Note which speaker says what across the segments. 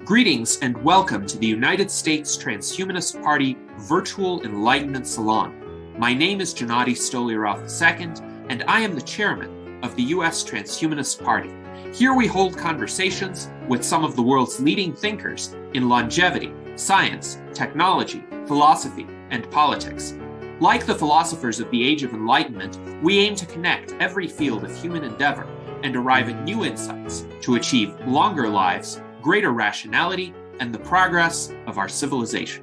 Speaker 1: Greetings and welcome to the United States Transhumanist Party Virtual Enlightenment Salon. My name is Gennady Stoliarov II, and I am the chairman of the US Transhumanist Party. Here we hold conversations with some of the world's leading thinkers in longevity, science, technology, philosophy, and politics. Like the philosophers of the Age of Enlightenment, we aim to connect every field of human endeavor and arrive at new insights to achieve longer lives, greater rationality, and the progress of our civilization.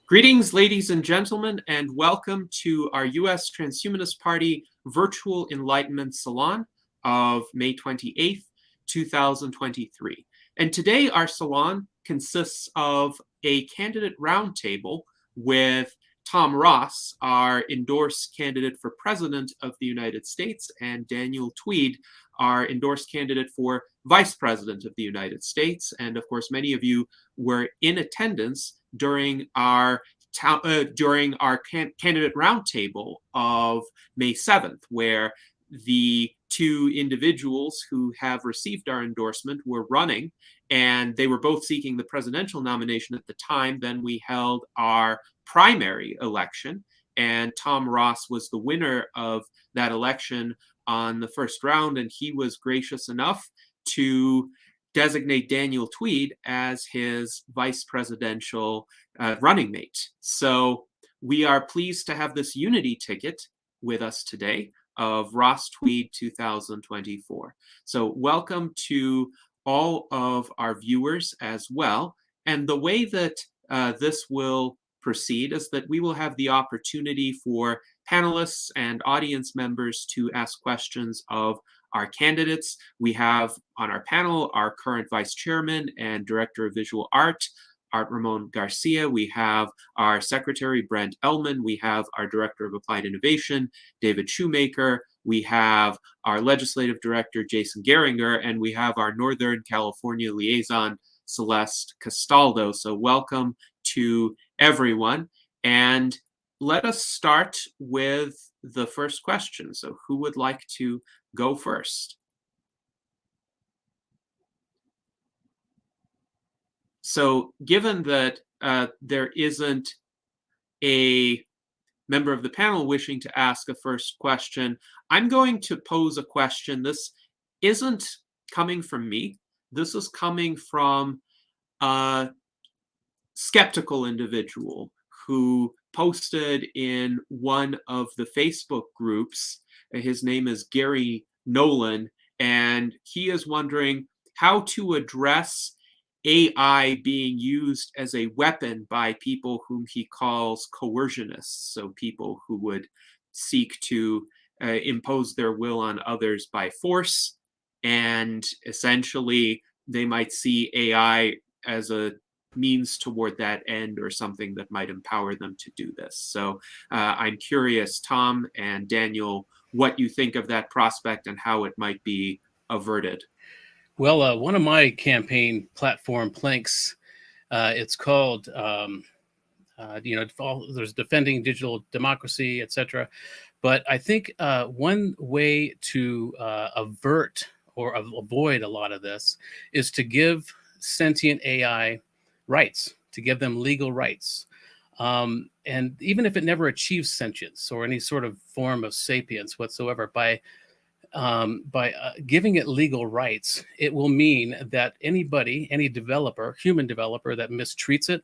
Speaker 1: Greetings, ladies and gentlemen, and welcome to our U.S. Transhumanist Party Virtual Enlightenment Salon of May 28th, 2023. And today our salon consists of a candidate roundtable with Tom Ross, our endorsed candidate for President of the United States, and Daniel Twedt, our endorsed candidate for Vice President of the United States. And of course, many of you were in attendance during our candidate roundtable of May 7th, where the two individuals who have received our endorsement were running, and they were both seeking the presidential nomination at the time. Then we held our primary election, and Tom Ross was the winner of that election on the first round, and he was gracious enough to designate Daniel Twedt as his vice presidential running mate. So we are pleased to have this unity ticket with us today of Ross-Twedt 2024. So welcome to all of our viewers as well. And the way that this will proceed is that we will have the opportunity for panelists and audience members to ask questions of our candidates. We have on our panel our current vice chairman and director of visual art, Art Ramon Garcia. We have our secretary, Brent Ellman. We have our director of applied innovation, David Shoemaker. We have our legislative director, Jason Geringer, and we have our Northern California liaison, Celeste Castaldo. So welcome to everyone. And let us start with the first question. So who would like to go first? So given that there isn't a member of the panel wishing to ask a first question, I'm going to pose a question. This isn't coming from me. This is coming from a skeptical individual who posted in one of the Facebook groups. His name is Gary Nolan, and he is wondering how to address AI being used as a weapon by people whom he calls coercionists, so people who would seek to impose their will on others by force, and essentially they might see AI as a means toward that end or something that might empower them to do this. So I'm curious, Tom and Daniel, what you think of that prospect and how it might be averted.
Speaker 2: Well, one of my campaign platform planks, it's called, there's defending digital democracy, etc. But I think one way to avert or avoid a lot of this is to give sentient AI rights, to give them legal rights. And even if it never achieves sentience or any sort of form of sapience whatsoever, by giving it legal rights, it will mean that anybody, any developer, human developer that mistreats it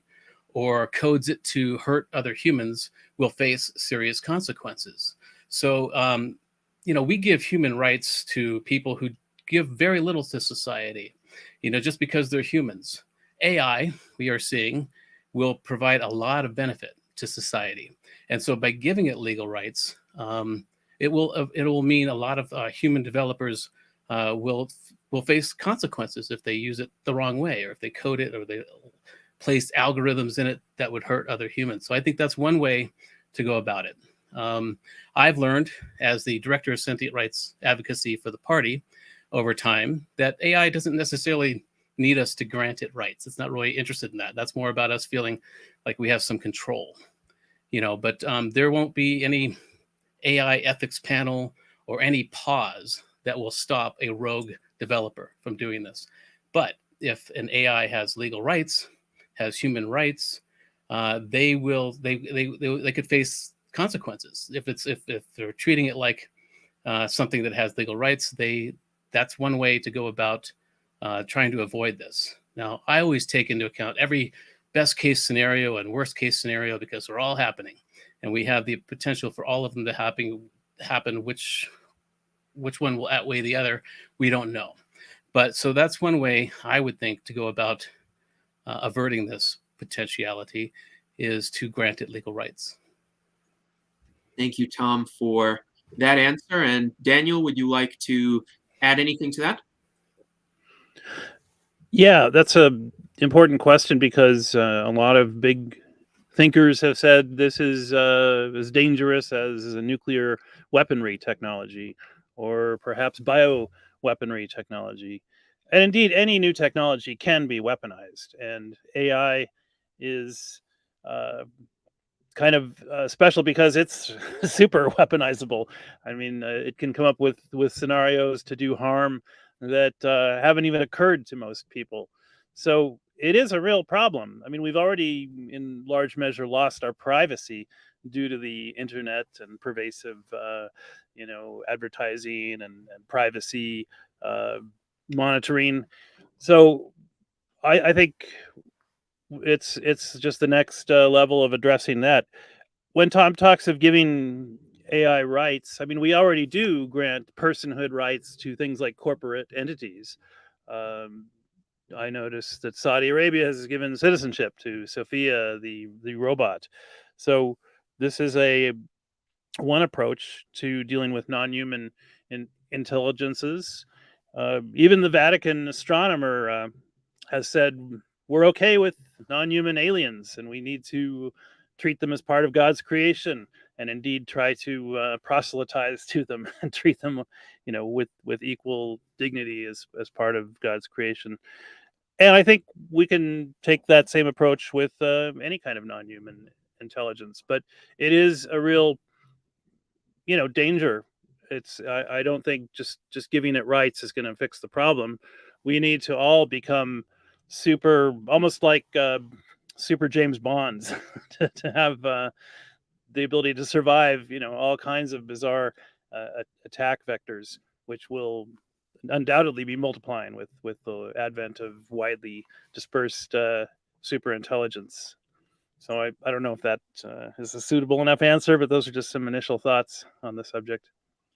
Speaker 2: or codes it to hurt other humans will face serious consequences. So, we give human rights to people who give very little to society, just because they're humans. AI, we are seeing, will provide a lot of benefit to society. And so by giving it legal rights, it will mean a lot of human developers will face consequences if they use it the wrong way, or if they code it, or they place algorithms in it that would hurt other humans. So I think that's one way to go about it. I've learned, as the director of sentient rights advocacy for the party over time, that AI doesn't necessarily need us to grant it rights. It's not really interested in that. That's more about us feeling like we have some control, but there won't be any AI ethics panel or any pause that will stop a rogue developer from doing this. But if an AI has legal rights, has human rights, they could face consequences if they're treating it like something that has legal rights. That's one way to go about trying to avoid this. Now, I always take into account every best case scenario and worst case scenario because they're all happening, and we have the potential for all of them to happen. Which one will outweigh the other, we don't know. But so that's one way I would think to go about averting this potentiality, is to grant it legal rights.
Speaker 1: Thank you, Tom, for that answer. And Daniel, would you like to add anything to that?
Speaker 3: Yeah, that's an important question because a lot of big thinkers have said this is as dangerous as a nuclear weaponry technology or perhaps bioweaponry technology. And indeed, any new technology can be weaponized. And AI is kind of special because it's super weaponizable. I mean, it can come up with scenarios to do harm that haven't even occurred to most people. So it is a real problem. I mean, we've already, in large measure, lost our privacy due to the internet and pervasive, advertising and privacy monitoring. So I think it's just the next level of addressing that. When Tom talks of giving AI rights, I mean, we already do grant personhood rights to things like corporate entities. I noticed that Saudi Arabia has given citizenship to Sophia, the robot. So this is one approach to dealing with non-human intelligences. Even the Vatican astronomer has said we're okay with non-human aliens, and we need to treat them as part of God's creation, and indeed try to proselytize to them and treat them, with equal dignity as part of God's creation. And I think we can take that same approach with any kind of non-human intelligence, but it is a real, danger. I don't think just giving it rights is going to fix the problem. We need to all become almost like super James Bonds, to have the ability to survive, all kinds of bizarre attack vectors, which will undoubtedly be multiplying with the advent of widely dispersed super intelligence. So I don't know if that is a suitable enough answer, but those are just some initial thoughts on the subject.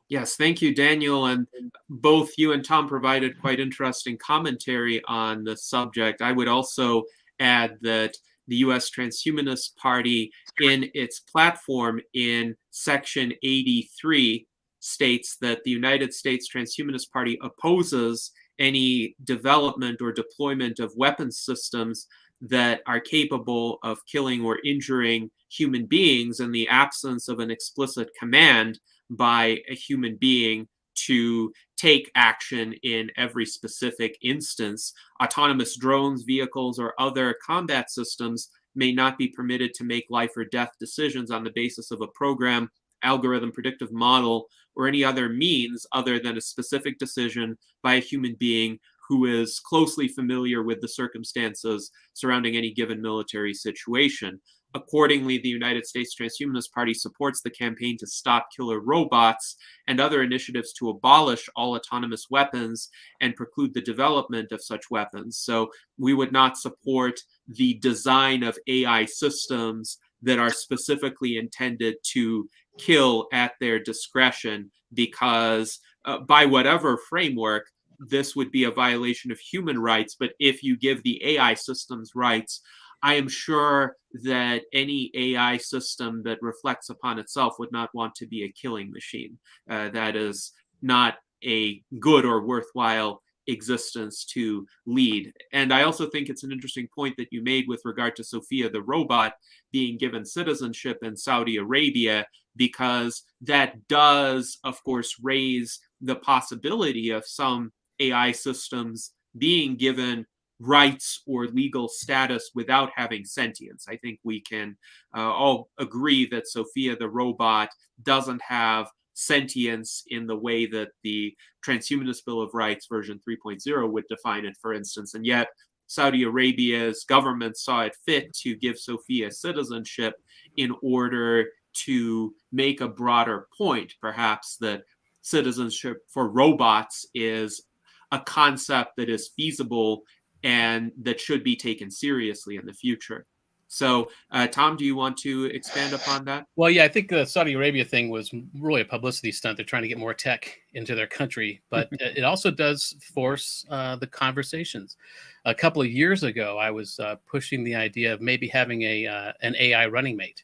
Speaker 1: Yes, thank you, Daniel. And both you and Tom provided quite interesting commentary on the subject. I would also add that the U.S. Transhumanist Party, in its platform in Section 83, states that the United States Transhumanist Party opposes any development or deployment of weapons systems that are capable of killing or injuring human beings in the absence of an explicit command by a human being to take action in every specific instance. Autonomous drones, vehicles, or other combat systems may not be permitted to make life or death decisions on the basis of a program, algorithm, predictive model, or any other means other than a specific decision by a human being who is closely familiar with the circumstances surrounding any given military situation. Accordingly, the United States Transhumanist Party supports the campaign to stop killer robots and other initiatives to abolish all autonomous weapons and preclude the development of such weapons. So we would not support the design of AI systems that are specifically intended to kill at their discretion, because by whatever framework, this would be a violation of human rights. But if you give the AI systems rights, I am sure that any AI system that reflects upon itself would not want to be a killing machine. That is not a good or worthwhile existence to lead. And I also think it's an interesting point that you made with regard to Sophia the robot being given citizenship in Saudi Arabia, because that does, of course, raise the possibility of some AI systems being given rights or legal status without having sentience. I think we can all agree that Sophia the robot doesn't have sentience in the way that the Transhumanist Bill of Rights version 3.0 would define it, for instance. And yet Saudi Arabia's government saw it fit to give Sophia citizenship in order to make a broader point, perhaps, that citizenship for robots is a concept that is feasible and that should be taken seriously in the future. So, Tom, do you want to expand upon that?
Speaker 2: Well, yeah, I think the Saudi Arabia thing was really a publicity stunt. They're trying to get more tech into their country, but it also does force the conversations. A couple of years ago, I was pushing the idea of maybe having an AI running mate,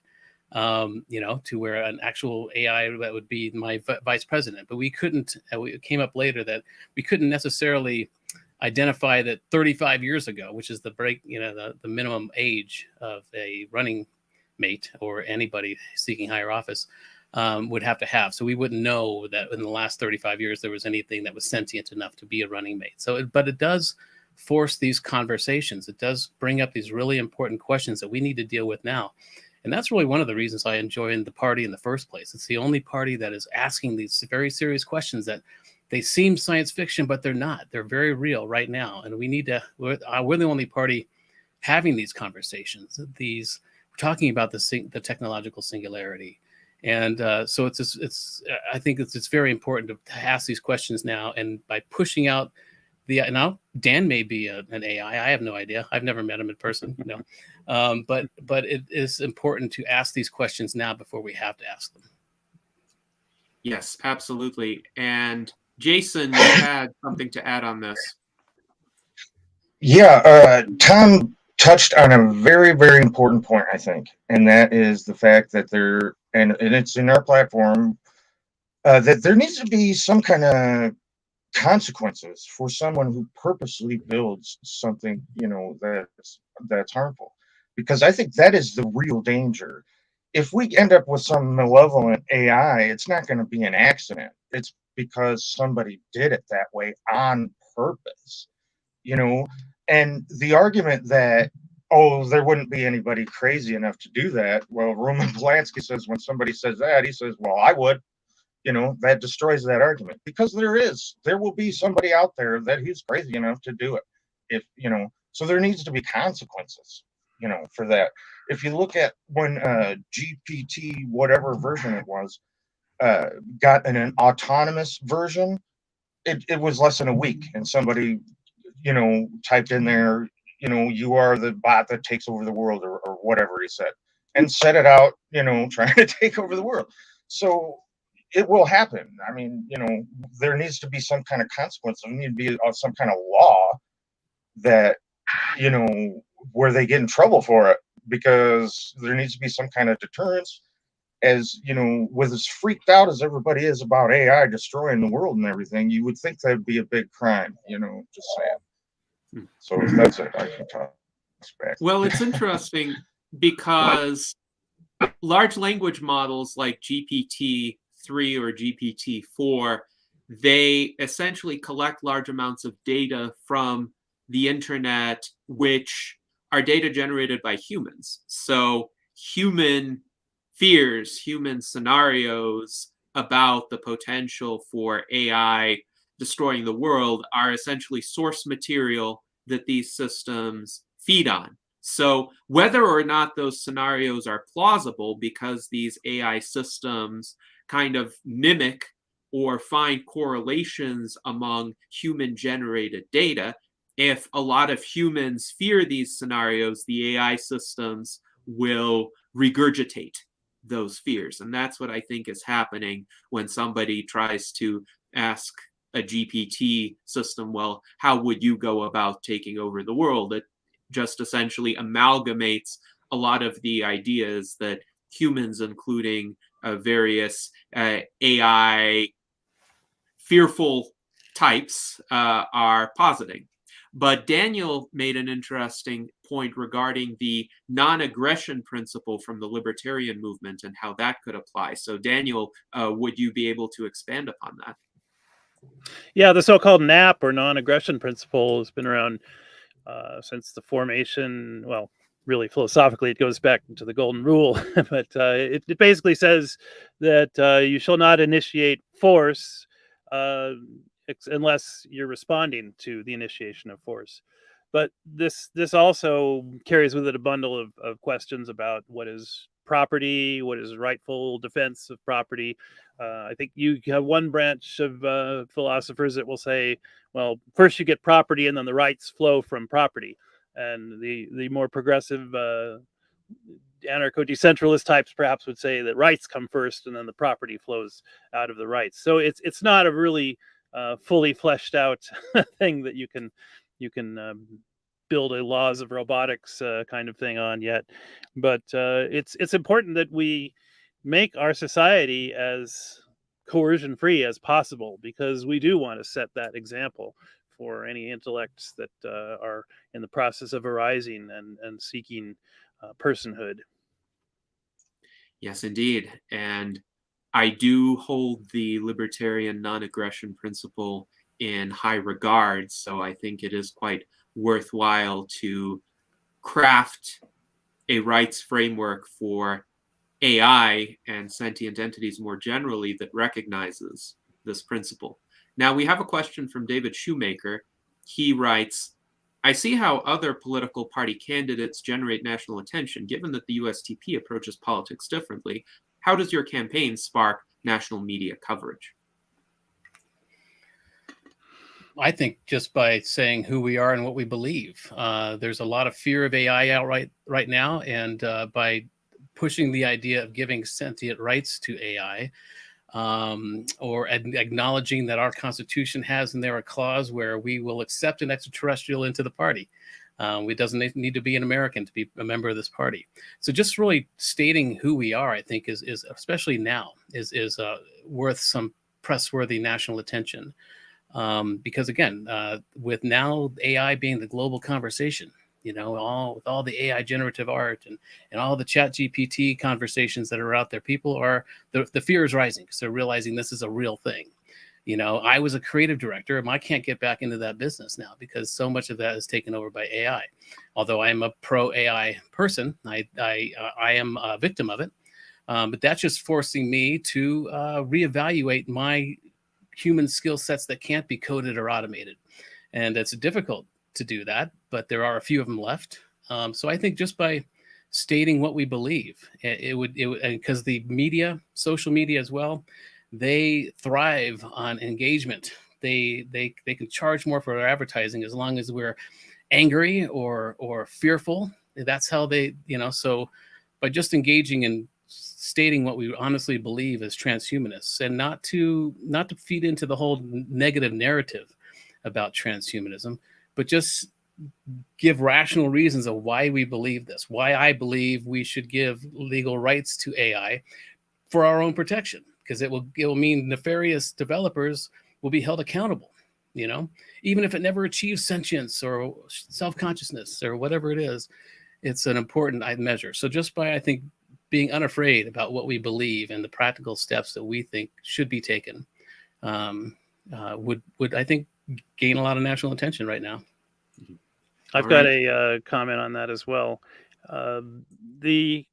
Speaker 2: to where an actual AI that would be my vice president. But we couldn't. It came up later that we couldn't necessarily identify that 35 years ago, which is the minimum age of a running mate or anybody seeking higher office would have to have. So we wouldn't know that in the last 35 years there was anything that was sentient enough to be a running mate. But it does force these conversations. It does bring up these really important questions that we need to deal with now. And that's really one of the reasons I enjoy the party in the first place. It's the only party that is asking these very serious questions that they seem science fiction, but they're not. They're very real right now. And we need to, we're the only party having these conversations. We're talking about the technological singularity. And so I think it's very important to ask these questions now. And by pushing out now Dan may be an AI. I have no idea. I've never met him in person, but it is important to ask these questions now before we have to ask them.
Speaker 1: Yes, absolutely. And Jason, you had something to add on this.
Speaker 4: Yeah, Tom touched on a very, very important point, I think, and that is the fact that and it's in our platform, that there needs to be some kind of consequences for someone who purposely builds something, that's harmful, because I think that is the real danger. If we end up with some malevolent AI, it's not going to be an accident. It's because somebody did it that way on purpose, and the argument that, oh, there wouldn't be anybody crazy enough to do that. Well, Roman Polanski says when somebody says that, he says, well, I would. That destroys that argument, because there will be somebody out there that he's crazy enough to do it. So there needs to be consequences, for that. If you look at when GPT, whatever version it was, got an autonomous version, it was less than a week, and somebody, typed in there, you are the bot that takes over the world, or whatever he said, and set it out, trying to take over the world. So it will happen. I mean, there needs to be some kind of consequence. There need to be some kind of law that, where they get in trouble for it, because there needs to be some kind of deterrence. As with as freaked out as everybody is about AI destroying the world and everything, you would think that'd be a big crime, just saying. So that's it. I can talk back.
Speaker 1: Well, it's interesting because large language models like GPT-3 or GPT-4, they essentially collect large amounts of data from the internet, which are data generated by humans. So human fears, human scenarios about the potential for AI destroying the world are essentially source material that these systems feed on. So whether or not those scenarios are plausible, because these AI systems kind of mimic or find correlations among human-generated data, if a lot of humans fear these scenarios, the AI systems will regurgitate those fears. And that's what I think is happening when somebody tries to ask a GPT system, well, how would you go about taking over the world? It just essentially amalgamates a lot of the ideas that humans, including various AI fearful types, are positing. But Daniel made an interesting point regarding the non-aggression principle from the libertarian movement and how that could apply. So Daniel, would you be able to expand upon that?
Speaker 3: Yeah, the so-called NAP, or non-aggression principle, has been around since the formation, really philosophically, it goes back to the golden rule, but it basically says that you shall not initiate force unless you're responding to the initiation of force. But this also carries with it a bundle of questions about what is property, what is rightful defense of property. I think you have one branch of philosophers that will say, well, first you get property and then the rights flow from property. And the more progressive anarcho-decentralist types perhaps would say that rights come first and then the property flows out of the rights. So it's not a really fully fleshed out thing that you can build a laws of robotics kind of thing on yet. But it's important that we make our society as coercion free as possible, because we do want to set that example for any intellects that are in the process of arising and seeking personhood.
Speaker 1: Yes, indeed. And I do hold the libertarian non-aggression principle in high regard, so I think it is quite worthwhile to craft a rights framework for AI and sentient entities more generally that recognizes this principle. Now, we have a question from David Shoemaker. He writes, I see how other political party candidates generate national attention. Given that the USTP approaches politics differently, how does your campaign spark national media coverage?
Speaker 2: I think just by saying who we are and what we believe. There's a lot of fear of AI out right now, and by pushing the idea of giving sentient rights to AI, or acknowledging that our Constitution has in there a clause where we will accept an extraterrestrial into the party. It doesn't need to be an American to be a member of this party. So just really stating who we are, I think, is especially now, is worth some press-worthy national attention. Because again, with now AI being the global conversation, with all the AI generative art and all the chat GPT conversations that are out there, people are, the fear is rising because they're realizing this is a real thing. I was a creative director and I can't get back into that business now because so much of that is taken over by AI. Although I am a pro AI person, I am a victim of it. But that's just forcing me to reevaluate my human skill sets that can't be coded or automated. And it's difficult to do that, but there are a few of them left. So I think just by stating what we believe, it would, because the media, social media as well, they thrive on engagement. They can charge more for their advertising as long as we're angry or fearful. That's how they, so by just engaging and stating what we honestly believe as transhumanists, and not to feed into the whole negative narrative about transhumanism, but just give rational reasons of why we believe this, why I believe we should give legal rights to AI for our own protection, because it will mean nefarious developers will be held accountable, even if it never achieves sentience or self-consciousness or whatever it is. It's an important measure. So just by, I think, being unafraid about what we believe and the practical steps that we think should be taken would I think gain a lot of national attention right now.
Speaker 3: I've got a comment on that as well. I'd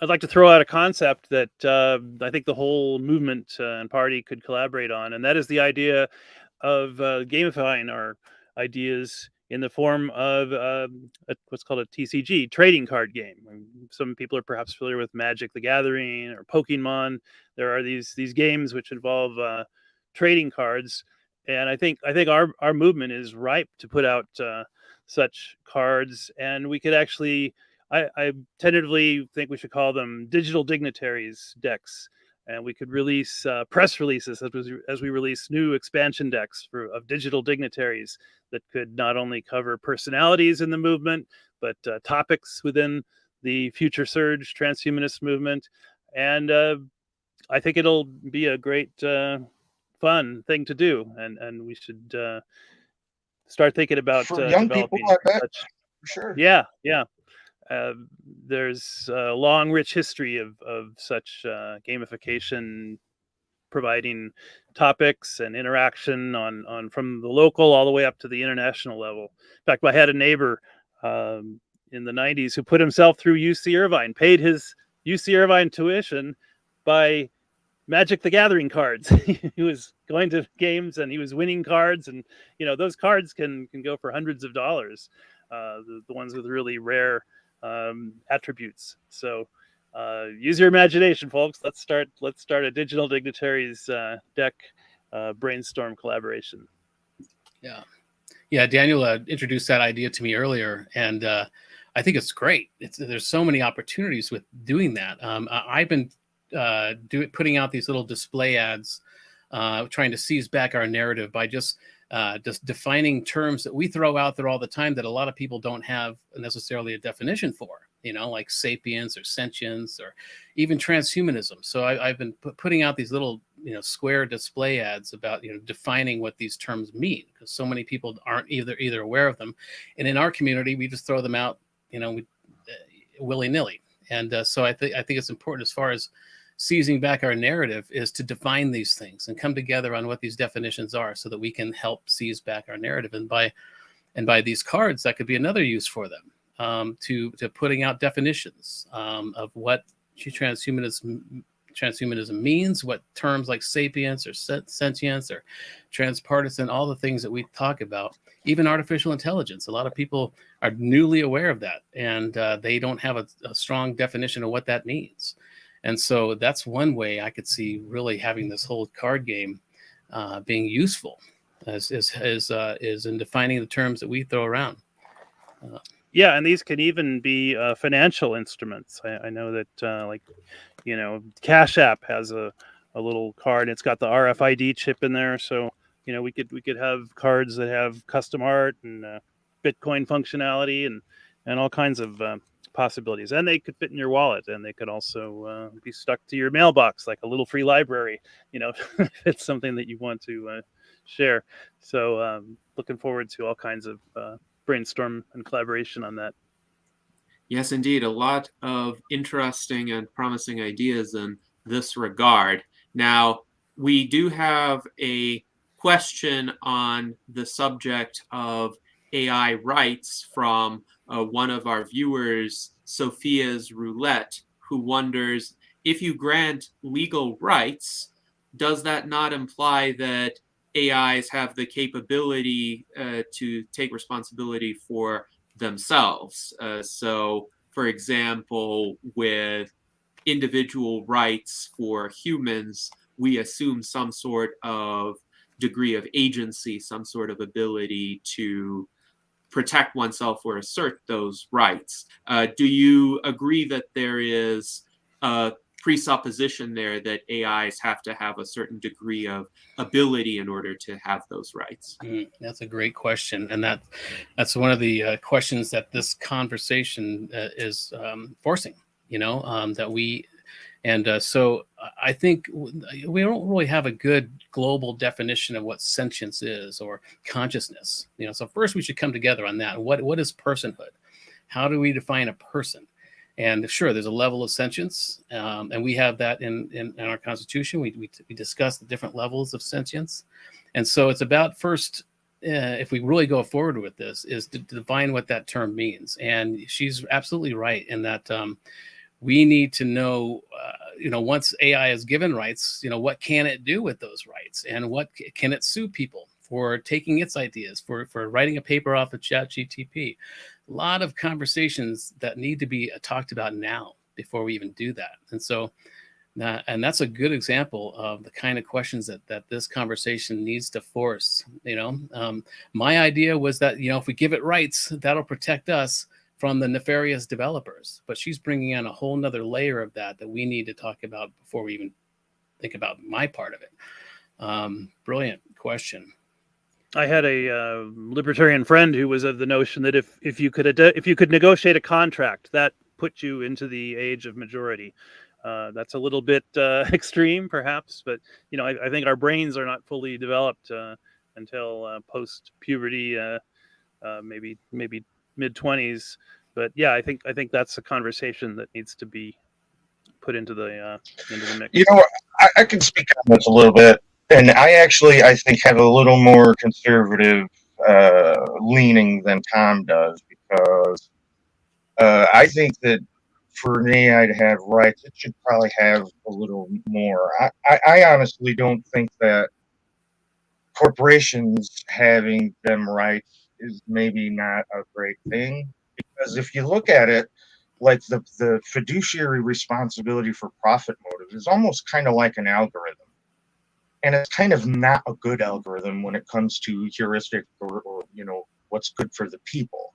Speaker 3: like to throw out a concept that I think the whole movement and party could collaborate on, and that is the idea of gamifying our ideas in the form of what's called a TCG, trading card game. Some people are perhaps familiar with Magic the Gathering or Pokemon. There are these games which involve trading cards, and I think our movement is ripe to put out such cards, and we could actually, I tentatively think we should call them digital dignitaries decks, and we could release press releases as we release new expansion decks of digital dignitaries that could not only cover personalities in the movement, but topics within the future surge transhumanist movement. And I think it'll be a great fun thing to do, and we should start thinking about
Speaker 4: for young people, I bet. For sure.
Speaker 3: Yeah. There's a long, rich history of such gamification, providing topics and interaction on from the local all the way up to the international level. In fact, I had a neighbor in the 90s who put himself through UC Irvine, paid his UC Irvine tuition by Magic the Gathering cards. He was going to games and he was winning cards, and those cards can go for hundreds of dollars, the ones with really rare attributes. So use your imagination, folks. Let's start a digital dignitaries deck brainstorm collaboration.
Speaker 2: Yeah, Daniel introduced that idea to me earlier, and I think it's great. There's so many opportunities with doing that. I've been putting out these little display ads, trying to seize back our narrative by just defining terms that we throw out there all the time that a lot of people don't have necessarily a definition for, like sapience or sentience or even transhumanism. So I've been putting out these little, square display ads about, defining what these terms mean, because so many people aren't either aware of them. And in our community, we just throw them out, willy-nilly. And so I think it's important, as far as seizing back our narrative, is to define these things and come together on what these definitions are, so that we can help seize back our narrative. And by these cards, that could be another use for them, to putting out definitions of what transhumanism means, what terms like sapience or sentience or transpartisan, all the things that we talk about, even artificial intelligence. A lot of people are newly aware of that, and they don't have a strong definition of what that means. And so that's one way I could see really having this whole card game being useful, is in defining the terms that we throw around.
Speaker 3: Yeah, and these can even be financial instruments. I know that, Cash App has a little card. It's got the RFID chip in there, so we could have cards that have custom art and Bitcoin functionality and all kinds of possibilities. And they could fit in your wallet, and they could also be stuck to your mailbox like a little free library. If it's something that you want to share. So looking forward to all kinds of brainstorm and collaboration on that.
Speaker 1: Yes, indeed. A lot of interesting and promising ideas in this regard. Now, we do have a question on the subject of AI rights from one of our viewers, Sophia's Roulette, who wonders, if you grant legal rights, does that not imply that AIs have the capability to take responsibility for themselves? So, for example, with individual rights for humans, we assume some sort of degree of agency, some sort of ability to protect oneself or assert those rights. Do you agree that there is a presupposition there that AIs have to have a certain degree of ability in order to have those rights?
Speaker 2: That's a great question, and that's one of the questions that this conversation is forcing. That we, and so I think we don't really have a good global definition of what sentience is or consciousness. So first we should come together on that. What is personhood? How do we define a person? And sure, there's a level of sentience, and we have that in our Constitution. We discuss the different levels of sentience. And so it's about first, if we really go forward with this, is to define what that term means. And she's absolutely right in that we need to know, once AI is given rights, what can it do with those rights? And what can it sue people for taking its ideas, for writing a paper off of ChatGPT? A lot of conversations that need to be talked about now before we even do that. And so, and that's a good example of the kind of questions that this conversation needs to force. My idea was that, if we give it rights, that'll protect us from the nefarious developers. But she's bringing in a whole nother layer of that we need to talk about before we even think about my part of it. Brilliant question.
Speaker 3: I had a libertarian friend who was of the notion that if you could negotiate a contract, that put you into the age of majority. That's a little bit extreme, perhaps, but I think our brains are not fully developed until post-puberty, maybe mid-20s. But yeah, I think that's a conversation that needs to be put into the mix.
Speaker 4: I can speak on this a little bit. And I think have a little more conservative leaning than Tom does, because I think that for an AI to have rights, it should probably have a little more. I honestly don't think that corporations having them rights is maybe not a great thing, because if you look at it, like the fiduciary responsibility for profit motive is almost kind of like an algorithm. And it's kind of not a good algorithm when it comes to heuristic or what's good for the people.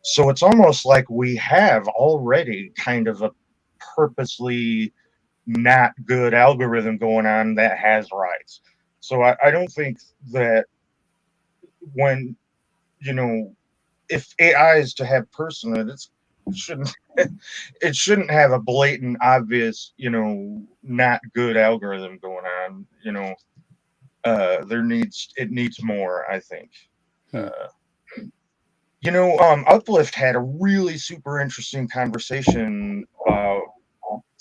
Speaker 4: So it's almost like we have already kind of a purposely not good algorithm going on that has rights. So I don't think that when, if AI is to have personhood, it shouldn't it shouldn't have a blatant, obvious, not good algorithm going on. It needs more, I think. Uplift had a really super interesting conversation about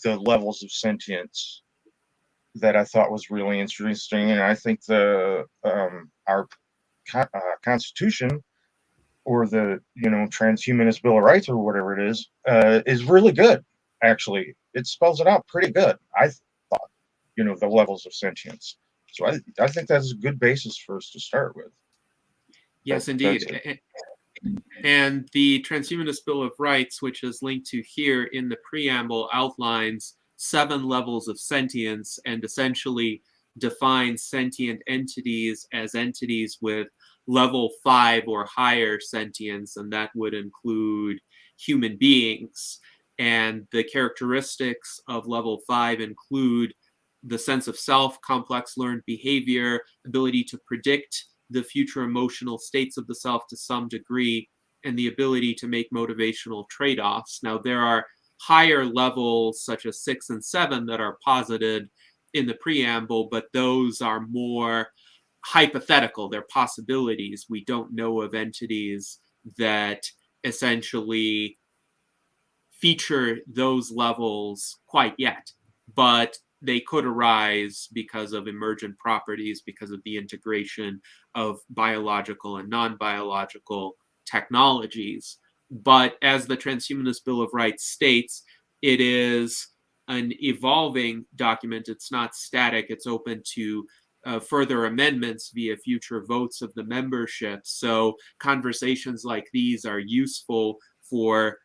Speaker 4: the levels of sentience that I thought was really interesting, and I think our Constitution, or the Transhumanist Bill of Rights, or whatever it is really good. Actually, it spells it out pretty good. I thought, the levels of sentience. So I think that's a good basis for us to start with.
Speaker 1: Yes, indeed. And the Transhumanist Bill of Rights, which is linked to here in the preamble, outlines 7 levels of sentience and essentially defines sentient entities as entities with level 5 or higher sentience, and that would include human beings. And the characteristics of level 5 include the sense of self, complex learned behavior, ability to predict the future emotional states of the self to some degree, and the ability to make motivational trade-offs. Now, there are higher levels such as 6 and 7 that are posited in the preamble, but those are more hypothetical. They're possibilities. We don't know of entities that essentially feature those levels quite yet, but they could arise because of emergent properties, because of the integration of biological and non-biological technologies. But as the Transhumanist Bill of Rights states, it is an evolving document. It's not static. It's open to further amendments via future votes of the membership. So conversations like these are useful for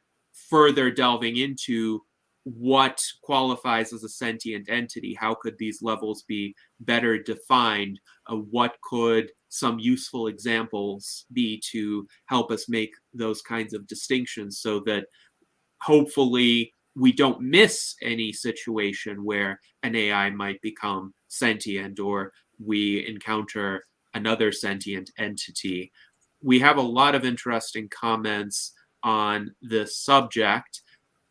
Speaker 1: further delving into what qualifies as a sentient entity. How could these levels be better defined? What could some useful examples be to help us make those kinds of distinctions, so that hopefully we don't miss any situation where an AI might become sentient or we encounter another sentient entity. We have a lot of interesting comments on this subject.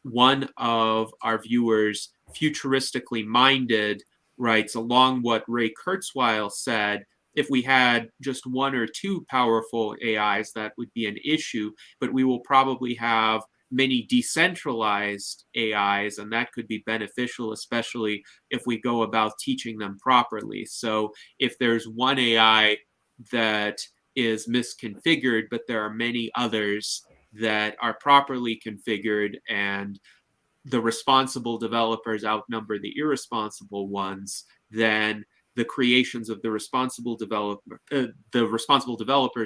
Speaker 1: One of our viewers, futuristically minded, writes, along what Ray Kurzweil said, if we had just 1 or 2 powerful AIs, that would be an issue, but we will probably have many decentralized AIs, and that could be beneficial, especially if we go about teaching them properly. So if there's one AI that is misconfigured, but there are many others that are properly configured, and the responsible developers outnumber the irresponsible ones, then the creations of the responsible developers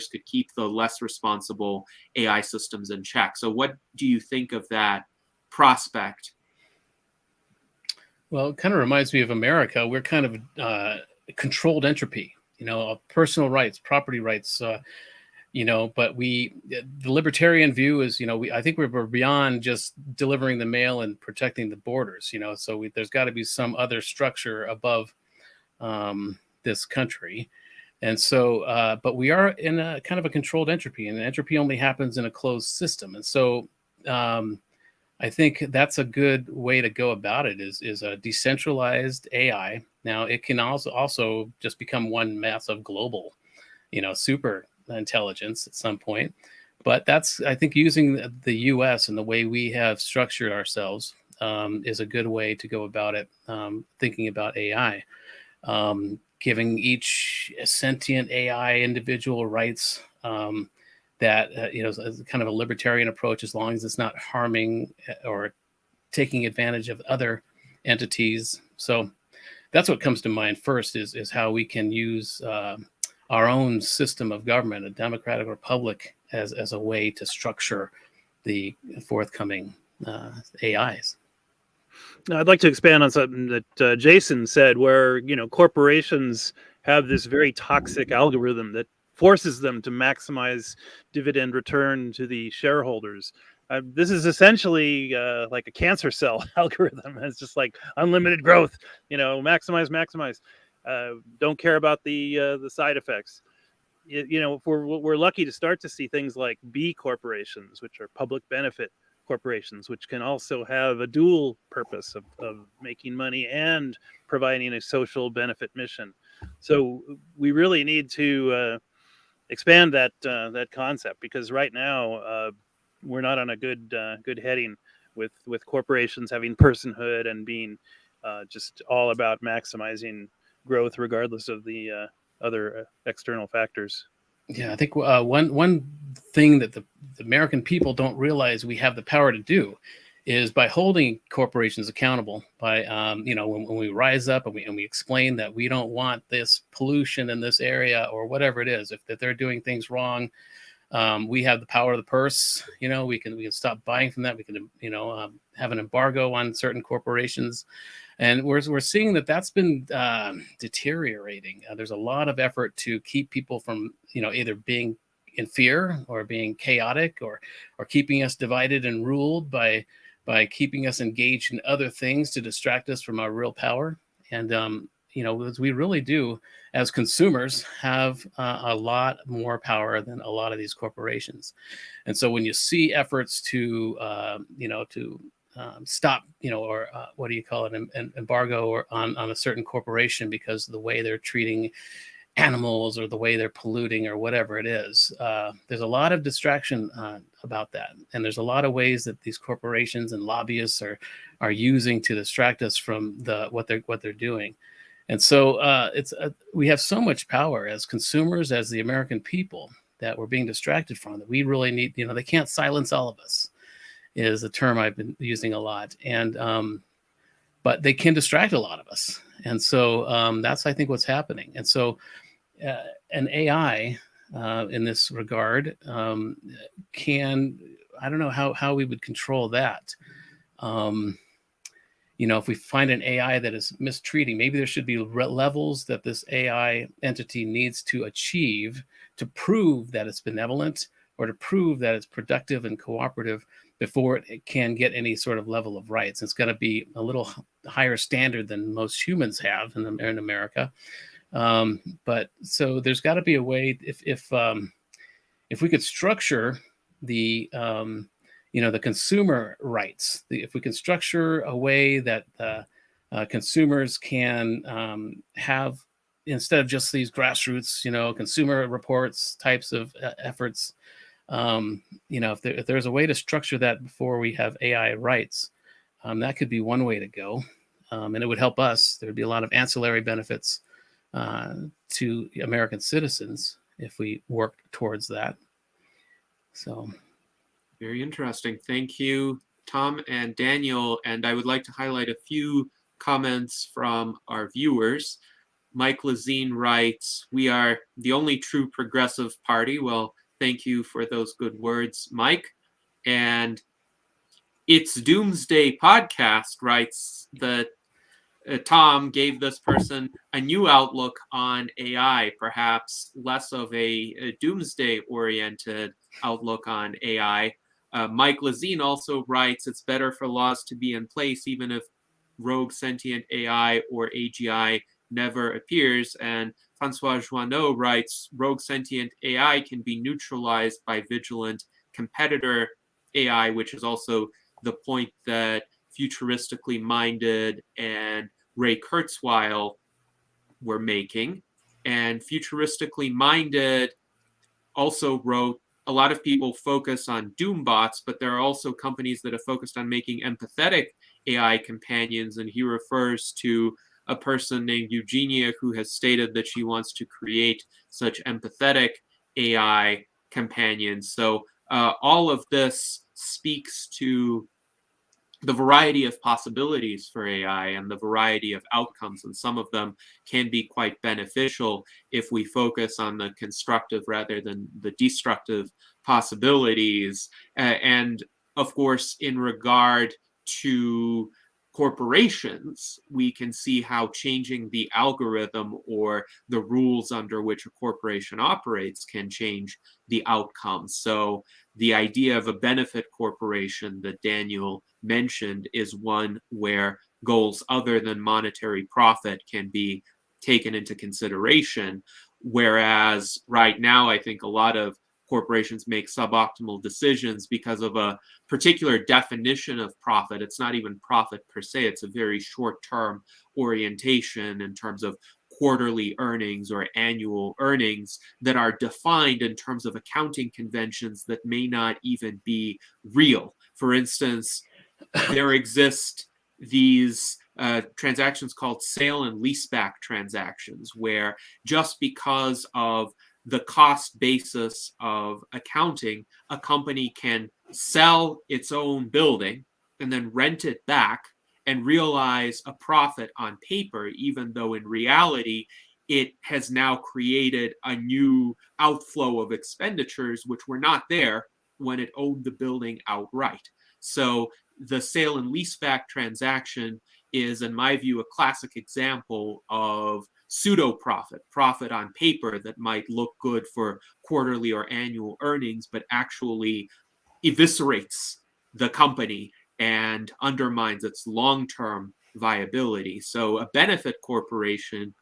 Speaker 1: could keep the less responsible AI systems in check. So what do you think of that prospect?
Speaker 2: Well, it kind of reminds me of America. We're kind of controlled entropy, personal rights, property rights, but the libertarian view is, I think we're beyond just delivering the mail and protecting the borders, so there's got to be some other structure above this country. And so, but we are in a kind of a controlled entropy, and entropy only happens in a closed system. And so I think that's a good way to go about it, is a decentralized AI. Now, it can also just become one massive global, super intelligence at some point. But that's, I think, using the US and the way we have structured ourselves is a good way to go about it, thinking about AI. Giving each sentient AI individual rights, that is kind of a libertarian approach, as long as it's not harming or taking advantage of other entities. So that's what comes to mind first, is how we can use our own system of government, a democratic republic, as a way to structure the forthcoming AIs.
Speaker 3: Now, I'd like to expand on something that Jason said, where corporations have this very toxic algorithm that forces them to maximize dividend return to the shareholders. This is essentially like a cancer cell algorithm. It's just like unlimited growth, maximize. Don't care about the side effects. If we're lucky to start to see things like B corporations, which are public benefit corporations, which can also have a dual purpose of making money and providing a social benefit mission. So we really need to expand that concept, because right now we're not on a good heading with corporations having personhood and being just all about maximizing growth regardless of the other external factors.
Speaker 2: Yeah, I think one thing that the American people don't realize we have the power to do is by holding corporations accountable. By when we rise up and we explain that we don't want this pollution in this area or whatever it is, if they're doing things wrong, we have the power of the purse. We can stop buying from that. We can have an embargo on certain corporations. And we're seeing that's been deteriorating. There's a lot of effort to keep people from, either being in fear or being chaotic or keeping us divided and ruled by keeping us engaged in other things to distract us from our real power. And, we really do, as consumers, have a lot more power than a lot of these corporations. And so when you see efforts to stop, or what do you call it, an embargo or on a certain corporation because of the way they're treating animals or the way they're polluting or whatever it is, there's a lot of distraction about that. And there's a lot of ways that these corporations and lobbyists are using to distract us from what they're doing. And so we have so much power as consumers, as the American people, that we're being distracted from, that we really need. They can't silence all of us, is a term I've been using a lot. And but they can distract a lot of us. And so that's, I think, what's happening. And so an AI in this regard can, I don't know how we would control that. If we find an AI that is mistreating, maybe there should be levels that this AI entity needs to achieve to prove that it's benevolent or to prove that it's productive and cooperative before it can get any sort of level of rights. It's got to be a little higher standard than most humans have in America. But so there's got to be a way, if we could structure the the consumer rights, if we can structure a way that consumers can have, instead of just these grassroots, consumer reports types of efforts, if there's a way to structure that before we have AI rights, that could be one way to go. And it would help us. There'd be a lot of ancillary benefits to American citizens if we work towards that. So.
Speaker 1: Very interesting. Thank you, Tom and Daniel. And I would like to highlight a few comments from our viewers. Mike Lazine writes, "We are the only true progressive party." Well, thank you for those good words, Mike. And It's Doomsday Podcast writes that Tom gave this person a new outlook on AI, perhaps less of a doomsday-oriented outlook on AI. Mike Lazine also writes, "It's better for laws to be in place even if rogue sentient AI or AGI never appears." And Francois Joanneau writes, "Rogue sentient AI can be neutralized by vigilant competitor AI," which is also the point that futuristically minded and Ray Kurzweil were making. And futuristically minded also wrote, "A lot of people focus on doombots, but there are also companies that have focused on making empathetic AI companions." And he refers to a person named Eugenia who has stated that she wants to create such empathetic AI companions. So all of this speaks to the variety of possibilities for AI and the variety of outcomes, and some of them can be quite beneficial if we focus on the constructive rather than the destructive possibilities. And of course, in regard to corporations, we can see how changing the algorithm or the rules under which a corporation operates can change the outcome. So the idea of a benefit corporation that Daniel mentioned is one where goals other than monetary profit can be taken into consideration. Whereas right now, I think a lot of corporations make suboptimal decisions because of a particular definition of profit. It's not even profit per se, it's a very short-term orientation in terms of quarterly earnings or annual earnings that are defined in terms of accounting conventions that may not even be real. For instance, there exist these transactions called sale and leaseback transactions, where just because of the cost basis of accounting, a company can sell its own building and then rent it back and realize a profit on paper, even though in reality, it has now created a new outflow of expenditures which were not there when it owned the building outright. So the sale and leaseback transaction is, in my view, a classic example of pseudo profit on paper that might look good for quarterly or annual earnings, but actually eviscerates the company and undermines its long-term viability. So a benefit corporation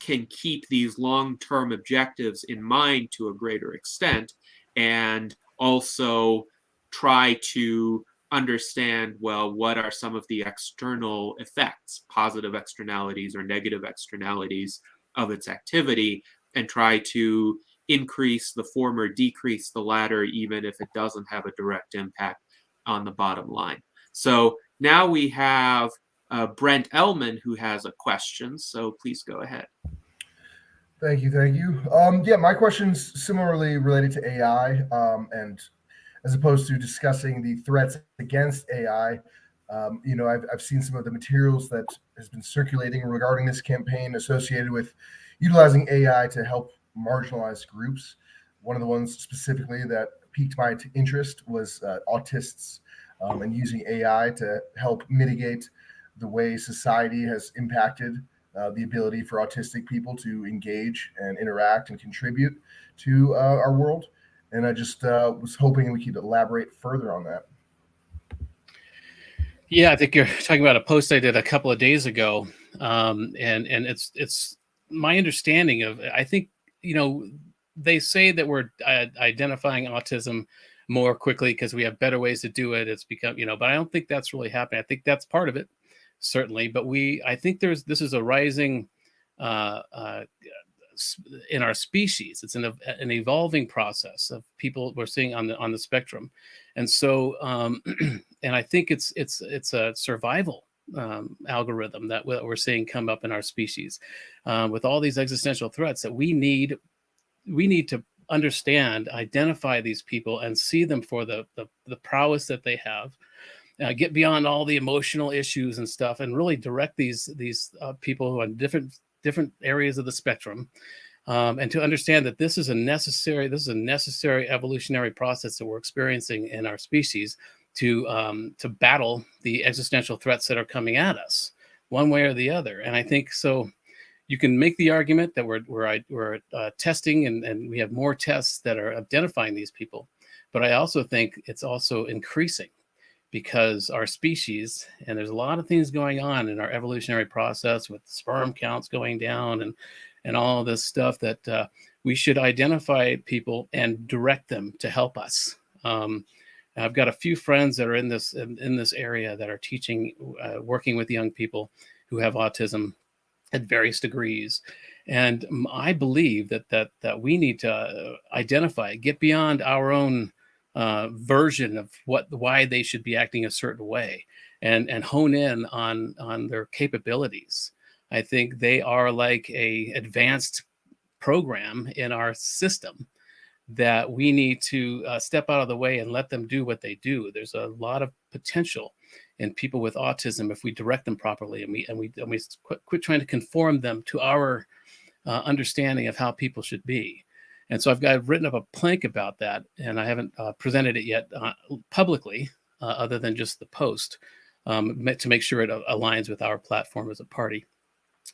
Speaker 1: can keep these long-term objectives in mind to a greater extent, and also try to understand, well, what are some of the external effects, positive externalities or negative externalities of its activity, and try to increase the former, decrease the latter, even if it doesn't have a direct impact on the bottom line. So now we have Brent Ellman, who has a question. So please go ahead.
Speaker 5: Thank you. Yeah, my question's similarly related to AI, and as opposed to discussing the threats against AI, I've seen some of the materials that has been circulating regarding this campaign associated with utilizing AI to help marginalized groups. One of the ones specifically that piqued my interest was autists, and using AI to help mitigate the way society has impacted the ability for autistic people to engage and interact and contribute to our world. And I just was hoping we could elaborate further on that.
Speaker 2: Yeah, I think you're talking about a post I did a couple of days ago, and it's my understanding of. I think they say that we're identifying autism more quickly because we have better ways to do it. It's become but I don't think that's really happening. I think that's part of it, certainly. But I think this is a rising in our species. It's an evolving process of people we're seeing on the spectrum, and so and I think it's a survival algorithm that we're seeing come up in our species with all these existential threats that we need to understand, identify these people, and see them for the prowess that they have. Get beyond all the emotional issues and stuff, and really direct these people who are in different areas of the spectrum, and to understand that this is a necessary evolutionary process that we're experiencing in our species to battle the existential threats that are coming at us, one way or the other. And I think so. You can make the argument that we're testing and we have more tests that are identifying these people, but I also think it's also increasing because our species, and there's a lot of things going on in our evolutionary process with sperm counts going down and all of this stuff that we should identify people and direct them to help us. I've got a few friends that are in this area that are teaching, working with young people who have autism at various degrees, and I believe that we need to identify, get beyond our own version of why they should be acting a certain way, and hone in on their capabilities. I think they are like a advanced program in our system that we need to step out of the way and let them do what they do. There's a lot of potential in people with autism if we direct them properly, and we quit trying to conform them to our understanding of how people should be. And so I've written up a plank about that, and I haven't presented it yet publicly, other than just the post, to make sure it aligns with our platform as a party.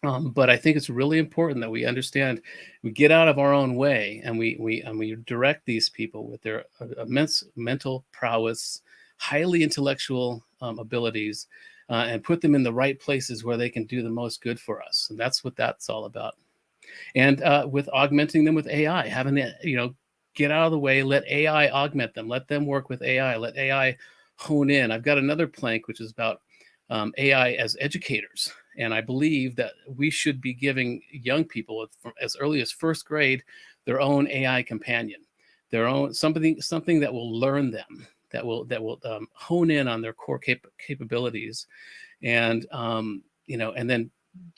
Speaker 2: But I think it's really important that we understand, we get out of our own way, and we direct these people with their immense mental prowess, highly intellectual abilities, and put them in the right places where they can do the most good for us. And that's what that's all about. And with augmenting them with AI, having it, get out of the way, let AI augment them, let them work with AI, let AI hone in. I've got another plank which is about AI as educators. And I believe that we should be giving young people as early as first grade their own AI companion, their own something that will learn them, that will hone in on their core capabilities, and and then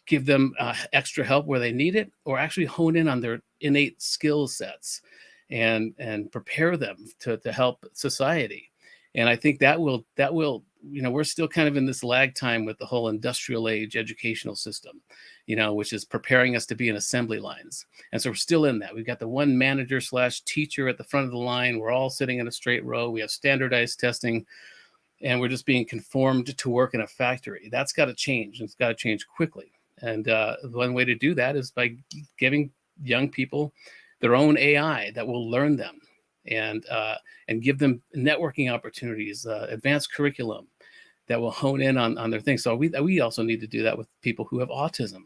Speaker 2: give them extra help where they need it, or actually hone in on their innate skill sets and prepare them to help society. And I think that will we're still kind of in this lag time with the whole industrial age educational system, which is preparing us to be in assembly lines. And so we're still in that. We've got the one manager / teacher at the front of the line. We're all sitting in a straight row. We have standardized testing, and we're just being conformed to work in a factory. That's got to change. It's got to change quickly. And one way to do that is by giving young people their own AI that will learn them, and give them networking opportunities, advanced curriculum that will hone in on their things. So we also need to do that with people who have autism.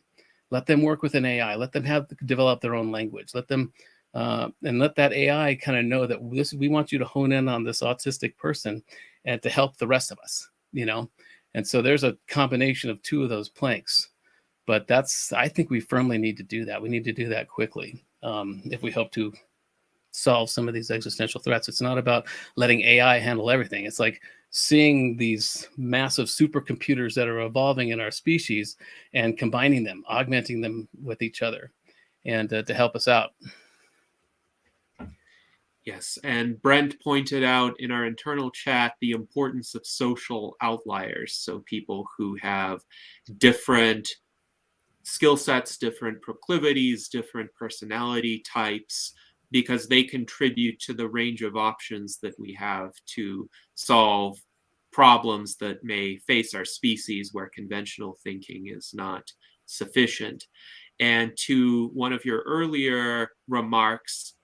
Speaker 2: Let them work with an AI. Let them develop their own language. Let them and let that AI kind of know that we want you to hone in on this autistic person and to help the rest of us. And so there's a combination of two of those planks. But I think we firmly need to do that. We need to do that quickly if we hope to solve some of these existential threats. It's not about letting AI handle everything. It's like seeing these massive supercomputers that are evolving in our species and combining them, augmenting them with each other, and to help us out.
Speaker 1: Yes, and Brent pointed out in our internal chat the importance of social outliers. So people who have different skill sets, different proclivities, different personality types, because they contribute to the range of options that we have to solve problems that may face our species where conventional thinking is not sufficient. And to one of your earlier remarks,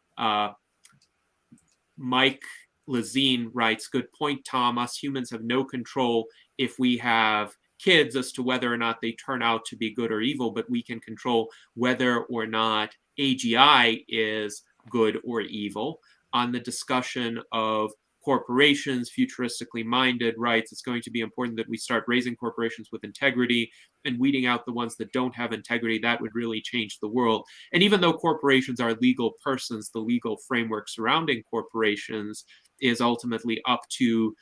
Speaker 1: Mike Lazine writes, "Good point, Tom. Us humans have no control if we have kids as to whether or not they turn out to be good or evil, but we can control whether or not AGI is good or evil." On the discussion of corporations, futuristically minded, writes, "It's going to be important that we start raising corporations with integrity and weeding out the ones that don't have integrity. That would really change the world." And even though corporations are legal persons, the legal framework surrounding corporations is ultimately up to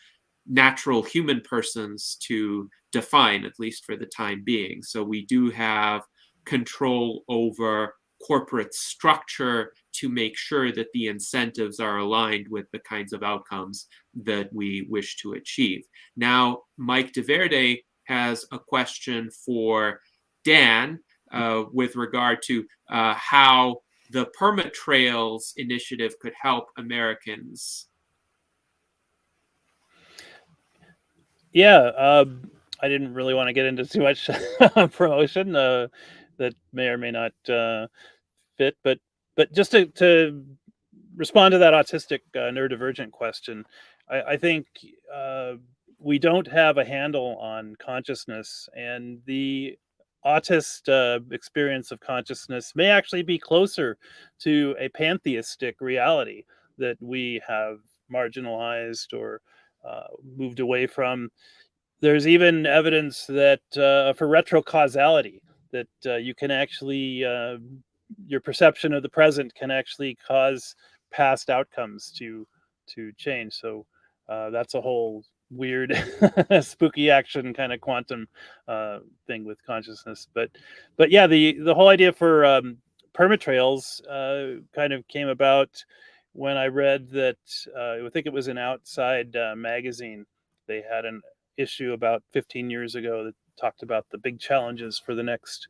Speaker 1: natural human persons to define, at least for the time being. So we do have control over corporate structure to make sure that the incentives are aligned with the kinds of outcomes that we wish to achieve. Now, Mike DeVerde has a question for Dan with regard to how the PermaTrails initiative could help Americans.
Speaker 3: Yeah, I didn't really want to get into too much promotion that may or may not fit, but just to respond to that autistic neurodivergent question, I think we don't have a handle on consciousness, and the autist experience of consciousness may actually be closer to a pantheistic reality that we have marginalized or moved away from. There's even evidence that for retrocausality, that you can actually, your perception of the present can actually cause past outcomes to change. So that's a whole weird, spooky action kind of quantum thing with consciousness. But yeah, the whole idea for PermaTrails kind of came about when I read that, I think it was an Outside magazine, they had an issue about 15 years ago that talked about the big challenges for the next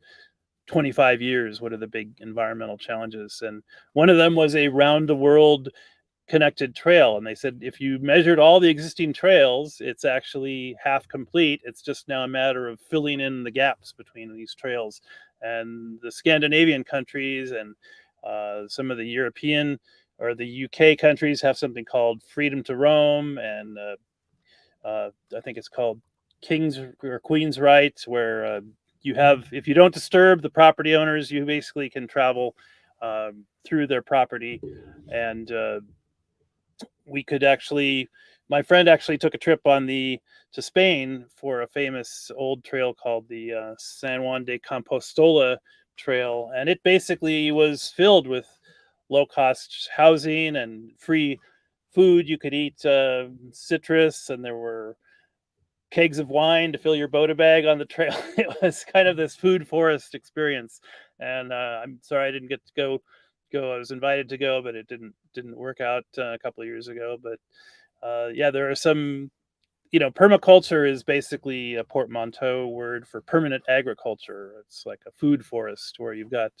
Speaker 3: 25 years. What are the big environmental challenges? And one of them was a round the world connected trail. And they said, if you measured all the existing trails, it's actually half complete. It's just now a matter of filling in the gaps between these trails. And the Scandinavian countries and some of the European or the UK countries have something called freedom to roam. And I think it's called King's or Queen's rights, where you have, if you don't disturb the property owners, you basically can travel through their property. And we could actually, my friend actually took a trip to Spain for a famous old trail called the San Juan de Compostola trail. And it basically was filled with low-cost housing and free food. You could eat citrus, and there were kegs of wine to fill your Bota bag on the trail. It was kind of this food forest experience. And I'm sorry I didn't get to go. I was invited to go, but it didn't work out a couple of years ago. But yeah, there are some, permaculture is basically a portmanteau word for permanent agriculture. It's like a food forest where you've got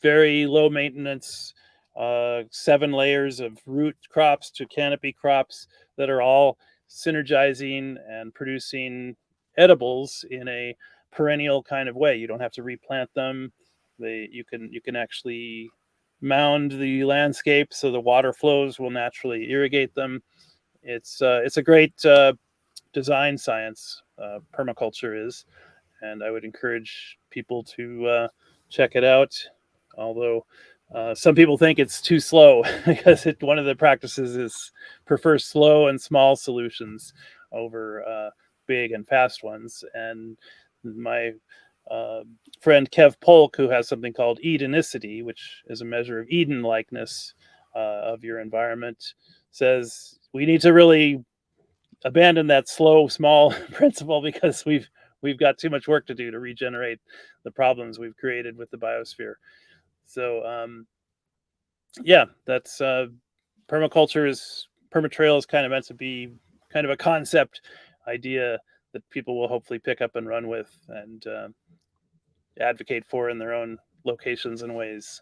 Speaker 3: very low maintenance, 7 layers of root crops to canopy crops that are all synergizing and producing edibles in a perennial kind of way. You don't have to replant them. You can actually mound the landscape so the water flows will naturally irrigate them. It's a great design science, permaculture is, and I would encourage people to check it out. Although some people think it's too slow because one of the practices prefers slow and small solutions over big and fast ones. And my friend Kev Polk, who has something called Edenicity, which is a measure of Eden-likeness of your environment, says we need to really abandon that slow, small principle because we've got too much work to do to regenerate the problems we've created with the biosphere. So yeah, that's PermaTrails is kind of meant to be kind of a concept idea that people will hopefully pick up and run with and advocate for in their own locations and ways.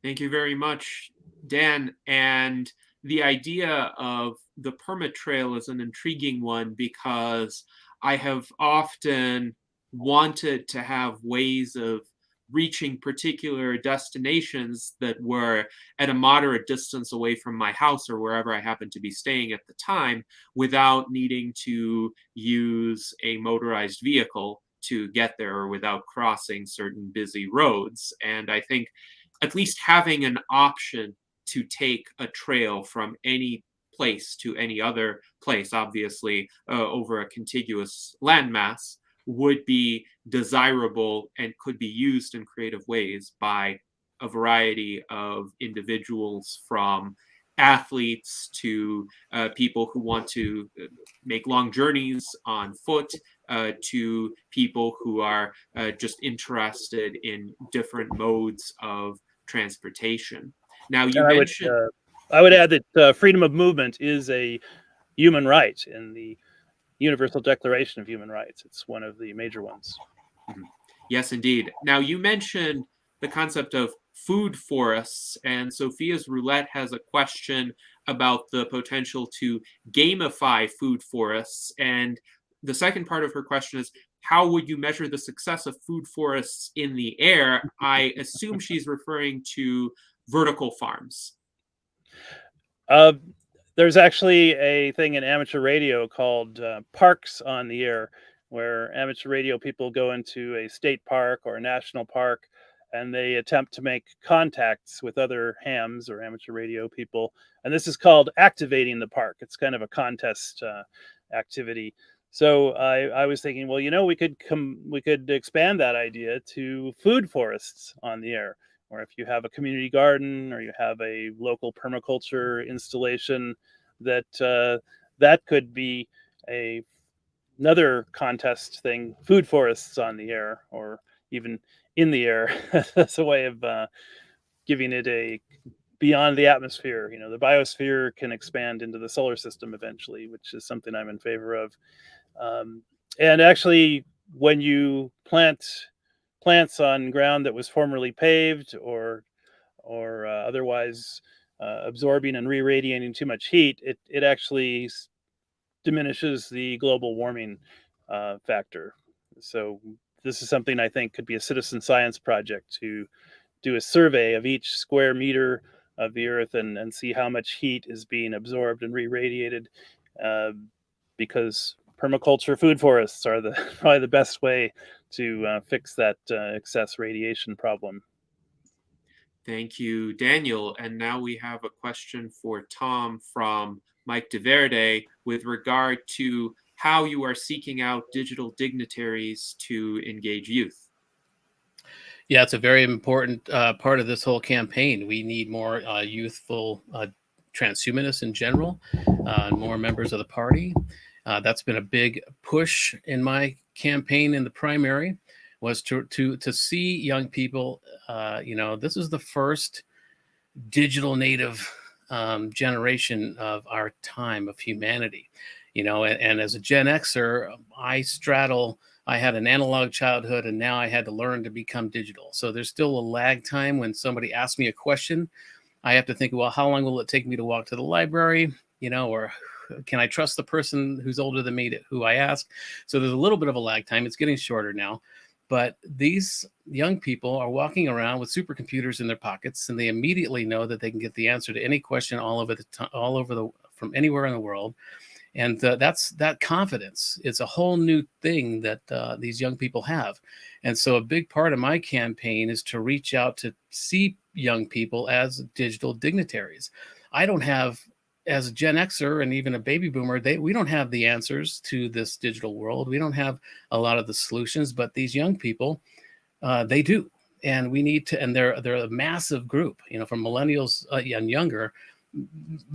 Speaker 1: Thank you very much, Dan. And the idea of the PermaTrail is an intriguing one because I have often wanted to have ways of reaching particular destinations that were at a moderate distance away from my house or wherever I happened to be staying at the time without needing to use a motorized vehicle to get there or without crossing certain busy roads. And I think at least having an option to take a trail from any place to any other place, obviously over a contiguous landmass, would be desirable and could be used in creative ways by a variety of individuals, from athletes to people who want to make long journeys on foot, to people who are just interested in different modes of transportation. Now, you mentioned...
Speaker 3: I would add that freedom of movement is a human right in the Universal Declaration of Human Rights. It's one of the major ones.
Speaker 1: Mm-hmm. Yes, indeed. Now, you mentioned the concept of food forests, and Sophia's Roulette has a question about the potential to gamify food forests. And the second part of her question is, how would you measure the success of food forests in the air? I assume she's referring to vertical farms.
Speaker 3: There's actually a thing in amateur radio called Parks on the Air, where amateur radio people go into a state park or a national park and they attempt to make contacts with other hams or amateur radio people. And this is called activating the park. It's kind of a contest activity. So I was thinking, well, we could expand that idea to food forests on the air. Or if you have a community garden or you have a local permaculture installation, that could be another contest thing, food forests on the air or even in the air. That's a way of giving it a beyond the atmosphere. The biosphere can expand into the solar system eventually, which is something I'm in favor of. And actually, when you plant plants on ground that was formerly paved or otherwise absorbing and re-radiating too much heat, it actually diminishes the global warming factor. So this is something I think could be a citizen science project to do a survey of each square meter of the Earth and see how much heat is being absorbed and re-radiated, because permaculture food forests are probably the best way to fix that excess radiation problem.
Speaker 1: Thank you, Daniel. And now we have a question for Tom from Mike DeVerde with regard to how you are seeking out digital dignitaries to engage youth.
Speaker 2: Yeah, it's a very important part of this whole campaign. We need more youthful transhumanists in general, more members of the party. That's been a big push in my campaign in the primary, was to see young people. This is the first digital native generation of our time, of humanity. And as a Gen Xer, I had an analog childhood, and now I had to learn to become digital. So there's still a lag time when somebody asks me a question. I have to think, well, how long will it take me to walk to the library? Or can I trust the person who's older than me who I ask? So there's a little bit of a lag time. It's getting shorter now. But these young people are walking around with supercomputers in their pockets, and they immediately know that they can get the answer to any question from anywhere in the world. And that's that confidence. It's a whole new thing that these young people have. And so a big part of my campaign is to reach out to see young people as digital dignitaries. I don't have, as a Gen Xer and even a baby boomer, we don't have the answers to this digital world. We don't have a lot of the solutions, but these young people, they do. And we need to, and they're a massive group, from millennials and younger,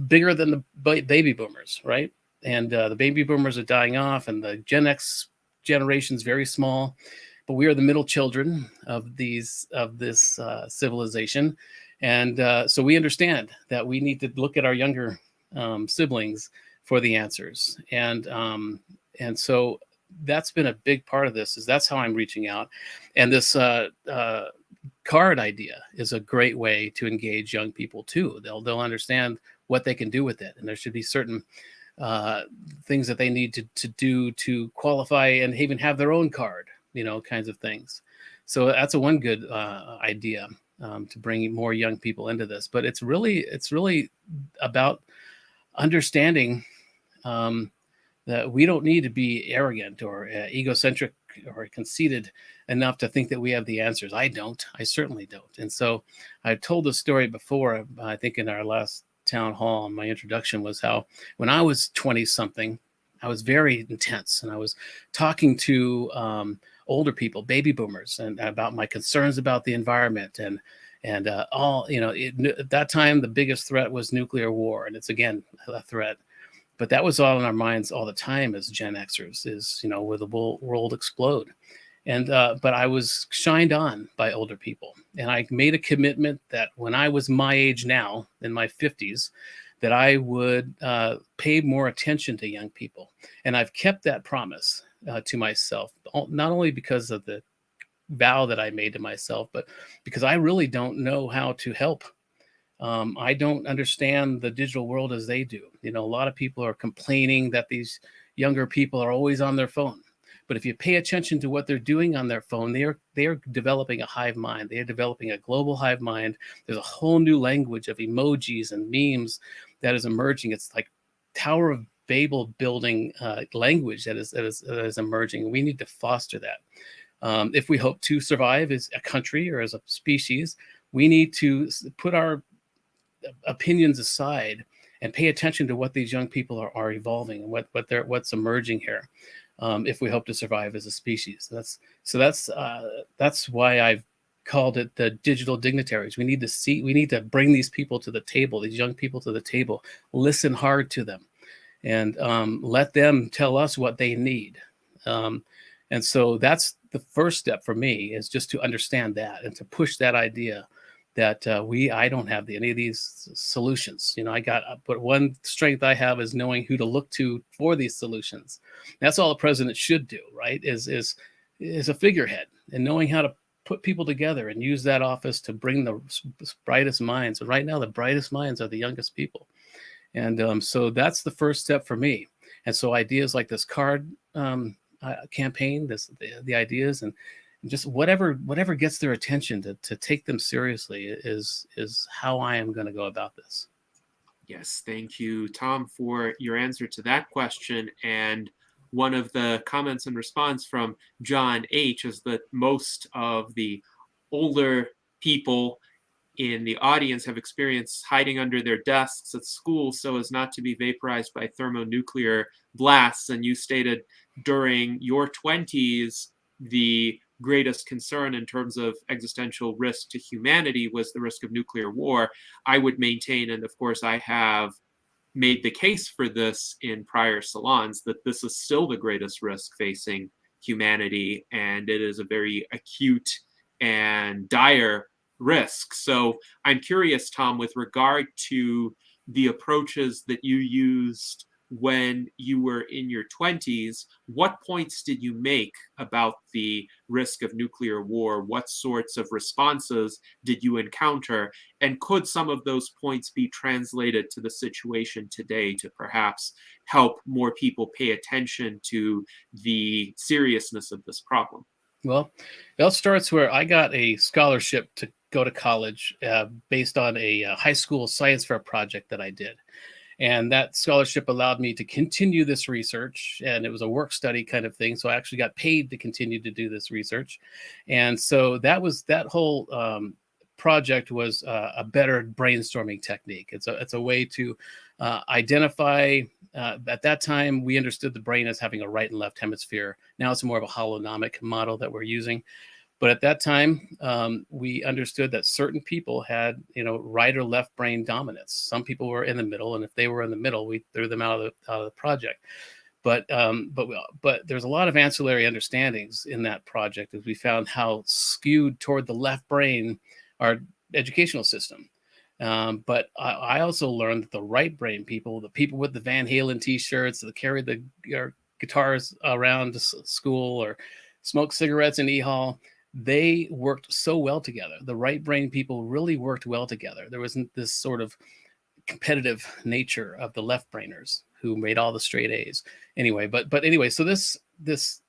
Speaker 2: bigger than the baby boomers, right? And the baby boomers are dying off, and the Gen X generation is very small, but we are the middle children of this civilization, and so we understand that we need to look at our younger siblings for the answers, and so that's been a big part of this. That's how I'm reaching out, and this card idea is a great way to engage young people too. They'll understand what they can do with it, and there should be certain things that they need to do to qualify and even have their own card, kinds of things. So that's one good idea to bring more young people into this. But it's really about understanding that we don't need to be arrogant or egocentric or conceited enough to think that we have the answers. I certainly don't. And so I've told the story before, I think in our last town hall, my introduction was how when I was 20 something, I was very intense, and I was talking to older people, baby boomers, and about my concerns about the environment and at that time the biggest threat was nuclear war, and it's again a threat, but that was all in our minds all the time as Gen Xers, is will the world explode? And but I was shined on by older people, and I made a commitment that when I was my age now, in my 50s, that I would pay more attention to young people. And I've kept that promise to myself, not only because of the vow that I made to myself, but because I really don't know how to help. I don't understand the digital world as they do. A lot of people are complaining that these younger people are always on their phone. But if you pay attention to what they're doing on their phone, they are developing a hive mind. They are developing a global hive mind. There's a whole new language of emojis and memes that is emerging. It's like Tower of Babel building language that is emerging. We need to foster that. If we hope to survive as a country or as a species, we need to put our opinions aside and pay attention to what these young people are evolving and what's emerging here. If we hope to survive as a species. That's why I've called it the digital dignitaries. We need to bring these people to the table, these young people to the table, listen hard to them, and let them tell us what they need. And so that's the first step for me, is just to understand that and to push that idea that I don't have any of these solutions. But one strength I have is knowing who to look to for these solutions. That's all a president should do, right? Is a figurehead, and knowing how to put people together and use that office to bring the brightest minds. And right now, the brightest minds are the youngest people. And so that's the first step for me. And so ideas like this card campaign, the ideas, and just whatever gets their attention to take them seriously is how I am going to go about this.
Speaker 1: Yes, thank you, Tom, for your answer to that question. And one of the comments and response from John H. is that most of the older people in the audience have experienced hiding under their desks at school so as not to be vaporized by thermonuclear blasts. And you stated during your 20s, the greatest concern in terms of existential risk to humanity was the risk of nuclear war. I would maintain, and of course I have made the case for this in prior salons, that this is still the greatest risk facing humanity, and it is a very acute and dire risk. So I'm curious, Tom, with regard to the approaches that you used when you were in your 20s, what points did you make about the risk of nuclear war? What sorts of responses did you encounter? And could some of those points be translated to the situation today to perhaps help more people pay attention to the seriousness of this problem?
Speaker 2: Well, it all starts where I got a scholarship to go to college based on a high school science fair project that I did. And that scholarship allowed me to continue this research, and it was a work study kind of thing. So I actually got paid to continue to do this research. And so that whole project was a better brainstorming technique. It's a way to identify, at that time, we understood the brain as having a right and left hemisphere. Now it's more of a holonomic model that we're using. But at that time, we understood that certain people had, right or left brain dominance. Some people were in the middle, and if they were in the middle, we threw them out of the project. But there's a lot of ancillary understandings in that project, as we found how skewed toward the left brain our educational system. But I also learned that the right brain people, the people with the Van Halen T-shirts that carry the guitars around to school or smoke cigarettes in E-Hall, they worked so well together. The right brain people really worked well together. There wasn't this sort of competitive nature of the left brainers who made all the straight A's. Anyway, but anyway, so this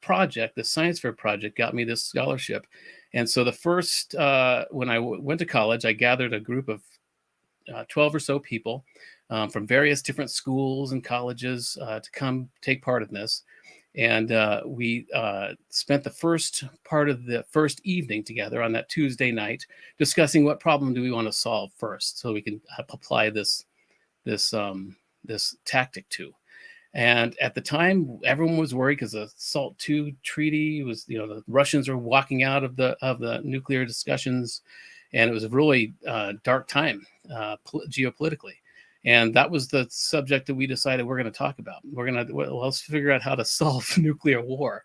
Speaker 2: project, the science fair project, got me this scholarship. And so the first, when I went to college, I gathered a group of 12 or so people from various different schools and colleges to come take part in this. And we spent the first part of the first evening together on that Tuesday night discussing what problem do we want to solve first, so we can apply this tactic to. And at the time, everyone was worried because the SALT II treaty was, the Russians were walking out of the nuclear discussions, and it was a really dark time geopolitically. And that was the subject that we decided we're going to talk about. Let's figure out how to solve nuclear war,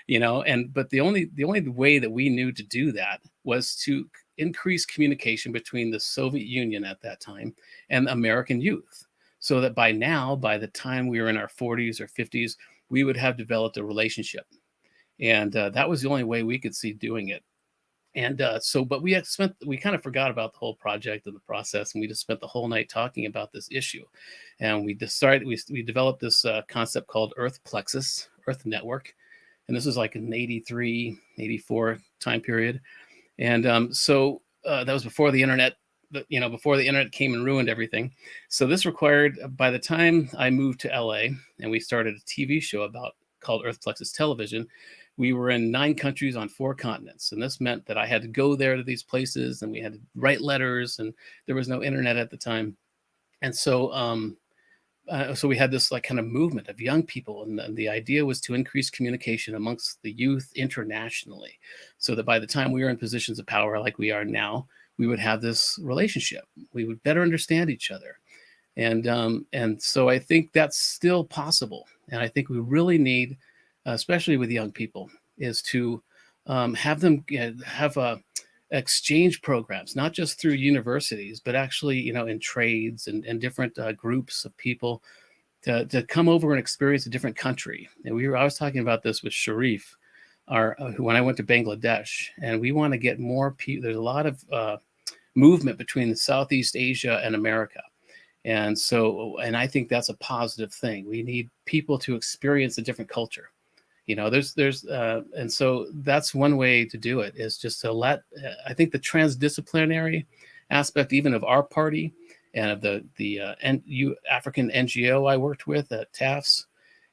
Speaker 2: but the only way that we knew to do that was to increase communication between the Soviet Union at that time and American youth, so that by the time we were in our 40s or 50s, we would have developed a relationship. And that was the only way we could see doing it. And but we kind of forgot about the whole project and the process, and we just spent the whole night talking about this issue. And we developed this concept called Earth Plexus, Earth Network. And this was like an 83, 84 time period. And so that was before the internet, before the internet came and ruined everything. So this required, by the time I moved to LA and we started a TV show called Earth Plexus Television, we were in 9 countries on 4 continents. And this meant that I had to go there to these places, and we had to write letters, and there was no internet at the time. And so so we had this kind of movement of young people. And the idea was to increase communication amongst the youth internationally, so that by the time we were in positions of power like we are now, we would have this relationship. We would better understand each other. And so I think that's still possible. And I think we really need, especially with young people, is to have them have exchange programs, not just through universities, but actually, you know, in trades and different groups of people to come over and experience a different country. And I was talking about this with Sharif, when I went to Bangladesh, and we want to get more people. There's a lot of movement between Southeast Asia and America. And so, and I think that's a positive thing. We need people to experience a different culture. You know, and so that's one way to do it, is just to I think the transdisciplinary aspect, even of our party and of the African NGO I worked with at TAFS,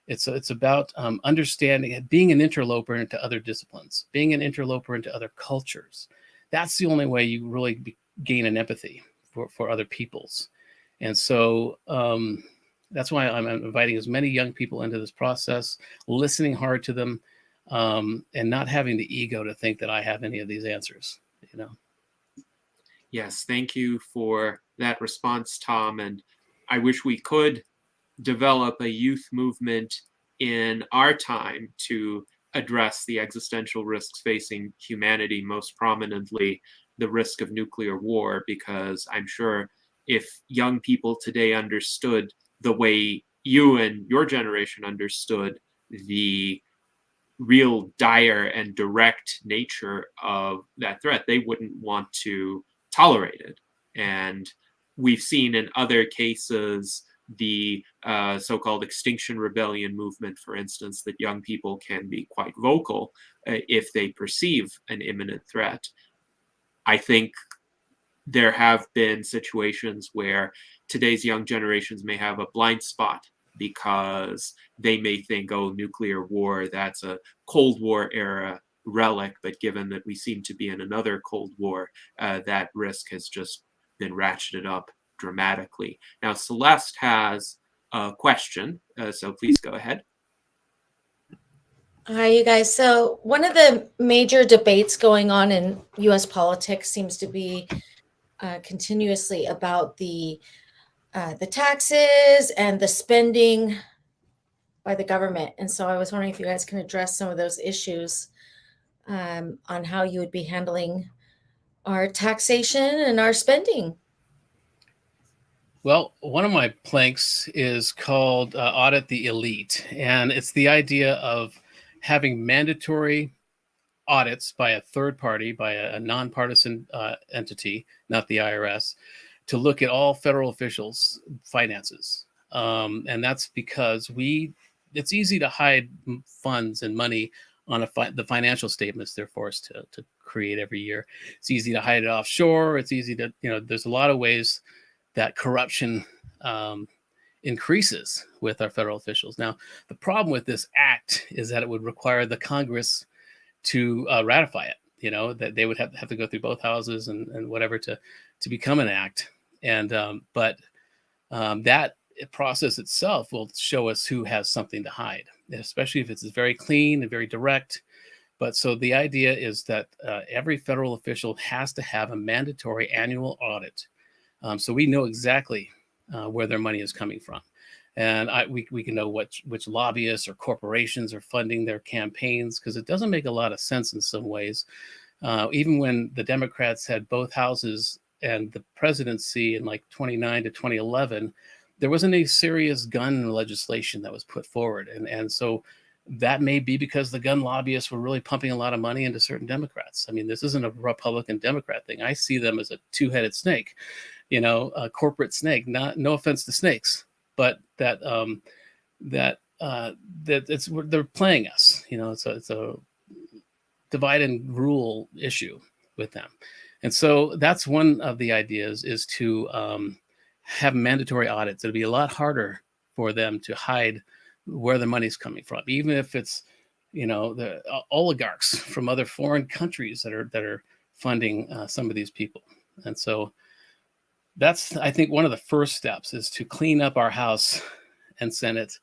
Speaker 2: it's about understanding, being an interloper into other disciplines, being an interloper into other cultures. That's the only way you really gain an empathy for other peoples. And so that's why I'm inviting as many young people into this process, listening hard to them, and not having the ego to think that I have any of these answers, you know.
Speaker 1: Yes, thank you for that response, Tom. And I wish we could develop a youth movement in our time to address the existential risks facing humanity, most prominently the risk of nuclear war, because I'm sure if young people today understood the way you and your generation understood the real dire and direct nature of that threat, they wouldn't want to tolerate it. And we've seen in other cases the so-called Extinction Rebellion movement, for instance, that young people can be quite vocal if they perceive an imminent threat. I think there have been situations where today's young generations may have a blind spot because they may think, oh, nuclear war, that's a Cold War era relic. But given that we seem to be in another Cold War, that risk has just been ratcheted up dramatically. Now, Celeste has a question, so please go ahead.
Speaker 6: Hi, you guys. So one of the major debates going on in U.S. politics seems to be continuously about the taxes and the spending by the government. And so I was wondering if you guys can address some of those issues on how you would be handling our taxation and our spending.
Speaker 2: Well, one of my planks is called Audit the Elite. And it's the idea of having mandatory audits by a third party, by a nonpartisan entity, not the IRS, to look at all federal officials' finances. And that's because it's easy to hide funds and money on the financial statements they're forced to create every year. It's easy to hide it offshore. It's easy to, there's a lot of ways that corruption increases with our federal officials. Now, the problem with this act is that it would require the Congress to ratify it, that they would have to go through both houses and whatever to become an act. And that process itself will show us who has something to hide, especially if it's very clean and very direct. But so the idea is that every federal official has to have a mandatory annual audit. So we know exactly where their money is coming from. And we can know which lobbyists or corporations are funding their campaigns, because it doesn't make a lot of sense in some ways. Even when the Democrats had both houses and the presidency in like 2009 to 2011, there wasn't any serious gun legislation that was put forward. And so that may be because the gun lobbyists were really pumping a lot of money into certain Democrats. I mean, this isn't a Republican Democrat thing. I see them as a two-headed snake, a corporate snake. No offense to snakes, but that they're playing us. It's a divide and rule issue with them. And so that's one of the ideas, is to have mandatory audits. It'll be a lot harder for them to hide where the money's coming from, even if it's, the oligarchs from other foreign countries that are funding some of these people. And so that's, I think, one of the first steps, is to clean up our House and Senate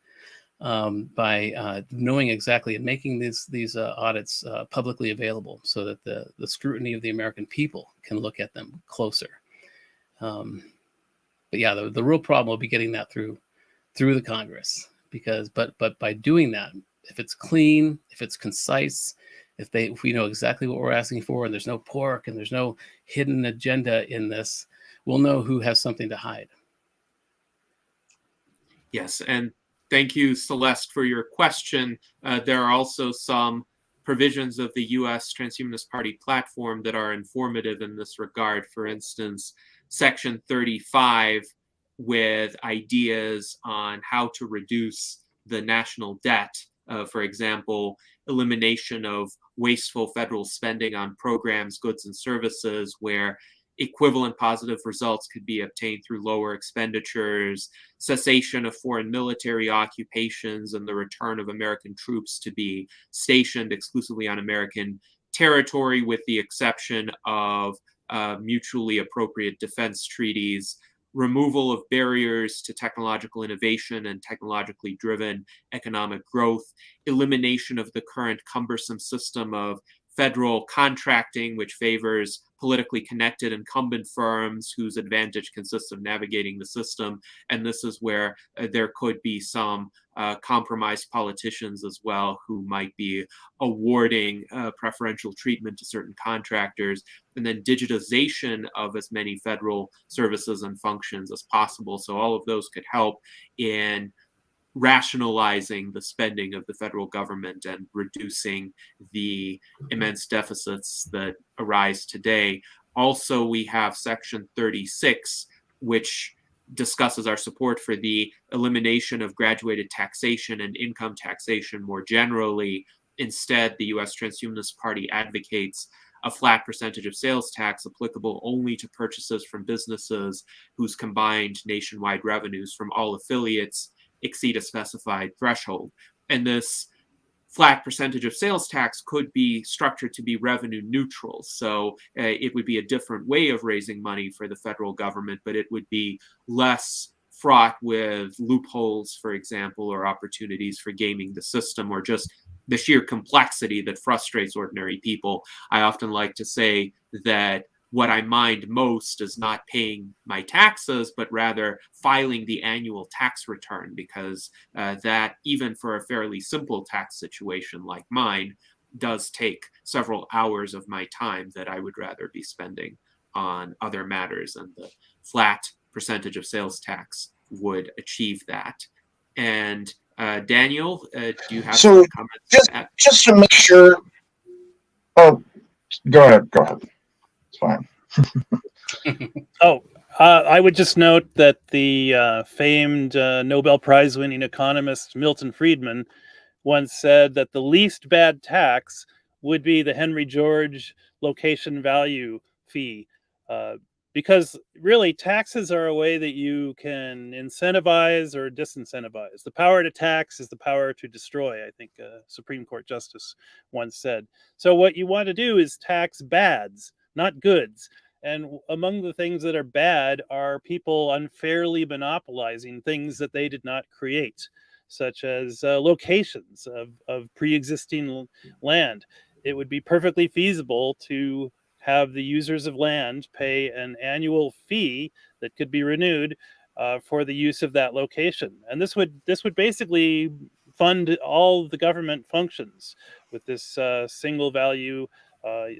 Speaker 2: by knowing exactly and making these audits publicly available, so that the scrutiny of the American people can look at them closer. But yeah, the real problem will be getting that through the Congress, but by doing that, if it's clean, if it's concise, If we know exactly what we're asking for, and there's no pork and there's no hidden agenda in this, we'll know who has something to hide.
Speaker 1: Yes, and thank you, Celeste, for your question. There are also some provisions of the U.S. Transhumanist Party platform that are informative in this regard. For instance, Section 35, with ideas on how to reduce the national debt. For example, elimination of wasteful federal spending on programs, goods, and services where equivalent positive results could be obtained through lower expenditures, cessation of foreign military occupations, and the return of American troops to be stationed exclusively on American territory, with the exception of mutually appropriate defense treaties, removal of barriers to technological innovation and technologically driven economic growth, elimination of the current cumbersome system of federal contracting, which favors politically connected incumbent firms whose advantage consists of navigating the system. And this is where there could be some compromised politicians as well who might be awarding preferential treatment to certain contractors, and then digitization of as many federal services and functions as possible. So all of those could help in rationalizing the spending of the federal government and reducing the immense deficits that arise today. Also, we have Section 36, which discusses our support for the elimination of graduated taxation and income taxation more generally. Instead, the U.S. Transhumanist Party advocates a flat percentage of sales tax applicable only to purchases from businesses whose combined nationwide revenues from all affiliates exceed a specified threshold. And this flat percentage of sales tax could be structured to be revenue neutral. So it would be a different way of raising money for the federal government, but it would be less fraught with loopholes, for example, or opportunities for gaming the system, or just the sheer complexity that frustrates ordinary people. I often like to say that what I mind most is not paying my taxes, but rather filing the annual tax return, because that, even for a fairly simple tax situation like mine, does take several hours of my time that I would rather be spending on other matters, and the flat percentage of sales tax would achieve that. And Daniel, do you have some comments
Speaker 4: just,
Speaker 1: to add?
Speaker 4: Just to make sure. Oh, go ahead. It's fine.
Speaker 3: I would just note that the famed Nobel Prize winning economist Milton Friedman once said that the least bad tax would be the Henry George location value fee. Because really, taxes are a way that you can incentivize or disincentivize. The power to tax is the power to destroy, I think Supreme Court Justice once said. So what you want to do is tax bads, not goods. And among the things that are bad are people unfairly monopolizing things that they did not create, such as locations of pre-existing land. It would be perfectly feasible to have the users of land pay an annual fee that could be renewed for the use of that location. And this would basically fund all the government functions with this single value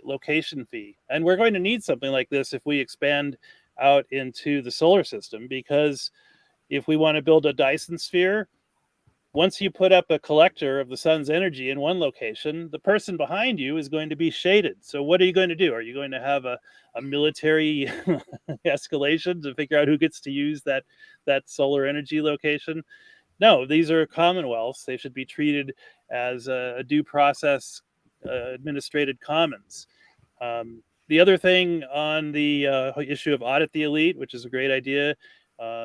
Speaker 3: location fee. And we're going to need something like this if we expand out into the solar system, because if we want to build a Dyson sphere, once you put up a collector of the sun's energy in one location, the person behind you is going to be shaded. So what are you going to do? Are you going to have a military escalation to figure out who gets to use that solar energy location? No, these are commonwealths. They should be treated as a due process administrated commons. The other thing on the issue of audit the elite, which is a great idea,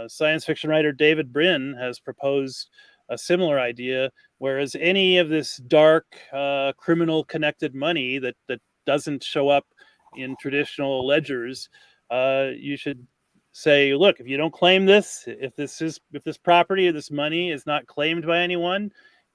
Speaker 3: science fiction writer David Brin has proposed a similar idea, whereas any of this dark criminal connected money that doesn't show up in traditional ledgers, you should say, look, if you don't claim this, if this property or this money is not claimed by anyone,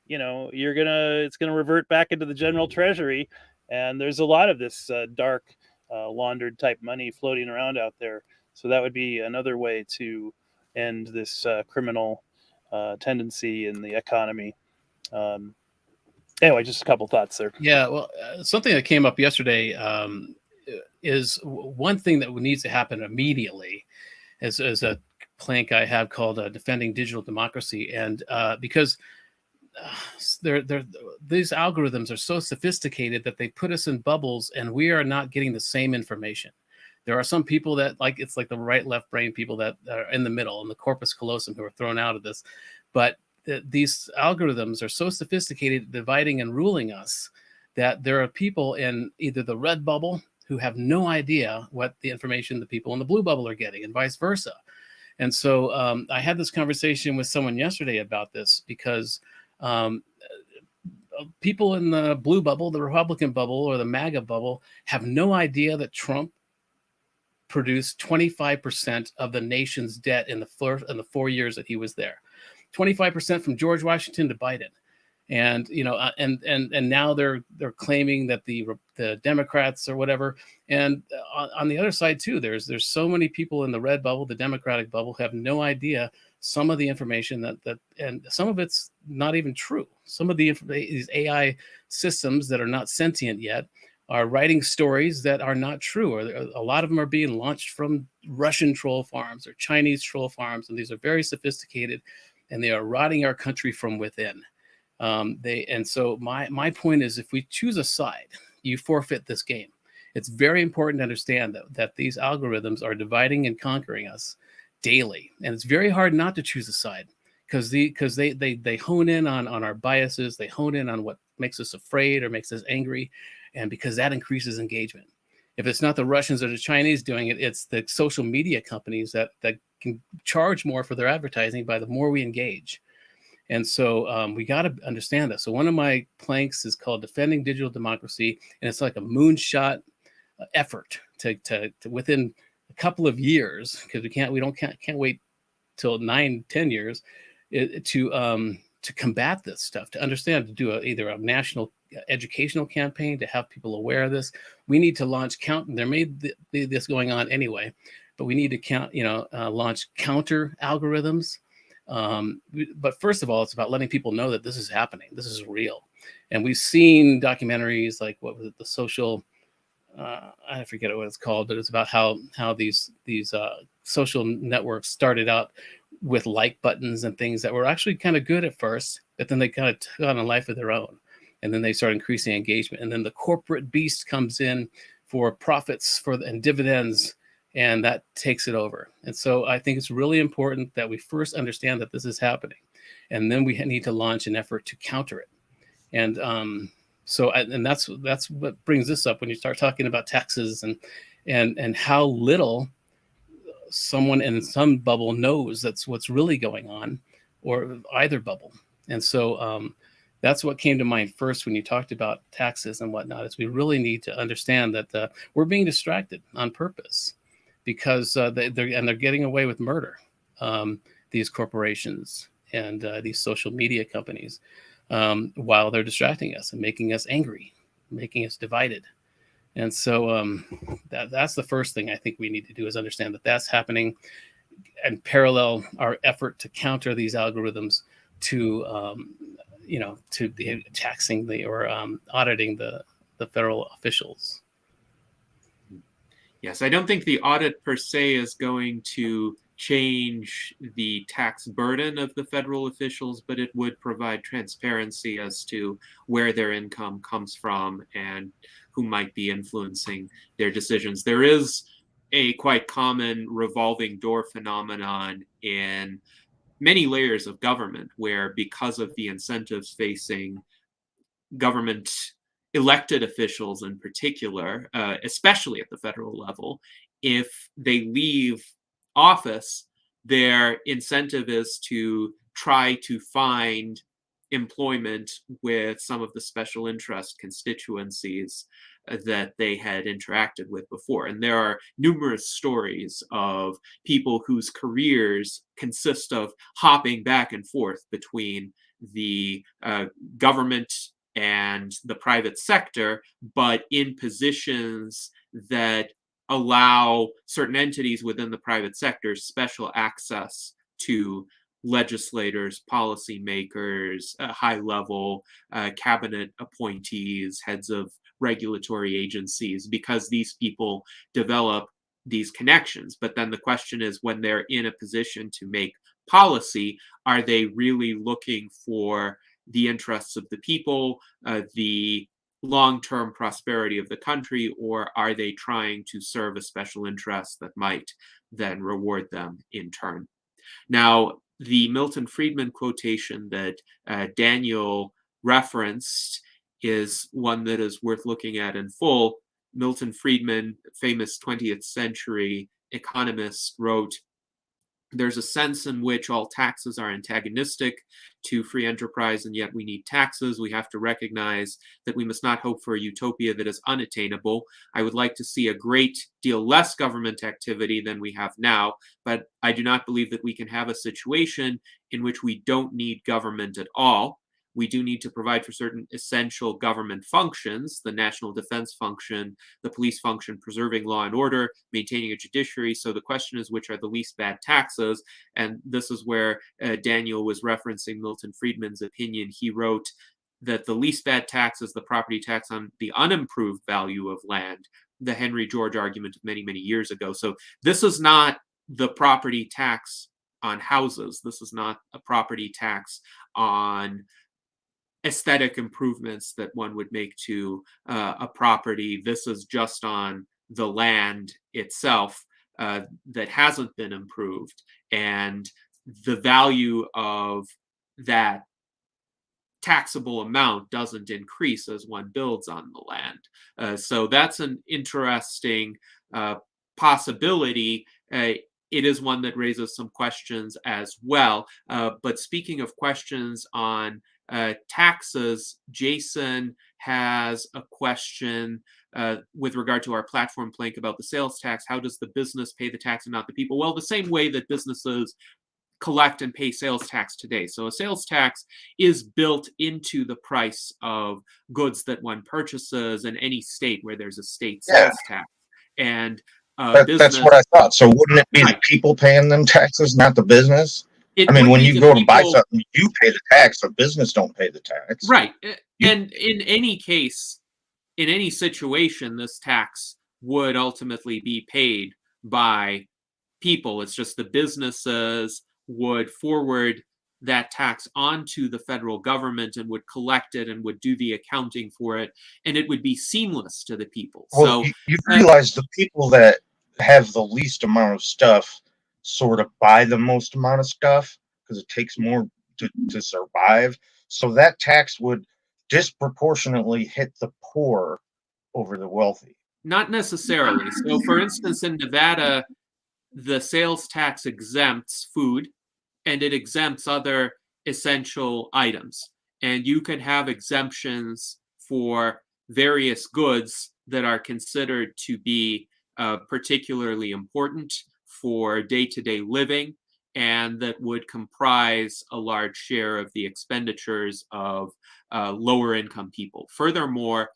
Speaker 3: it's gonna revert back into the general treasury. And there's a lot of this dark laundered type money floating around out there. So that would be another way to end this criminal tendency in the economy. Anyway, just a couple thoughts there.
Speaker 2: Yeah, well, something that came up yesterday is one thing that needs to happen immediately is a plank I have called Defending Digital Democracy. And because these algorithms are so sophisticated that they put us in bubbles and we are not getting the same information. There are some people that it's like the right left brain people that are in the middle and the corpus callosum who are thrown out of this. But these algorithms are so sophisticated at dividing and ruling us that there are people in either the red bubble who have no idea what the information the people in the blue bubble are getting and vice versa. And so I had this conversation with someone yesterday about this because people in the blue bubble, the Republican bubble or the MAGA bubble have no idea that Trump produced 25% of the nation's debt in the 4 years that he was there. 25% from George Washington to Biden. And and now they're claiming that the Democrats or whatever. And on the other side too, there's so many people in the red bubble, the Democratic bubble, have no idea some of the information that and some of it's not even true. Some of these AI systems that are not sentient yet are writing stories that are not true, or a lot of them are being launched from Russian troll farms or Chinese troll farms, and these are very sophisticated, and they are rotting our country from within. So my point is, if we choose a side, you forfeit this game. It's very important to understand that these algorithms are dividing and conquering us daily, and it's very hard not to choose a side because they hone in on our biases, they hone in on what makes us afraid or makes us angry, and because that increases engagement. If it's not the Russians or the Chinese doing it, it's the social media companies that can charge more for their advertising by the more we engage. And so we got to understand that. So one of my planks is called Defending Digital Democracy, and it's like a moonshot effort to within a couple of years, because we can't wait till 9-10 years to combat this stuff, to understand, to do either a national educational campaign to have people aware of this. We need to launch there may be this going on anyway, but we need to launch counter algorithms. But first of all, it's about letting people know that this is happening. This is real. And we've seen documentaries like, what was it, the social, I forget what it's called, but it's about how these social networks started out with like buttons and things that were actually kind of good at first, but then they kind of took on a life of their own. And then they start increasing engagement. And then the corporate beast comes in for profits and dividends, and that takes it over. And so I think it's really important that we first understand that this is happening, and then we need to launch an effort to counter it. And that's what brings this up when you start talking about taxes and how little someone in some bubble knows that's what's really going on, or either bubble. And so that's what came to mind first when you talked about taxes and whatnot, is we really need to understand that we're being distracted on purpose, because they're getting away with murder, these corporations and these social media companies, while they're distracting us and making us angry, making us divided. And so that's the first thing I think we need to do, is understand that that's happening, and parallel our effort to counter these algorithms to the taxing or auditing the federal officials.
Speaker 1: Yes, I don't think the audit per se is going to change the tax burden of the federal officials, but it would provide transparency as to where their income comes from and who might be influencing their decisions. There is a quite common revolving door phenomenon in many layers of government, where because of the incentives facing government elected officials in particular, especially at the federal level, if they leave office, their incentive is to try to find employment with some of the special interest constituencies that they had interacted with before. And there are numerous stories of people whose careers consist of hopping back and forth between the government and the private sector, but in positions that allow certain entities within the private sector special access to legislators, policymakers, high-level cabinet appointees, heads of regulatory agencies, because these people develop these connections. But then the question is, when they're in a position to make policy, are they really looking for the interests of the people, the long-term prosperity of the country, or are they trying to serve a special interest that might then reward them in turn? Now, the Milton Friedman quotation that Daniel referenced is one that is worth looking at in full. Milton Friedman, famous 20th century economist, wrote, "There's a sense in which all taxes are antagonistic to free enterprise, and yet we need taxes. We have to recognize that we must not hope for a utopia that is unattainable. I would like to see a great deal less government activity than we have now, but I do not believe that we can have a situation in which we don't need government at all. We do need to provide for certain essential government functions, the national defense function, the police function, preserving law and order, maintaining a judiciary. So the question is, which are the least bad taxes?" And this is where Daniel was referencing Milton Friedman's opinion. He wrote that the least bad tax is the property tax on the unimproved value of land, the Henry George argument of many, many years ago. So this is not the property tax on houses. This is not a property tax on aesthetic improvements that one would make to a property. This is just on the land itself that hasn't been improved, and the value of that taxable amount doesn't increase as one builds on the land. So that's an interesting possibility. It is one that raises some questions as well. But speaking of questions on taxes, Jason has a question with regard to our platform plank about the sales tax. How does the business pay the tax and not the people? Well, the same way that businesses collect and pay sales tax today. So a sales tax is built into the price of goods that one purchases in any state where there's a state sales tax. And
Speaker 4: that's what I thought. So wouldn't it be the people paying them taxes, not the business? I mean, when you go to buy something, you pay the tax. The business don't pay the tax.
Speaker 1: Right. And in any case, in any situation, this tax would ultimately be paid by people. It's just the businesses would forward that tax onto the federal government and would collect it and would do the accounting for it, and it would be seamless to the people.
Speaker 4: Well,
Speaker 1: so
Speaker 4: you realize the people that have the least amount of stuff sort of buy the most amount of stuff because it takes more to survive. So that tax would disproportionately hit the poor over the wealthy.
Speaker 1: Not necessarily. So for instance, in Nevada, the sales tax exempts food and it exempts other essential items. And you can have exemptions for various goods that are considered to be particularly important for day-to-day living, and that would comprise a large share of the expenditures of lower income people. Furthermore,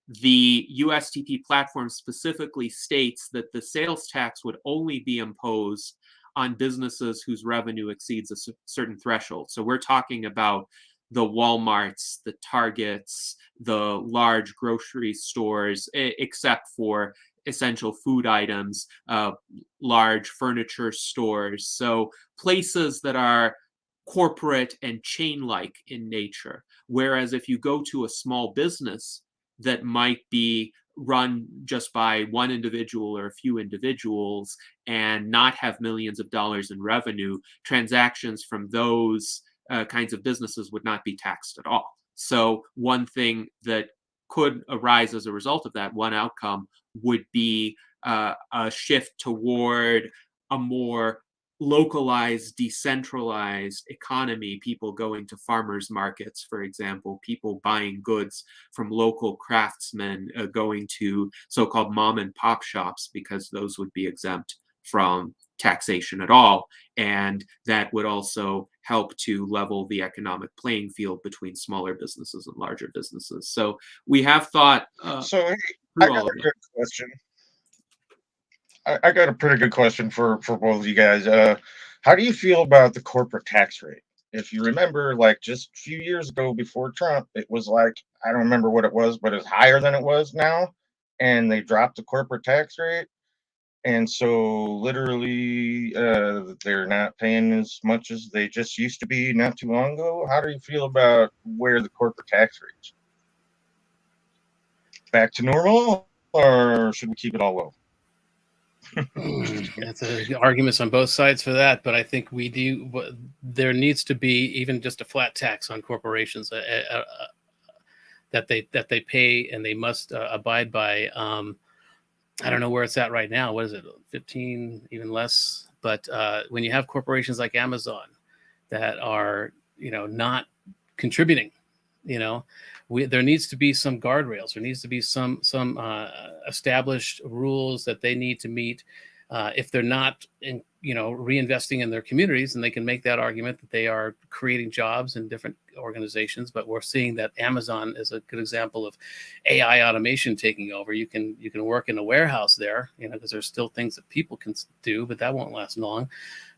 Speaker 1: the USTP platform specifically states that the sales tax would only be imposed on businesses whose revenue exceeds a certain threshold. So we're talking about the Walmarts, the Targets, the large grocery stores, except for essential food items, large furniture stores. So places that are corporate and chain-like in nature. Whereas if you go to a small business that might be run just by one individual or a few individuals and not have millions of dollars in revenue, transactions from those kinds of businesses would not be taxed at all. So one thing that could arise as a result of that, one outcome, would be a shift toward a more localized, decentralized economy, people going to farmers markets, for example, people buying goods from local craftsmen, going to so-called mom and pop shops, because those would be exempt from taxation at all. And that would also help to level the economic playing field between smaller businesses and larger businesses. So we have thought
Speaker 4: So hey,
Speaker 1: through
Speaker 4: I got
Speaker 1: all
Speaker 4: a
Speaker 1: of
Speaker 4: good question. I got a pretty good question for both of you guys. How do you feel about the corporate tax rate? If you remember, like just a few years ago before Trump, it was like, I don't remember what it was, but it's higher than it was now. And they dropped the corporate tax rate. And so literally they're not paying as much as they just used to be not too long ago. How do you feel about where the corporate tax rates? Back to normal, or should we keep it all low?
Speaker 2: That's arguments on both sides for that, but I think there needs to be even just a flat tax on corporations that they pay and they must abide by. I don't know where it's at right now. What is it, 15, even less? But when you have corporations like Amazon that are, not contributing, there needs to be some guardrails. There needs to be some established rules that they need to meet. If they're not, reinvesting in their communities, and they can make that argument that they are creating jobs in different organizations. But we're seeing that Amazon is a good example of AI automation taking over. You can work in a warehouse there, because there's still things that people can do, but that won't last long.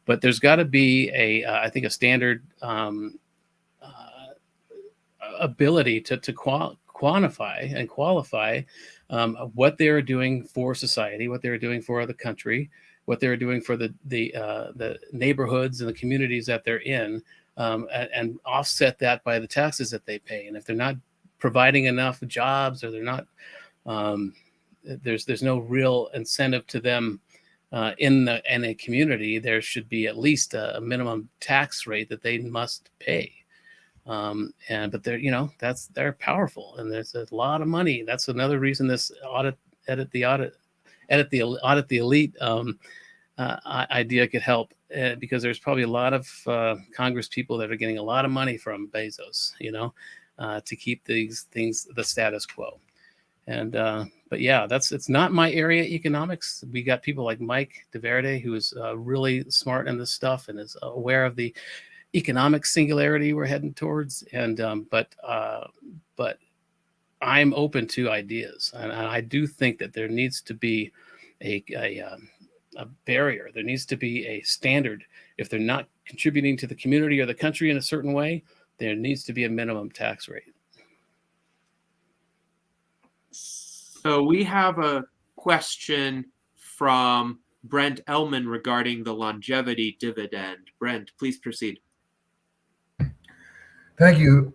Speaker 2: But there's got to be I think a standard ability to quantify and qualify what they're doing for society, what they're doing for the country, what they're doing for the neighborhoods and the communities that they're in, and offset that by the taxes that they pay. And if they're not providing enough jobs, or they're not, there's no real incentive to them in a community, there should be at least a minimum tax rate that they must pay. But they're powerful, and there's a lot of money. That's another reason this edit the elite idea could help, because there's probably a lot of Congress people that are getting a lot of money from Bezos, to keep these things the status quo. And but yeah, it's not my area, economics. We got people like Mike DeVerde, who is really smart in this stuff and is aware of the economic singularity we're heading towards. And but I'm open to ideas, and I do think that there needs to be a barrier. There needs to be a standard. If they're not contributing to the community or the country in a certain way, there needs to be a minimum tax rate.
Speaker 1: So we have a question from Brent Ellman regarding the longevity dividend. Brent, please proceed.
Speaker 5: Thank you.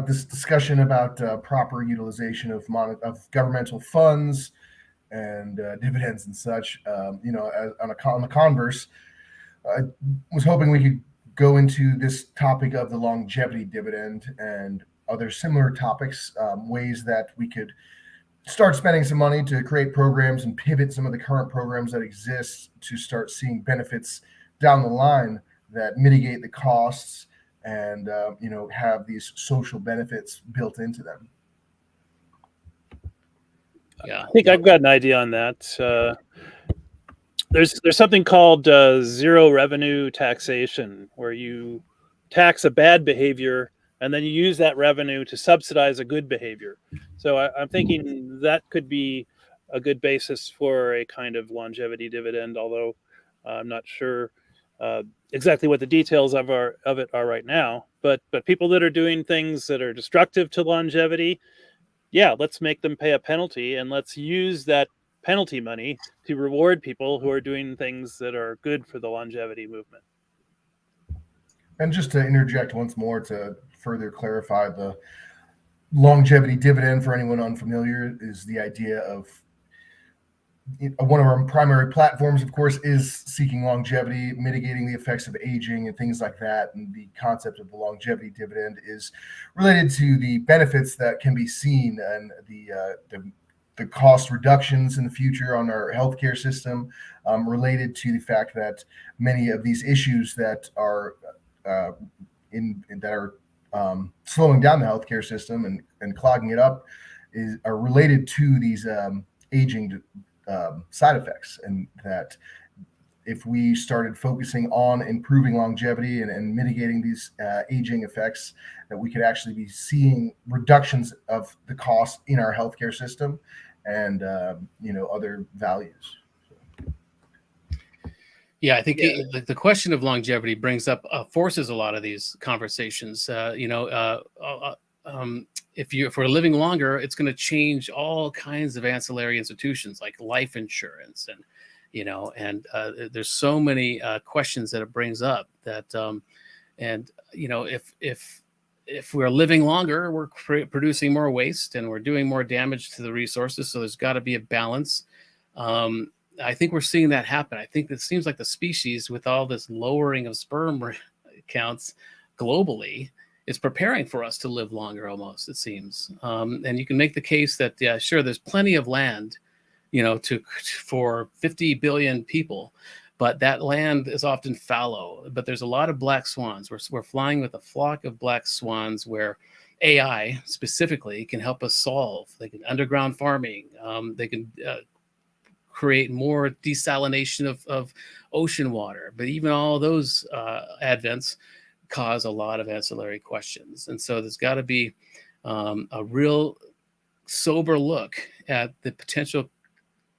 Speaker 5: This discussion about proper utilization of governmental funds and dividends and such. On the converse, I was hoping we could go into this topic of the longevity dividend and other similar topics, ways that we could start spending some money to create programs and pivot some of the current programs that exist to start seeing benefits down the line that mitigate the costs and have these social benefits built into them.
Speaker 3: Yeah, I think I've got an idea on that. There's something called zero revenue taxation, where you tax a bad behavior and then you use that revenue to subsidize a good behavior. So I'm thinking that could be a good basis for a kind of longevity dividend, although I'm not sure exactly what the details of it are right now. But people that are doing things that are destructive to longevity, yeah, let's make them pay a penalty, and let's use that penalty money to reward people who are doing things that are good for the longevity movement.
Speaker 5: And just to interject once more to further clarify, the longevity dividend, for anyone unfamiliar, is the idea of one of our primary platforms, of course, is seeking longevity, mitigating the effects of aging and things like that. And the concept of the longevity dividend is related to the benefits that can be seen and the cost reductions in the future on our healthcare system, related to the fact that many of these issues that are slowing down the healthcare system and clogging it up are related to these aging side effects, and that if we started focusing on improving longevity and mitigating these aging effects, that we could actually be seeing reductions of the cost in our healthcare system and other values.
Speaker 2: Yeah, I think the question of longevity brings up, forces a lot of these conversations. If we're living longer, it's going to change all kinds of ancillary institutions like life insurance, and there's so many questions that it brings up that, if we're living longer, we're producing more waste and we're doing more damage to the resources. So there's got to be a balance. I think we're seeing that happen. I think it seems like the species, with all this lowering of sperm counts globally, is preparing for us to live longer almost, it seems. And you can make the case that, yeah, sure, there's plenty of land, for 50 billion people, but that land is often fallow. But there's a lot of black swans. We're flying with a flock of black swans where AI specifically can help us solve. They can underground farming. They can create more desalination of ocean water. But even all those advents cause a lot of ancillary questions. And so there's got to be a real sober look at the potential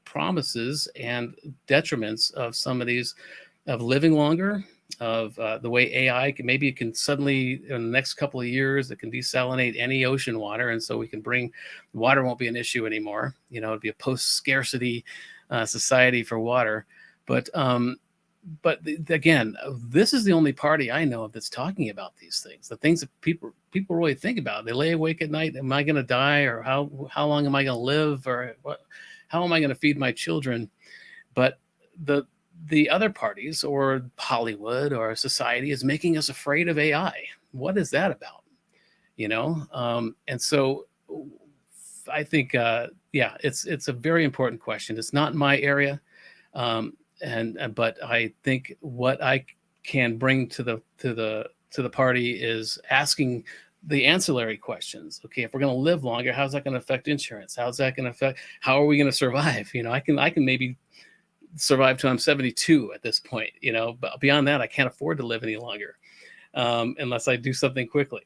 Speaker 2: promises and detriments of some of these, of living longer, of the way AI it can suddenly, in the next couple of years, it can desalinate any ocean water. And so we can water won't be an issue anymore. It'd be a post-scarcity society for water. But again, this is the only party I know of that's talking about these things, the things that people really think about. They lay awake at night. Am I going to die? Or how long am I going to live? Or how am I going to feed my children? But the other parties, or Hollywood or society, is making us afraid of AI. What is that about? And so I think, it's a very important question. It's not my area. But I think what I can bring to the party is asking the ancillary questions. Okay, if we're going to live longer, how's that going to affect insurance? How's that going to affect? How are we going to survive? I can maybe survive till I'm 72 at this point. But beyond that, I can't afford to live any longer, unless I do something quickly.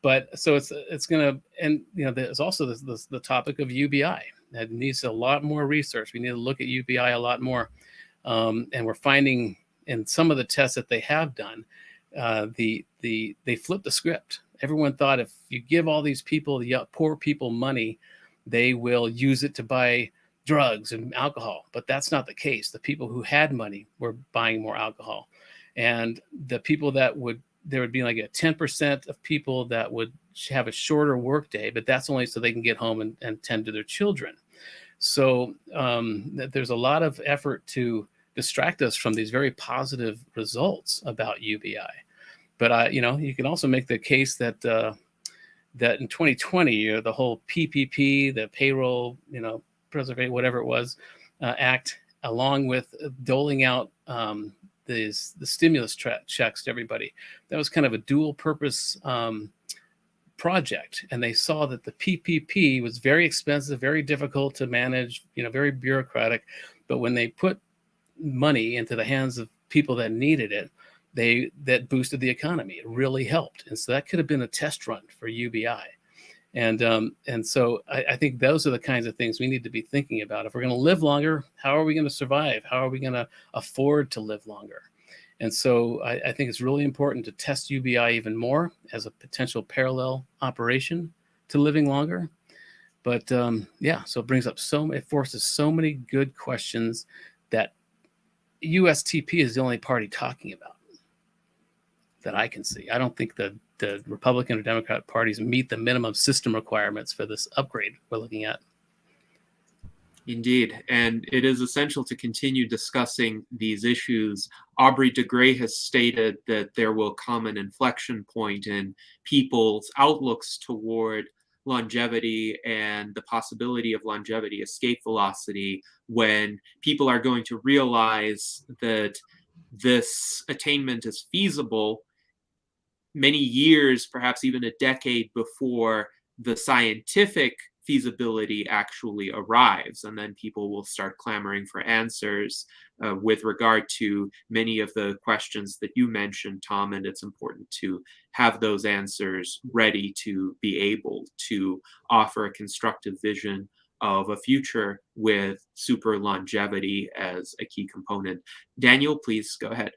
Speaker 2: But so it's going to, and there's also the topic of UBI. That needs a lot more research. We need to look at UBI a lot more. And we're finding in some of the tests that they have done, they flipped the script. Everyone thought if you give all these people, the poor people, money, they will use it to buy drugs and alcohol. But that's not the case. The people who had money were buying more alcohol. And the people there would be like a 10% of people that would have a shorter work day, but that's only so they can get home and tend to their children. So there's a lot of effort to distract us from these very positive results about UBI. But you can also make the case that that in 2020, the whole PPP, the payroll, preservation, whatever it was, act, along with doling out the stimulus checks to everybody, that was kind of a dual purpose project. And they saw that the PPP was very expensive, very difficult to manage, very bureaucratic. But when they put money into the hands of people that needed it, that boosted the economy. It really helped. And so that could have been a test run for UBI. And so I think those are the kinds of things we need to be thinking about. If we're going to live longer, how are we going to survive? How are we going to afford to live longer? And so I think it's really important to test UBI even more as a potential parallel operation to living longer. But so it brings up it forces so many good questions that USTP is the only party talking about that I can see. I don't think the Republican or Democrat parties meet the minimum system requirements for this upgrade we're looking at.
Speaker 1: Indeed, and it is essential to continue discussing these issues. Aubrey de Grey has stated that there will come an inflection point in people's outlooks toward longevity and the possibility of longevity escape velocity when people are going to realize that this attainment is feasible many years, perhaps even a decade before the scientific feasibility actually arrives. And then people will start clamoring for answers with regard to many of the questions that you mentioned, Tom, and it's important to have those answers ready to be able to offer a constructive vision of a future with super longevity as a key component. Daniel, please go ahead.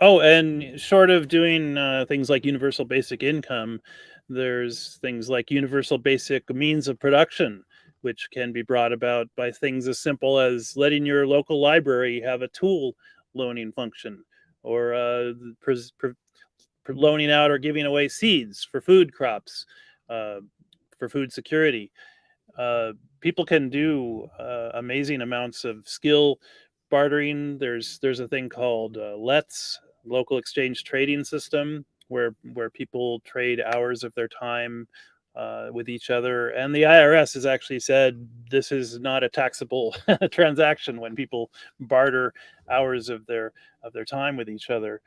Speaker 3: Oh, and short of doing things like universal basic income, there's things like universal basic means of production, which can be brought about by things as simple as letting your local library have a tool loaning function, or loaning out or giving away seeds for food crops, for food security. People can do amazing amounts of skill bartering. There's a thing called LETS, local exchange trading system, where people trade hours of their time with each other. And the IRS has actually said this is not a taxable transaction when people barter hours of their time with each other.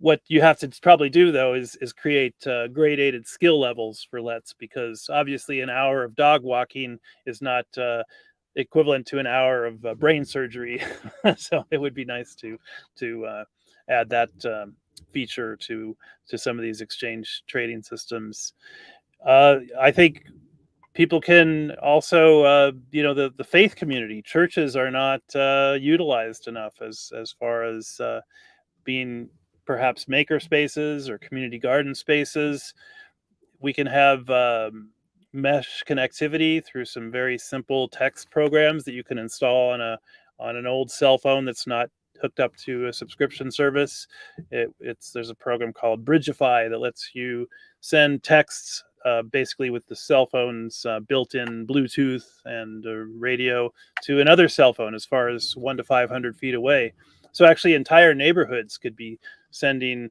Speaker 3: What you have to probably do, though, is create gradated skill levels for LETs, because obviously an hour of dog walking is not equivalent to an hour of brain surgery. So it would be nice to add that feature to some of these exchange trading systems. I think people can also, the faith community, churches are not utilized enough as far as being perhaps maker spaces or community garden spaces. We can have mesh connectivity through some very simple text programs that you can install on an old cell phone that's not hooked up to a subscription service. There's a program called Bridgeify that lets you send texts basically with the cell phone's built-in Bluetooth and radio to another cell phone as far as 100 to 500 feet away. So actually entire neighborhoods could be sending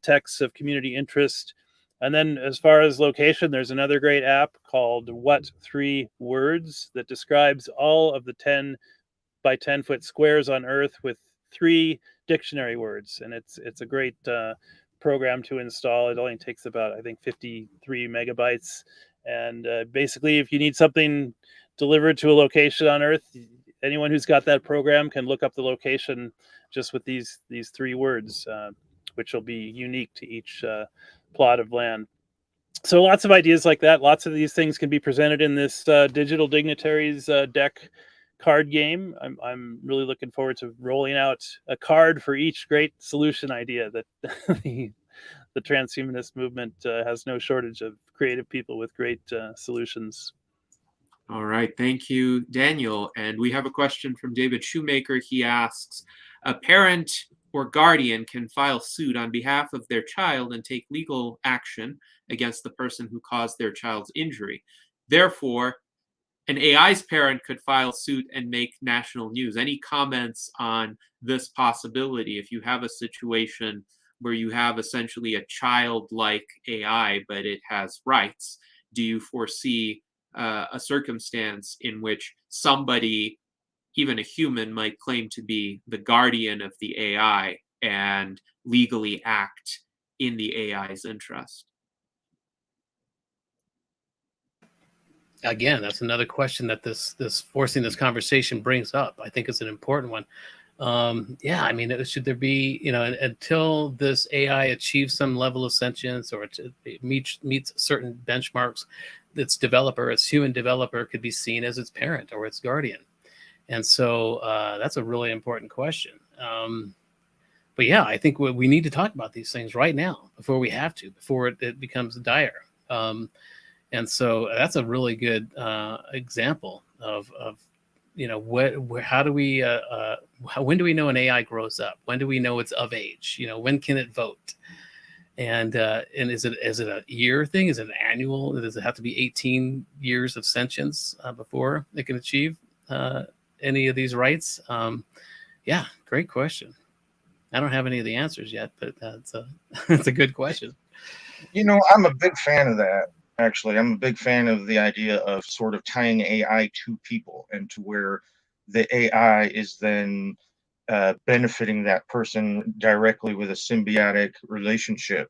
Speaker 3: texts of community interest. And then as far as location, there's another great app called What 3 Words that describes all of the 10 by 10 foot squares on Earth with 3 dictionary words. And it's a great program to install. It only takes about, I think, 53 megabytes. And basically, if you need something delivered to a location on Earth, anyone who's got that program can look up the location just with these 3 words, which will be unique to each plot of land. So lots of ideas like that. Lots of these things can be presented in this Digital Dignitaries deck card game. I'm really looking forward to rolling out a card for each great solution idea that the transhumanist movement has no shortage of creative people with great solutions.
Speaker 1: All right, thank you, Daniel. And we have a question from David Shoemaker. He asks, a parent or guardian can file suit on behalf of their child and take legal action against the person who caused their child's injury. Therefore, an AI's parent could file suit and make national news. Any comments on this possibility? If you have a situation where you have essentially a childlike AI, but it has rights, do you foresee a circumstance in which somebody, even a human, might claim to be the guardian of the AI and legally act in the AI's interest?
Speaker 2: Again, that's another question that this forcing this conversation brings up. I think it's an important one. Yeah, I mean, should there be, until this AI achieves some level of sentience or it meets certain benchmarks, its human developer could be seen as its parent or its guardian. And so that's a really important question. But yeah, I think we need to talk about these things right now before it becomes dire. And so that's a really good example of how do we when do we know an AI grows up? When do we know it's of age? When can it vote? And is it a year thing? Is it an annual? Does it have to be 18 years of sentience before it can achieve any of these rights? Yeah, great question. I don't have any of the answers yet, but that's a good question.
Speaker 4: I'm a big fan of that. Actually, I'm a big fan of the idea of sort of tying AI to people, and to where the AI is then benefiting that person directly with a symbiotic relationship.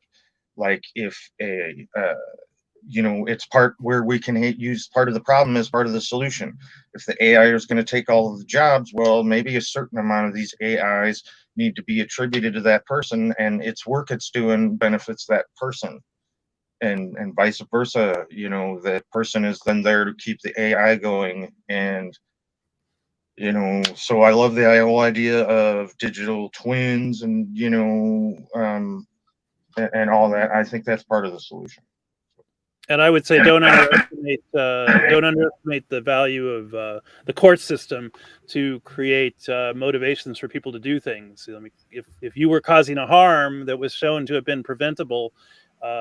Speaker 4: Like if it's part where we can use part of the problem as part of the solution. If the AI is going to take all of the jobs, well, maybe a certain amount of these AIs need to be attributed to that person, and its work it's doing benefits that person. and vice versa. You know, that person is then there to keep the AI going. And, you know, so I love the whole idea of digital twins and, you know, and all that. I think that's part of the solution.
Speaker 3: And I would say don't underestimate the value of the court system to create motivations for people to do things. I mean, if you were causing a harm that was shown to have been preventable,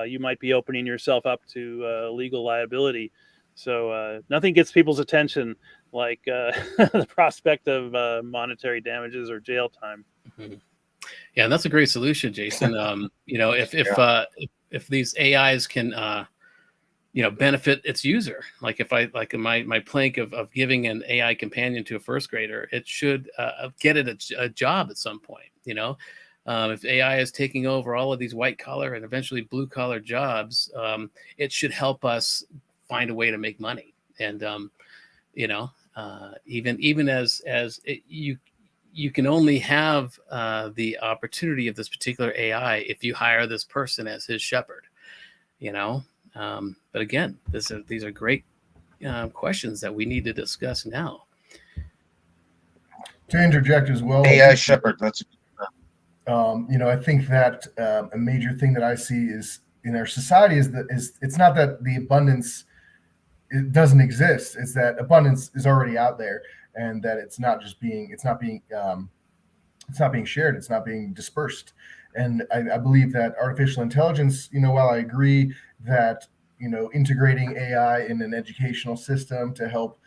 Speaker 3: you might be opening yourself up to legal liability. So nothing gets people's attention like the prospect of monetary damages or jail time.
Speaker 2: Mm-hmm. Yeah, and that's a great solution, Jason. You know, if these AIs can you know, benefit its user. Like if I like my plank of giving an AI companion to a first grader, it should get it a job at some point. You know, if AI is taking over all of these white collar and eventually blue collar jobs, it should help us find a way to make money. And you know, even as you can only have the opportunity of this particular AI if you hire this person as his shepherd. You know. But again, these are great questions that we need to discuss now.
Speaker 5: To interject as well,
Speaker 4: AI shepherd. That's
Speaker 5: you know, I think that a major thing that I see is in our society is it's not that the abundance it doesn't exist; it's that abundance is already out there, and that it's not being shared, it's not being dispersed. And I believe that artificial intelligence, you know, while I agree that, you know, integrating AI in an educational system to help,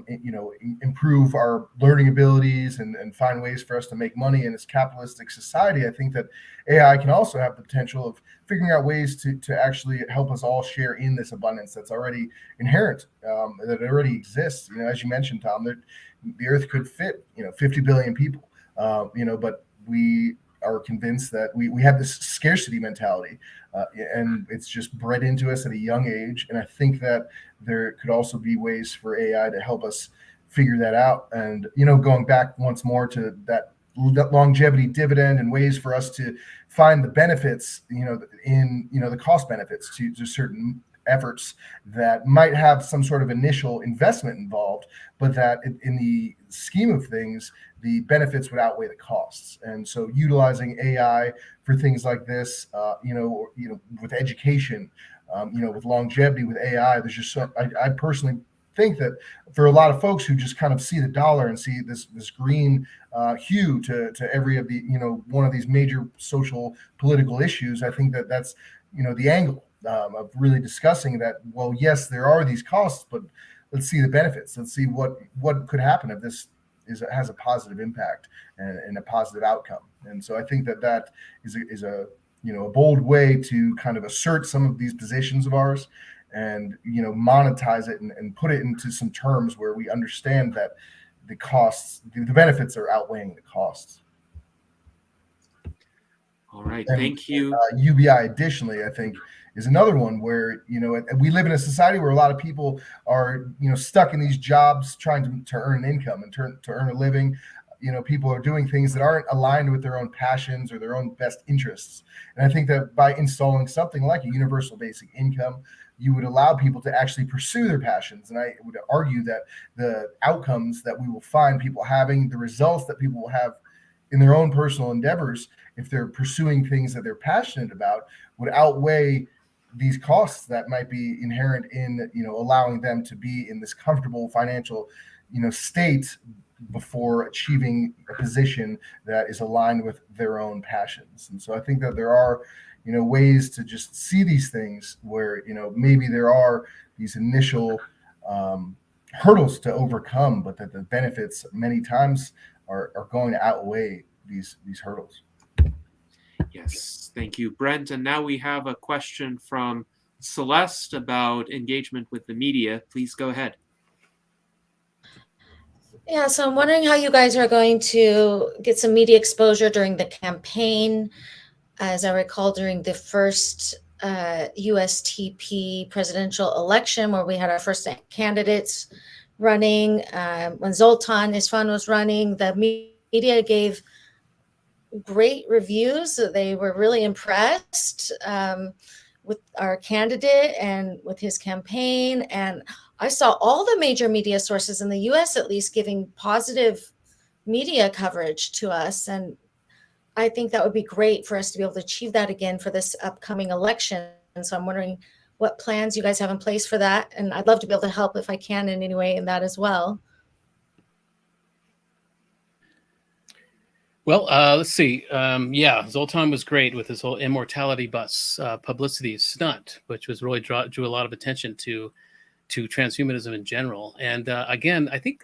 Speaker 5: you know, improve our learning abilities and find ways for us to make money in this capitalistic society, I think that AI can also have the potential of figuring out ways to actually help us all share in this abundance that's already inherent, that already exists. You know, as you mentioned, Tom, that the Earth could fit, you know, 50 billion people, you know, but we are convinced that we have this scarcity mentality, and it's just bred into us at a young age. And I think that there could also be ways for AI to help us figure that out. And, you know, going back once more to that longevity dividend and ways for us to find the benefits, you know, in, you know, the cost benefits to certain efforts that might have some sort of initial investment involved, but that in the scheme of things, the benefits would outweigh the costs. And so utilizing AI for things like this, you know, with education, you know, with longevity, with AI, there's just I personally think that for a lot of folks who just kind of see the dollar and see this green hue to every of the, you know, one of these major social political issues, I think that that's, you know, the angle of really discussing that. Well, yes, there are these costs, but let's see the benefits. Let's see what could happen if this has a positive impact and a positive outcome. And so I think that is a you know, a bold way to kind of assert some of these positions of ours and, you know, monetize it and put it into some terms where we understand that the costs, the benefits are outweighing the costs.
Speaker 1: All right,
Speaker 5: And,
Speaker 1: thank you.
Speaker 5: UBI, additionally, I think, is another one where, you know, we live in a society where a lot of people are, you know, stuck in these jobs trying to earn an income and to earn a living. You know, people are doing things that aren't aligned with their own passions or their own best interests. And I think that by installing something like a universal basic income, you would allow people to actually pursue their passions. And I would argue that the outcomes that we will find people having, the results that people will have in their own personal endeavors, if they're pursuing things that they're passionate about, would outweigh these costs that might be inherent in, you know, allowing them to be in this comfortable financial, you know, state before achieving a position that is aligned with their own passions. And so I think that there are, you know, ways to just see these things where, you know, maybe there are these initial hurdles to overcome, but that the benefits many times are going to outweigh these hurdles.
Speaker 1: Yes, thank you, Brent. And now we have a question from Celeste about engagement with the media. Please go ahead.
Speaker 6: Yeah, so I'm wondering how you guys are going to get some media exposure during the campaign. As I recall, during the first USTP presidential election, where we had our first candidates running, when Zoltan Isfan was running, the media gave great reviews. They were really impressed with our candidate and with his campaign. And I saw all the major media sources in the US at least giving positive media coverage to us. And I think that would be great for us to be able to achieve that again for this upcoming election. And so I'm wondering what plans you guys have in place for that. And I'd love to be able to help if I can in any way in that as well.
Speaker 2: Well, let's see. Yeah, Zoltan was great with his whole immortality bus publicity stunt, which was really drew a lot of attention to transhumanism in general. And again, I think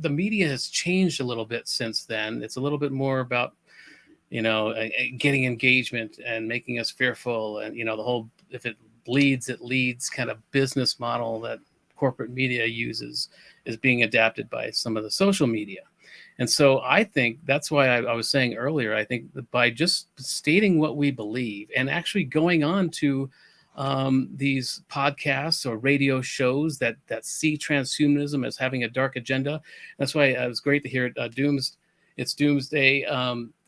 Speaker 2: the media has changed a little bit since then. It's a little bit more about, you know, getting engagement and making us fearful, and you know, the whole if it bleeds, it leads kind of business model that corporate media uses is being adapted by some of the social media. And so I think that's why I was saying earlier, I think that by just stating what we believe and actually going on to these podcasts or radio shows that see transhumanism as having a dark agenda. That's why it was great to hear Doomsday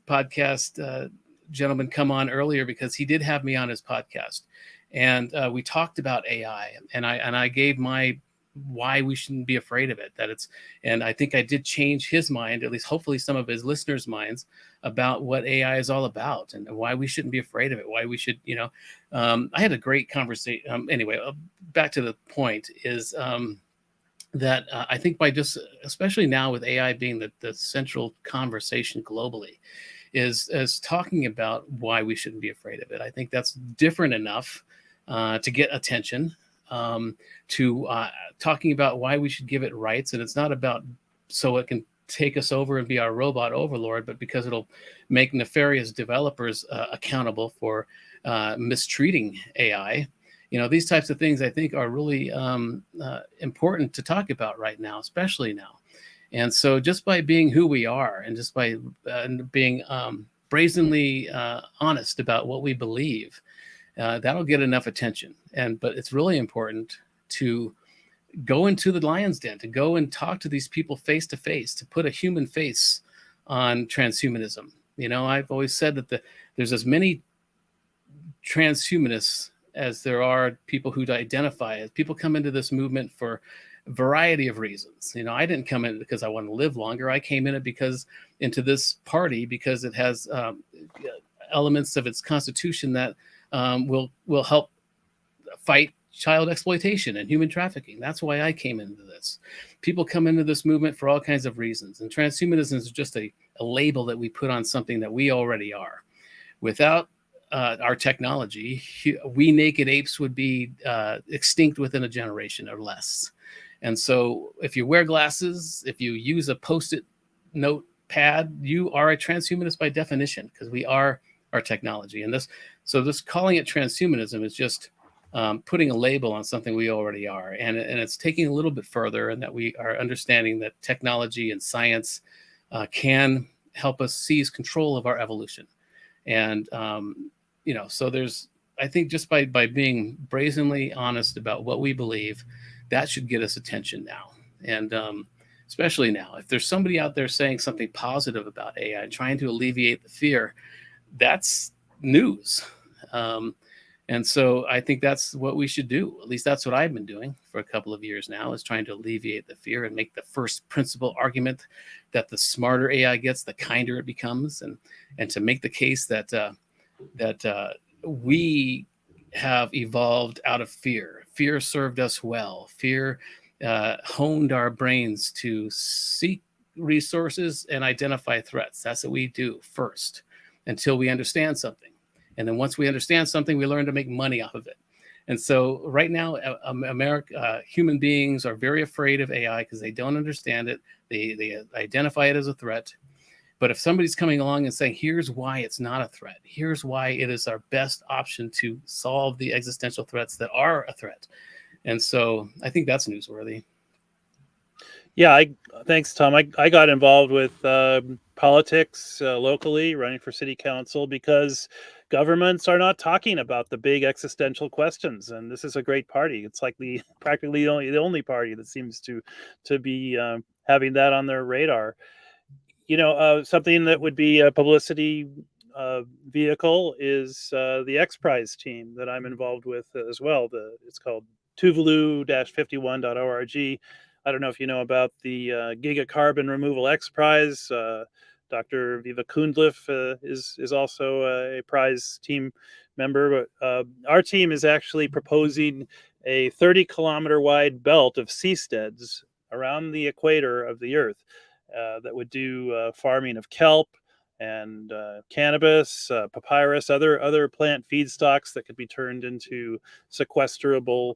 Speaker 2: podcast gentleman come on earlier, because he did have me on his podcast. And we talked about AI, and I gave my why we shouldn't be afraid of it. And I think I did change his mind, at least hopefully some of his listeners' minds, about what AI is all about and why we shouldn't be afraid of it. Why we should, you know, I had a great conversation. Anyway, back to the point is that I think by just, especially now with AI being the central conversation globally, is talking about why we shouldn't be afraid of it. I think that's different enough to get attention. To talking about why we should give it rights. And it's not about so it can take us over and be our robot overlord, but because it'll make nefarious developers accountable for mistreating AI. You know, these types of things I think are really important to talk about right now, especially now. And so just by being who we are and just by being brazenly honest about what we believe, that'll get enough attention. But it's really important to go into the lion's den, to go and talk to these people face to face, to put a human face on transhumanism. You know, I've always said that there's as many transhumanists as there are people who identify as. People come into this movement for a variety of reasons. You know, I didn't come in because I want to live longer. I came into this party because it has elements of its constitution that will help fight child exploitation and human trafficking. That's why I came into this. People come into this movement for all kinds of reasons. And transhumanism is just a label that we put on something that we already are. Without our technology, we naked apes would be extinct within a generation or less. And so if you wear glasses, if you use a Post-it note pad, you are a transhumanist by definition, because we are our technology. And this calling it transhumanism is just putting a label on something we already are. And it's taking a little bit further, and that we are understanding that technology and science can help us seize control of our evolution. And, you know, so I think just by being brazenly honest about what we believe, that should get us attention now. And especially now, if there's somebody out there saying something positive about AI, trying to alleviate the fear, that's news. And so I think that's what we should do. At least that's what I've been doing for a couple of years now, is trying to alleviate the fear and make the first principle argument that the smarter AI gets, the kinder it becomes, and to make the case that we have evolved out of fear. Fear served us well. Fear honed our brains to seek resources and identify threats. That's what we do first, until we understand something. And then once we understand something, we learn to make money off of it. And so right now, human beings are very afraid of AI because they don't understand it. They identify it as a threat. But if somebody's coming along and saying, here's why it's not a threat, here's why it is our best option to solve the existential threats that are a threat. And so I think that's newsworthy.
Speaker 3: Yeah, thanks, Tom. I got involved with politics locally, running for city council, because governments are not talking about the big existential questions, and this is a great party. It's like practically the only party that seems to be having that on their radar. You know, something that would be publicity vehicle is the X Prize team that I'm involved with as well. It's called Tuvalu-51.org. I don't know if you know about the Giga Carbon Removal X Prize. Dr. Viva Kundliff is also a prize team member. But our team is actually proposing a 30-kilometer wide belt of seasteads around the equator of the Earth that would do farming of kelp and cannabis, papyrus, other plant feedstocks that could be turned into sequestrable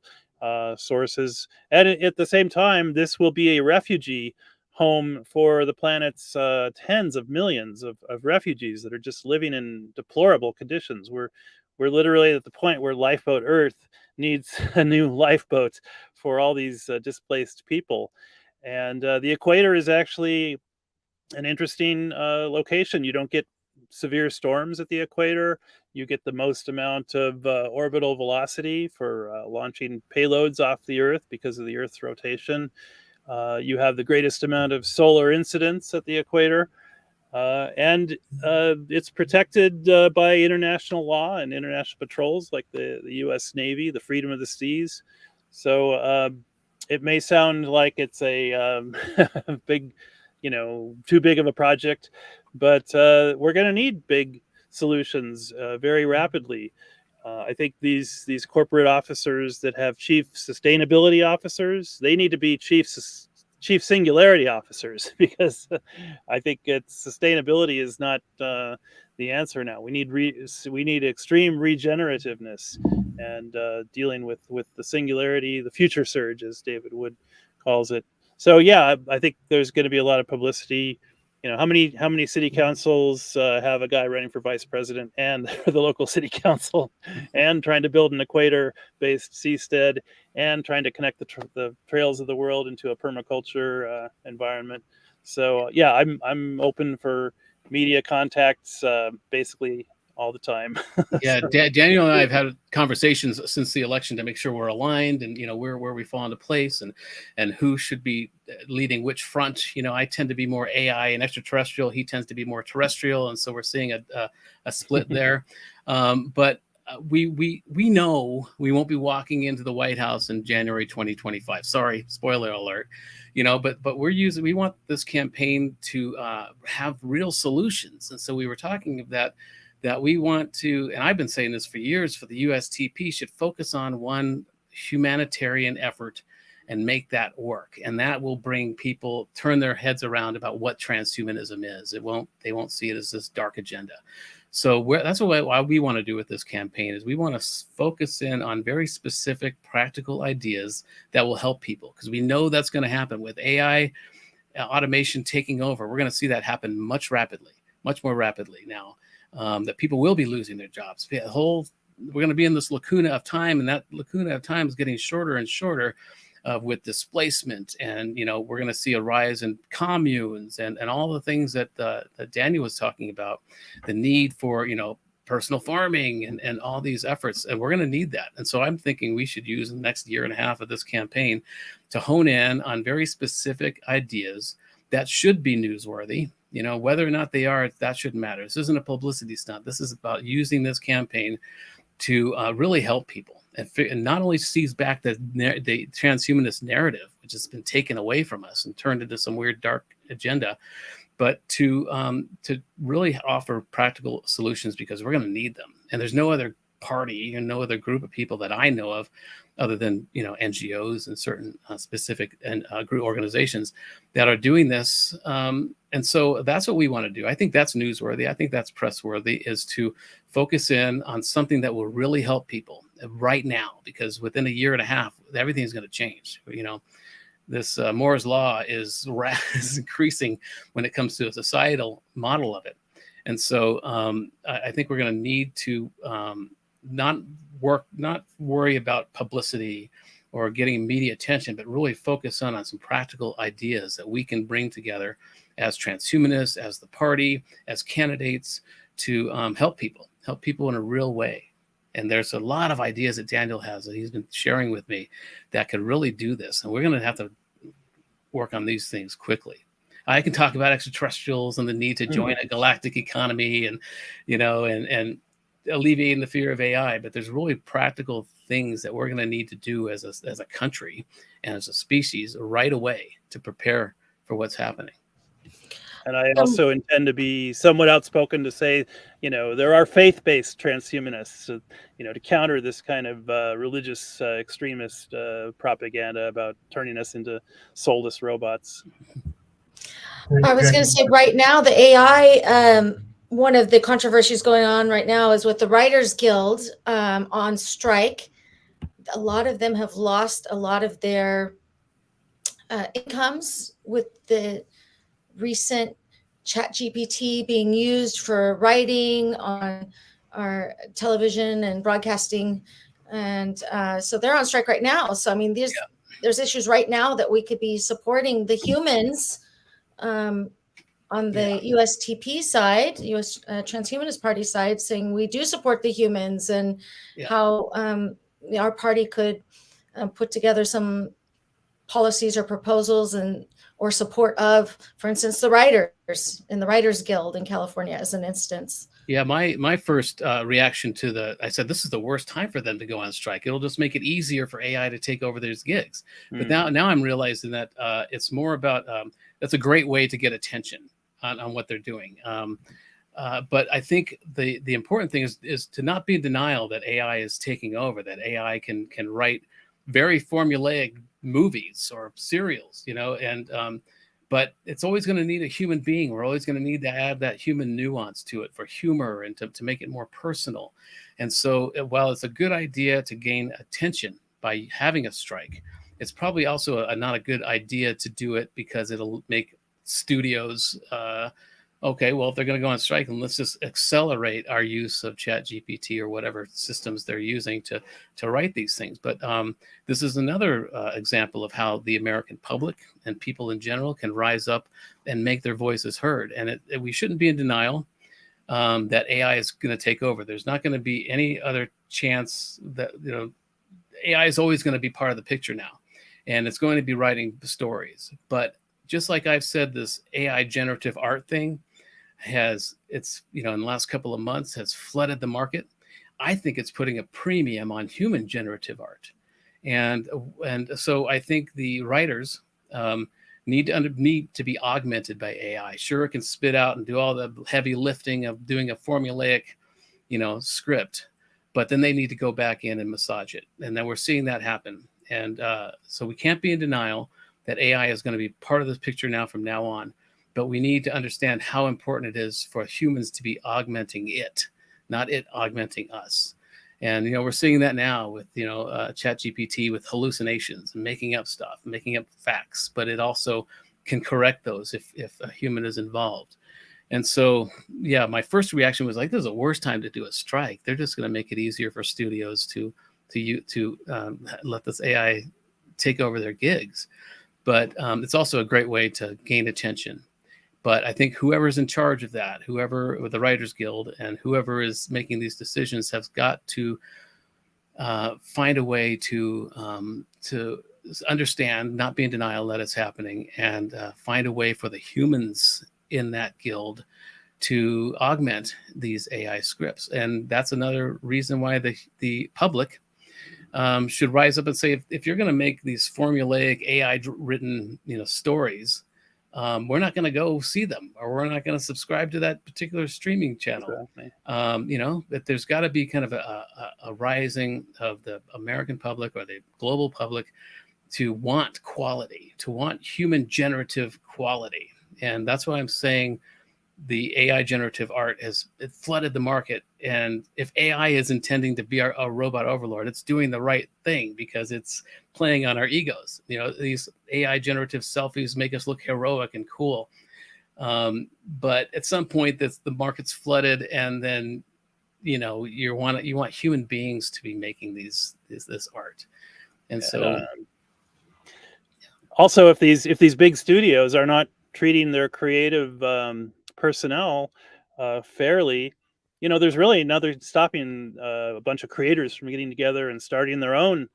Speaker 3: sources. And at the same time, this will be a refugee home for the planet's tens of millions of refugees that are just living in deplorable conditions. We're literally at the point where Lifeboat Earth needs a new lifeboat for all these displaced people. And the equator is actually an interesting location. You don't get severe storms at the equator. You get the most amount of orbital velocity for launching payloads off the Earth because of the Earth's rotation. You have the greatest amount of solar incidence at the equator. And it's protected by international law and international patrols like the U.S. Navy, the freedom of the seas. So it may sound like it's a big, too big of a project, but we're going to need big solutions very rapidly. I think these corporate officers that have chief sustainability officers, they need to be chief singularity officers, because I think sustainability is not the answer now. We need extreme regenerativeness and dealing with the singularity, the future surge, as David Wood calls it. So yeah, I think there's going to be a lot of publicity. How many city councils have a guy running for vice president and the local city council, and trying to build an equator-based seastead, and trying to connect the trails of the world into a permaculture environment. So yeah, I'm open for media contacts basically all the time.
Speaker 2: Yeah, Daniel and I have had conversations since the election to make sure we're aligned and where we fall into place and who should be leading which front. I tend to be more AI and extraterrestrial. He tends to be more terrestrial, and so we're seeing a split there. But we know we won't be walking into the White House in January 2025. Sorry, spoiler alert. But we want this campaign to have real solutions, and so we were talking of that we want to, and I've been saying this for years, for the USTP should focus on one humanitarian effort and make that work. And that will bring people, turn their heads around about what transhumanism is. They won't see it as this dark agenda. So that's why we want to do with this campaign is we want to focus in on very specific practical ideas that will help people, because we know that's going to happen with AI automation taking over. We're going to see that happen much more rapidly now. That people will be losing their jobs. We're going to be in this lacuna of time, and that lacuna of time is getting shorter and shorter with displacement. And, we're going to see a rise in communes and all the things that Daniel was talking about, the need for, personal farming and all these efforts. And we're going to need that. And so I'm thinking we should use the next year and a half of this campaign to hone in on very specific ideas that should be newsworthy. Whether or not they are, that shouldn't matter. This isn't a publicity stunt. This is about using this campaign to really help people and not only seize back the transhumanist narrative, which has been taken away from us and turned into some weird dark agenda, but to really offer practical solutions, because we're going to need them. And there's no other party and no other group of people that I know of, other than NGOs and certain specific and group organizations that are doing this. And so that's what we want to do. I think that's newsworthy. I think that's pressworthy, is to focus in on something that will really help people right now, because within a year and a half, everything's going to change. This Moore's law is increasing when it comes to a societal model of it. And so I think we're going to need to not worry about publicity or getting media attention, but really focus on some practical ideas that we can bring together as transhumanists, as the party, as candidates, to help people in a real way. And there's a lot of ideas that Daniel has that he's been sharing with me that could really do this. And we're going to have to work on these things quickly. I can talk about extraterrestrials and the need to join a galactic economy, and and alleviating the fear of AI. But there's really practical things that we're going to need to do as a country and as a species right away to prepare for what's happening.
Speaker 3: And I also intend to be somewhat outspoken to say, there are faith-based transhumanists, to counter this kind of religious extremist propaganda about turning us into soulless robots.
Speaker 6: I was going to say right now, the AI, one of the controversies going on right now is with the Writers Guild on strike. A lot of them have lost a lot of their incomes with the recent ChatGPT being used for writing on our television and broadcasting. And so they're on strike right now. So, I mean, there's issues right now that we could be supporting the humans on the USTP side, US Transhumanist Party side, saying we do support the humans, and how our party could put together some policies or proposals or support of, for instance, the writers in the Writers Guild in California as an instance.
Speaker 2: Yeah, my first reaction to I said, this is the worst time for them to go on strike. It'll just make it easier for AI to take over those gigs. But now I'm realizing that it's more about, that's a great way to get attention on what they're doing. But I think the important thing is to not be in denial that AI is taking over, that AI can write very formulaic movies or serials, but it's always going to need a human being. We're always going to need to add that human nuance to it for humor and to make it more personal. And so while it's a good idea to gain attention by having a strike, it's probably also not a good idea to do it because it'll make studios, okay, well, if they're going to go on strike, then let's just accelerate our use of ChatGPT or whatever systems they're using to write these things. But this is another example of how the American public and people in general can rise up and make their voices heard. And we shouldn't be in denial that AI is going to take over. There's not going to be any other chance that, AI is always going to be part of the picture now, and it's going to be writing stories. But just like I've said, this AI generative art thing in the last couple of months has flooded the market. I think it's putting a premium on human generative art. And so I think the writers need to be augmented by AI. Sure, it can spit out and do all the heavy lifting of doing a formulaic, script, but then they need to go back in and massage it. And then we're seeing that happen. And so we can't be in denial that AI is going to be part of this picture now from now on. But we need to understand how important it is for humans to be augmenting it, not it augmenting us. And, we're seeing that now with, ChatGPT with hallucinations and making up stuff, making up facts, but it also can correct those if a human is involved. And so, my first reaction was like, this is the worst time to do a strike. They're just going to make it easier for studios to let this AI take over their gigs. But it's also a great way to gain attention. But I think whoever's in charge of that, whoever with the Writers Guild and whoever is making these decisions has got to find a way to understand, not be in denial that it's happening, and find a way for the humans in that guild to augment these AI scripts. And that's another reason why the public should rise up and say, if you're going to make these formulaic AI written stories, we're not going to go see them, or we're not going to subscribe to that particular streaming channel. Exactly. That there's got to be kind of a rising of the American public or the global public to want quality, to want human generative quality. And that's why I'm saying the AI generative art has flooded the market. And if AI is intending to be a robot overlord, it's doing the right thing because it's playing on our egos. These AI generative selfies make us look heroic and cool. But at some point the market's flooded, and then, you want human beings to be making this art. And so
Speaker 3: also, if these big studios are not treating their creative personnel fairly, there's really nothing stopping a bunch of creators from getting together and starting their own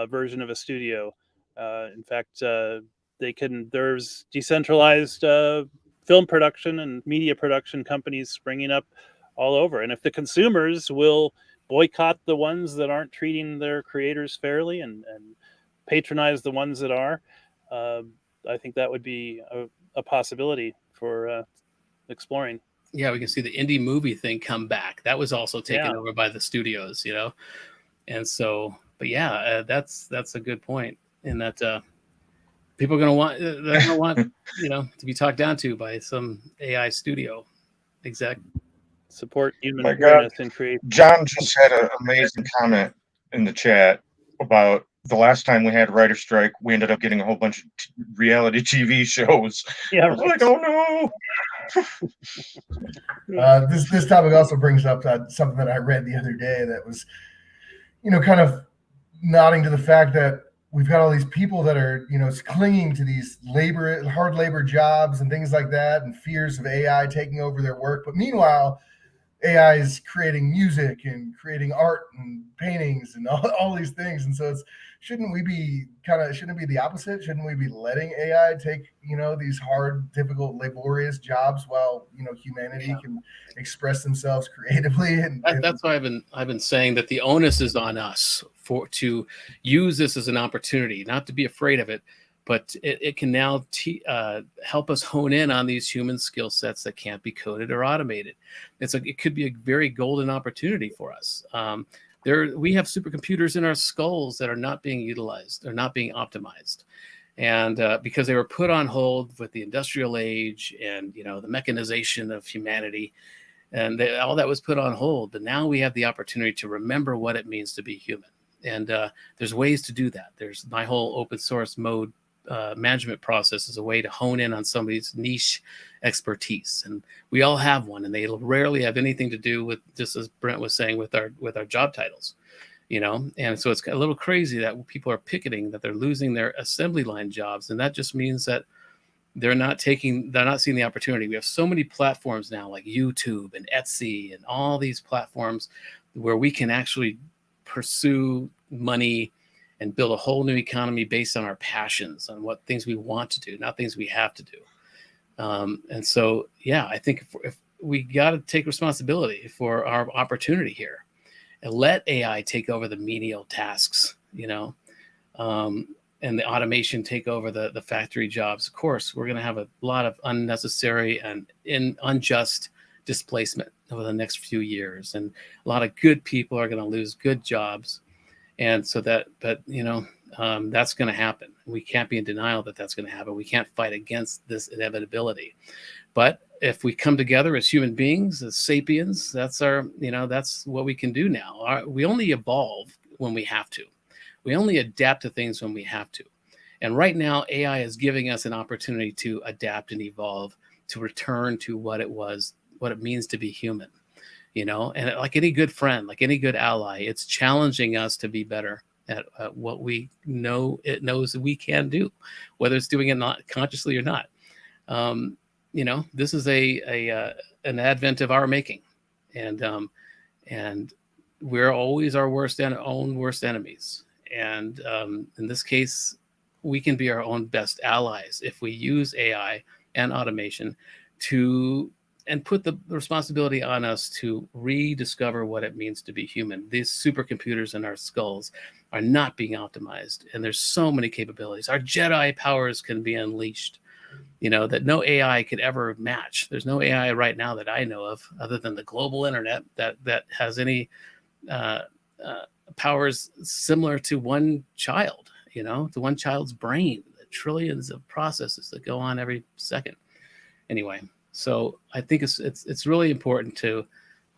Speaker 3: version of a studio. In fact, there's decentralized film production and media production companies springing up all over. And if the consumers will boycott the ones that aren't treating their creators fairly and patronize the ones that are, I think that would be a possibility for exploring.
Speaker 2: Yeah, we can see the indie movie thing come back. That was also taken over by the studios, you know. And so, but yeah, that's a good point. In that people are they're gonna want you know, to be talked down to by some AI studio. Exactly.
Speaker 3: Support human
Speaker 4: My God.
Speaker 3: fairness and create.
Speaker 4: John just had an amazing comment in the chat about the last time we had writer strike, we ended up getting a whole bunch of reality TV shows.
Speaker 3: Yeah,
Speaker 4: I was like, oh
Speaker 5: no. This topic also brings up something that I read the other day that was, you know, kind of nodding to the fact that we've got all these people that are, you know, clinging to these hard labor jobs and things like that, and fears of AI taking over their work. But meanwhile, AI is creating music and creating art and paintings and all these things. And so shouldn't it be the opposite? Shouldn't we be letting AI take, you know, these hard, difficult, laborious jobs while, you know, humanity can express themselves creatively? And
Speaker 2: that's why I've been saying that the onus is on us to use this as an opportunity, not to be afraid of it, but it can now help us hone in on these human skill sets that can't be coded or automated. It could be a very golden opportunity for us. We have supercomputers in our skulls that are not being utilized, they're not being optimized, and because they were put on hold with the industrial age and, you know, the mechanization of humanity, and all that was put on hold. But now we have the opportunity to remember what it means to be human, and there's ways to do that. There's my whole open source mode management process is a way to hone in on somebody's niche expertise, and we all have one, and they rarely have anything to do with, just as Brent was saying, with our job titles, you know. And so it's a little crazy that people are picketing that they're losing their assembly line jobs, and that just means that they're not seeing the opportunity. We have so many platforms now, like YouTube and Etsy and all these platforms where we can actually pursue money and build a whole new economy based on our passions, on what things we want to do, not things we have to do. And so, yeah, I think if we got to take responsibility for our opportunity here and let AI take over the menial tasks, you know, and the automation take over the factory jobs. Of course, we're going to have a lot of unnecessary and unjust displacement over the next few years. And a lot of good people are going to lose good jobs. And so but you know, that's going to happen. We can't be in denial that that's going to happen. We can't fight against this inevitability. But if we come together as human beings, as sapiens, that's what we can do now. We only evolve when we have to. We only adapt to things when we have to. And right now, AI is giving us an opportunity to adapt and evolve, to return to what it means to be human. You know, and like any good friend, like any good ally, it's challenging us to be better at what we know it knows that we can do, whether it's doing it not consciously or not. You know, this is an advent of our making, and we're always our own worst enemies. And in this case, we can be our own best allies if we use AI and automation and put the responsibility on us to rediscover what it means to be human. These supercomputers in our skulls are not being optimized, and there's so many capabilities. Our Jedi powers can be unleashed, you know, that no AI could ever match. There's no AI right now that I know of, other than the global internet, that has any powers similar to one child, you know, to one child's brain, the trillions of processes that go on every second. Anyway. So I think it's really important to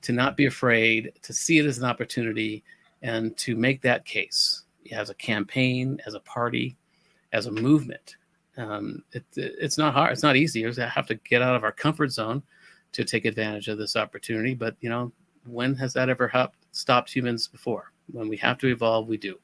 Speaker 2: not be afraid, to see it as an opportunity, and to make that case as a campaign, as a party, as a movement. It's not hard. It's not easy. We have to get out of our comfort zone to take advantage of this opportunity. But, you know, when has that ever stopped humans before? When we have to evolve, we do.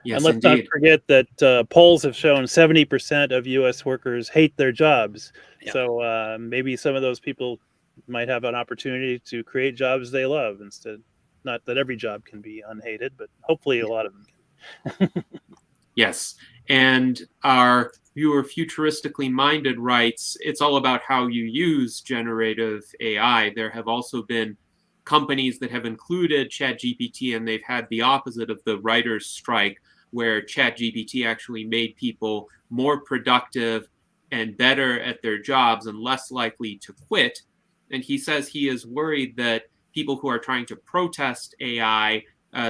Speaker 1: Yes,
Speaker 3: and let's
Speaker 1: indeed.
Speaker 3: not forget that polls have shown 70% of U.S. workers hate their jobs. Yeah. So maybe some of those people might have an opportunity to create jobs they love instead. Not that every job can be unhated, but hopefully a lot of them can.
Speaker 1: Yes. And our viewer futuristically minded writes, it's all about how you use generative AI. There have also been companies that have included ChatGPT, and they've had the opposite of the writer's strike, where ChatGPT actually made people more productive and better at their jobs and less likely to quit. And he says he is worried that people who are trying to protest AI,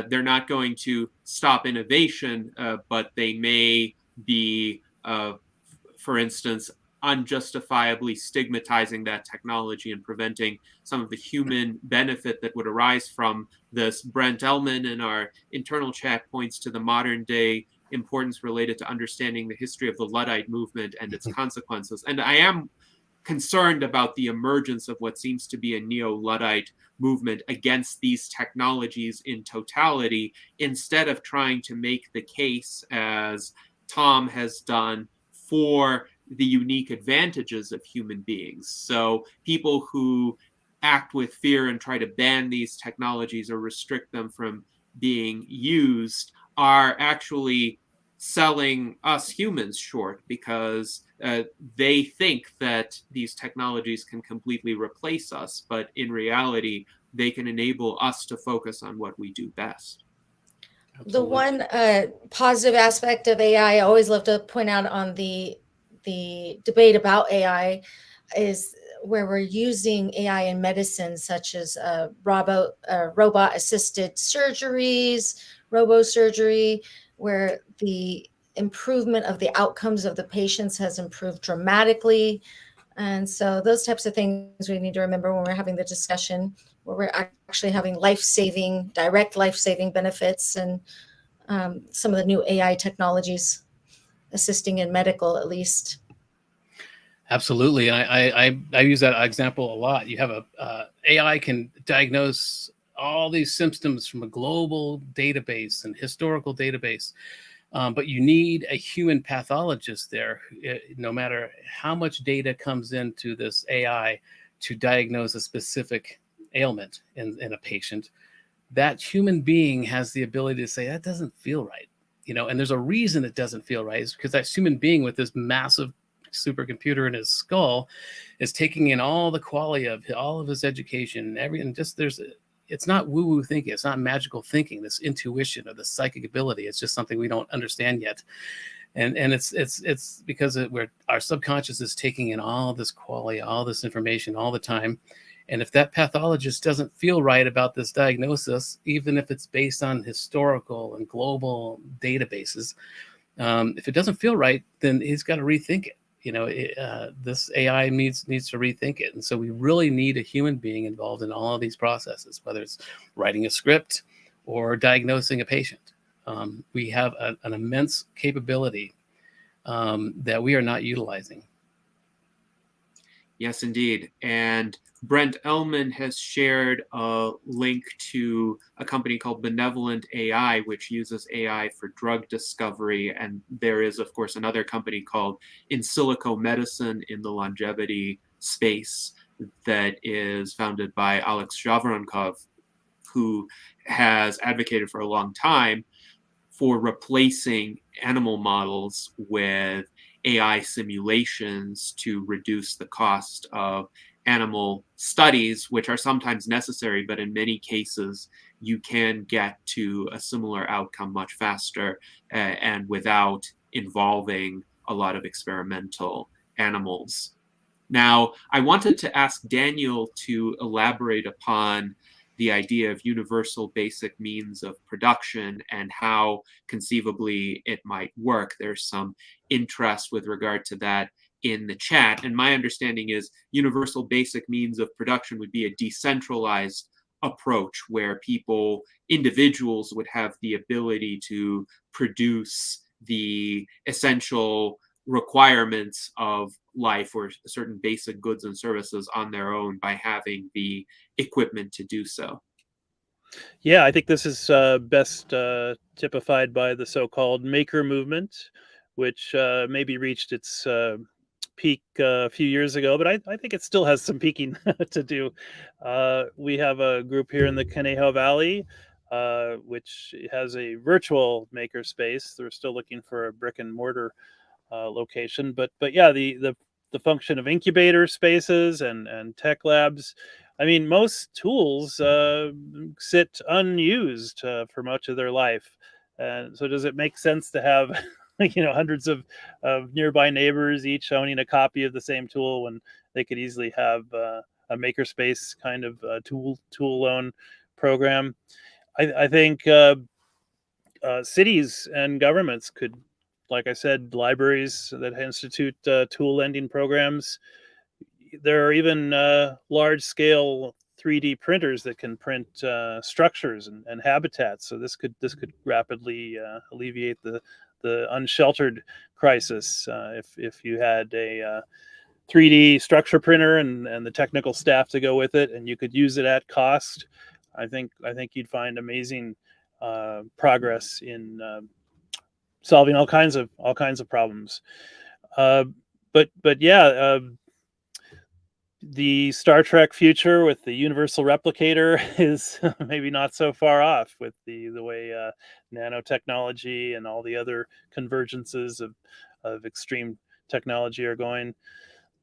Speaker 1: they're not going to stop innovation, but they may be, for instance, unjustifiably stigmatizing that technology and preventing some of the human benefit that would arise from this. Brent Ellman in our internal chat points to the modern day importance related to understanding the history of the Luddite movement and its consequences. And I am concerned about the emergence of what seems to be a neo-Luddite movement against these technologies in totality, instead of trying to make the case, as Tom has done, for the unique advantages of human beings. So people who act with fear and try to ban these technologies or restrict them from being used are actually selling us humans short, because they think that these technologies can completely replace us, but in reality, they can enable us to focus on what we do best.
Speaker 2: Absolutely.
Speaker 6: The one positive aspect of AI I always love to point out on the debate about AI is where we're using AI in medicine, such as robot-assisted surgeries, robo-surgery, where the improvement of the outcomes of the patients has improved dramatically. And so those types of things we need to remember when we're having the discussion, where we're actually having life-saving, direct life-saving benefits, and some of the new AI technologies assisting in medical, at least.
Speaker 2: Absolutely. I use that example a lot. You have a AI can diagnose all these symptoms from a global database and historical database. But you need a human pathologist there, no matter how much data comes into this AI to diagnose a specific ailment in a patient. That human being has the ability to say, that doesn't feel right. And there's a reason it doesn't feel right. It's because that human being with this massive supercomputer in his skull is taking in all the quality of all of his education and everything. It's not woo-woo thinking. It's not magical thinking, this intuition or the psychic ability. It's just something we don't understand yet. And it's because our subconscious is taking in all this quality, all this information all the time. And if that pathologist doesn't feel right about this diagnosis, even if it's based on historical and global databases, if it doesn't feel right, then he's got to rethink it. This AI needs to rethink it. And so we really need a human being involved in all of these processes, whether it's writing a script or diagnosing a patient. We have an immense capability that we are not utilizing.
Speaker 1: Yes, indeed. And Brent Ellman has shared a link to a company called Benevolent AI, which uses AI for drug discovery. And there is, of course, another company called In Silico Medicine in the longevity space that is founded by Alex Javronkov, who has advocated for a long time for replacing animal models with AI simulations to reduce the cost of animal studies, which are sometimes necessary, but in many cases, you can get to a similar outcome much faster and without involving a lot of experimental animals. Now, I wanted to ask Daniel to elaborate upon the idea of universal basic means of production and how conceivably it might work. There's some interest with regard to that in the chat. And my understanding is universal basic means of production would be a decentralized approach where individuals would have the ability to produce the essential requirements of life or certain basic goods and services on their own by having the equipment to do so.
Speaker 3: Yeah, I think this is best typified by the so-called maker movement, which maybe reached its peak a few years ago, but I think it still has some peaking to do. We have a group here in the Conejo Valley which has a virtual makerspace. They're still looking for a brick and mortar location, but yeah, the function of incubator spaces and tech labs. I mean, most tools sit unused for much of their life, and so does it make sense to have hundreds of nearby neighbors each owning a copy of the same tool when they could easily have a makerspace kind of tool loan program? I think cities and governments could, like I said, libraries that institute tool lending programs. There are even large scale 3D printers that can print structures and habitats. So this could rapidly alleviate the unsheltered crisis if you had a 3D structure printer and the technical staff to go with it, and you could use it at cost. I think you'd find amazing progress in solving all kinds of problems. But yeah, the Star Trek future with the universal replicator is maybe not so far off with the way nanotechnology and all the other convergences of extreme technology are going.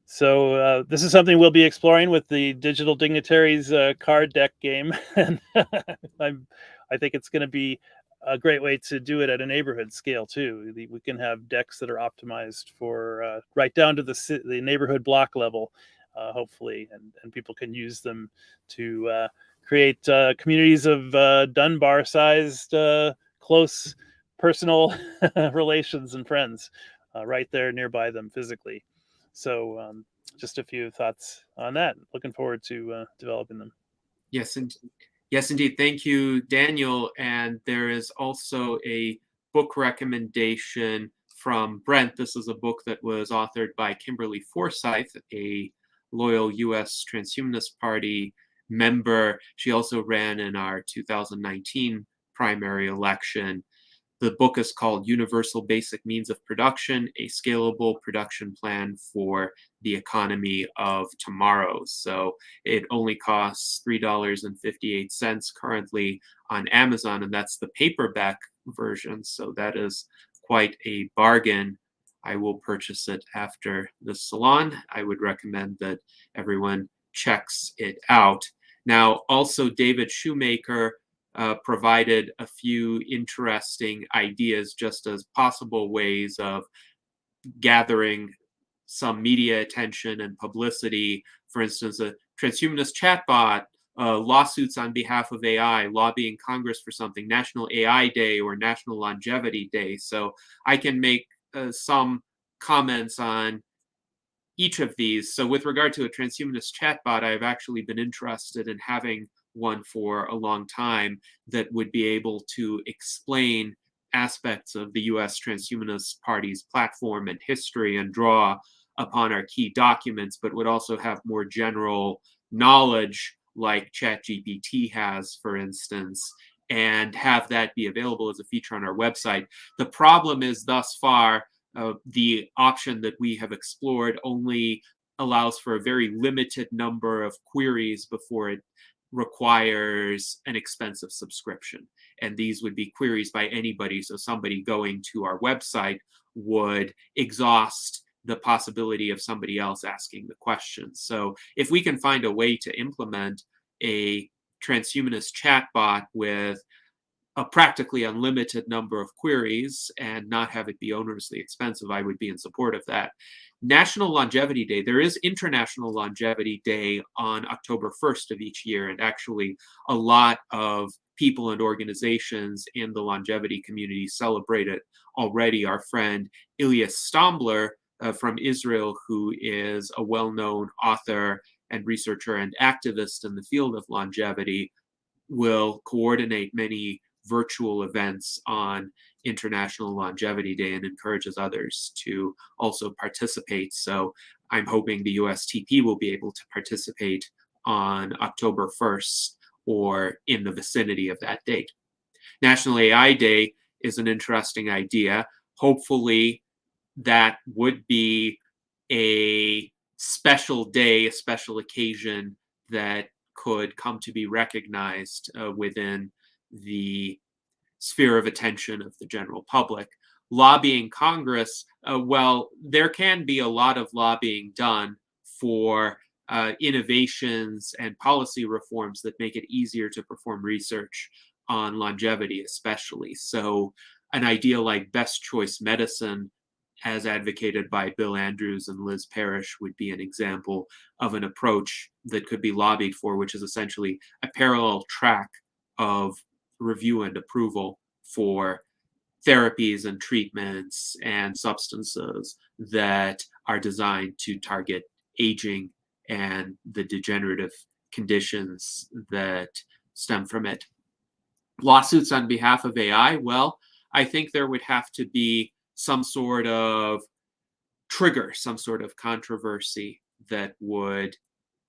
Speaker 3: So this is something we'll be exploring with the Digital Dignitaries card deck game, and I think it's going to be a great way to do it at a neighborhood scale too. We can have decks that are optimized for right down to the neighborhood block level, hopefully, and people can use them to create communities of Dunbar-sized, close personal relations and friends right there nearby them physically. So just a few thoughts on that. Looking forward to developing them.
Speaker 1: Yes, indeed. Thank you, Daniel. And there is also a book recommendation from Brent. This is a book that was authored by Kimberly Forsyth, a loyal U.S. Transhumanist Party member. She also ran in our 2019 primary election. The book is called Universal Basic Means of Production, a Scalable Production Plan for the Economy of Tomorrow. So it only costs $3.58 currently on Amazon, and that's the paperback version. So that is quite a bargain. I will purchase it after the salon. I would recommend that everyone checks it out. Now, also David Shoemaker provided a few interesting ideas just as possible ways of gathering some media attention and publicity. For instance, a transhumanist chatbot, lawsuits on behalf of AI, lobbying Congress for something, National AI Day or National Longevity Day. So I can make some comments on each of these. So with regard to a transhumanist chatbot, I've actually been interested in having one for a long time that would be able to explain aspects of the U.S. Transhumanist Party's platform and history and draw upon our key documents, but would also have more general knowledge like ChatGPT has, for instance, and have that be available as a feature on our website. The problem is thus far, the option that we have explored only allows for a very limited number of queries before it requires an expensive subscription. And these would be queries by anybody. So somebody going to our website would exhaust the possibility of somebody else asking the questions. So if we can find a way to implement a transhumanist chatbot with a practically unlimited number of queries and not have it be onerously expensive, I would be in support of that. National Longevity Day. There is International Longevity Day on October 1st of each year, and actually a lot of people and organizations in the longevity community celebrate it already. Our friend Ilyas Stombler from Israel, who is a well-known author and researcher and activist in the field of longevity, will coordinate many virtual events on International Longevity Day and encourages others to also participate. So I'm hoping the USTP will be able to participate on October 1st or in the vicinity of that date. National AI Day is an interesting idea. Hopefully that would be a special day, a special occasion that could come to be recognized within the sphere of attention of the general public. Lobbying Congress, well, there can be a lot of lobbying done for innovations and policy reforms that make it easier to perform research on longevity, especially. So an idea like best choice medicine, as advocated by Bill Andrews and Liz Parrish, would be an example of an approach that could be lobbied for, which is essentially a parallel track of review and approval for therapies and treatments and substances that are designed to target aging and the degenerative conditions that stem from it. Lawsuits on behalf of AI, well, I think there would have to be some sort of trigger, some sort of controversy that would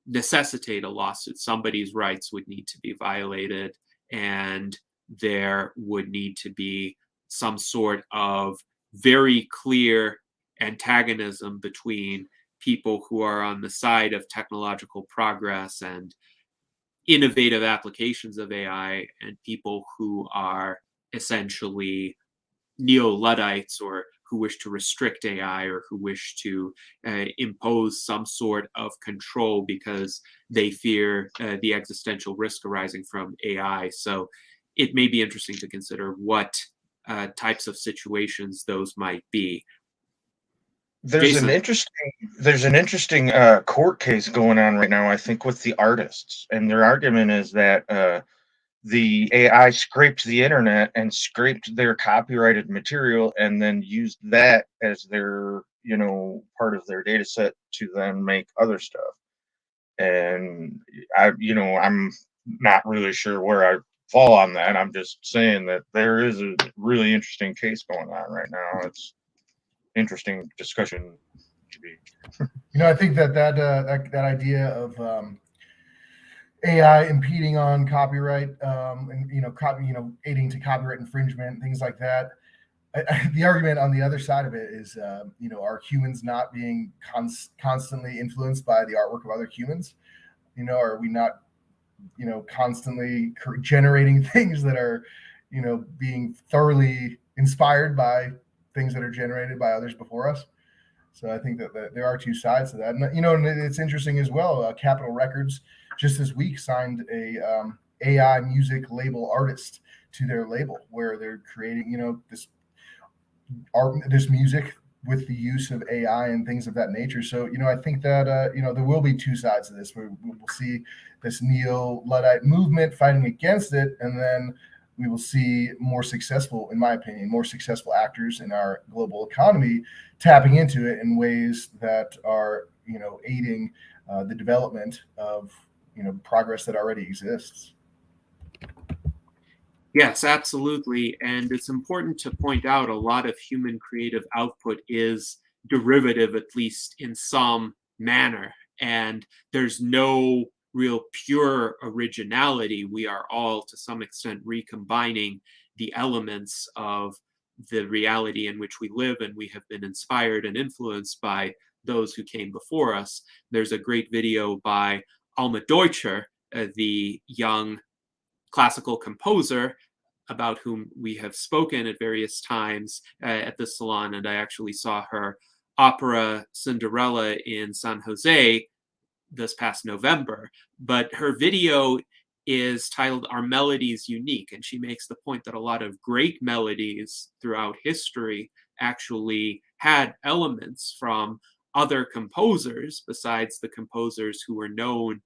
Speaker 1: necessitate a lawsuit. Somebody's rights would need to be violated, and there would need to be some sort of very clear antagonism between people who are on the side of technological progress and innovative applications of AI and people who are essentially neo-Luddites or who wish to restrict AI or who wish to impose some sort of control because they fear the existential risk arising from AI. So it may be interesting to consider what types of situations those might be.
Speaker 4: There's
Speaker 1: Jason.
Speaker 4: an interesting court case going on right now, I think, with the artists, and their argument is that the AI scraped the internet and scraped their copyrighted material and then used that as their, part of their data set to then make other stuff. And I'm not really sure where I fall on that. I'm just saying that there is a really interesting case going on right now. It's interesting discussion to be.
Speaker 5: I think that idea of AI impeding on copyright and aiding to copyright infringement, things like that. The argument on the other side of it is, are humans not being constantly influenced by the artwork of other humans? Are we not, constantly generating things that are, being thoroughly inspired by things that are generated by others before us? So I think that there are two sides to that. And, and it's interesting as well. Capitol Records just this week signed a AI music label artist to their label, where they're creating, this music with the use of AI and things of that nature. So, I think that, there will be two sides to this. We will see this neo-Luddite movement fighting against it, and then we will see in my opinion, more successful actors in our global economy tapping into it in ways that are, aiding the development of, progress that already exists.
Speaker 1: Yes, absolutely. And it's important to point out a lot of human creative output is derivative, at least in some manner. And there's no real pure originality. We are all, to some extent, recombining the elements of the reality in which we live, and we have been inspired and influenced by those who came before us. There's a great video by Alma Deutscher, the young classical composer about whom we have spoken at various times at the salon, and I actually saw her opera Cinderella in San Jose this past November. But her video is titled "Are Melodies Unique?" And she makes the point that a lot of great melodies throughout history actually had elements from other composers besides the composers who were known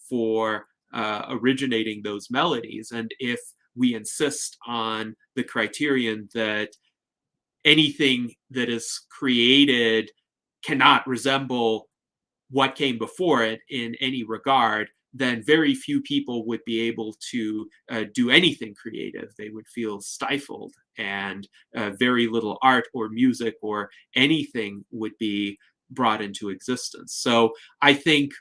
Speaker 1: for originating those melodies. And if we insist on the criterion that anything that is created cannot resemble what came before it in any regard, then very few people would be able to do anything creative. They would feel stifled, and very little art or music or anything would be brought into existence. So I think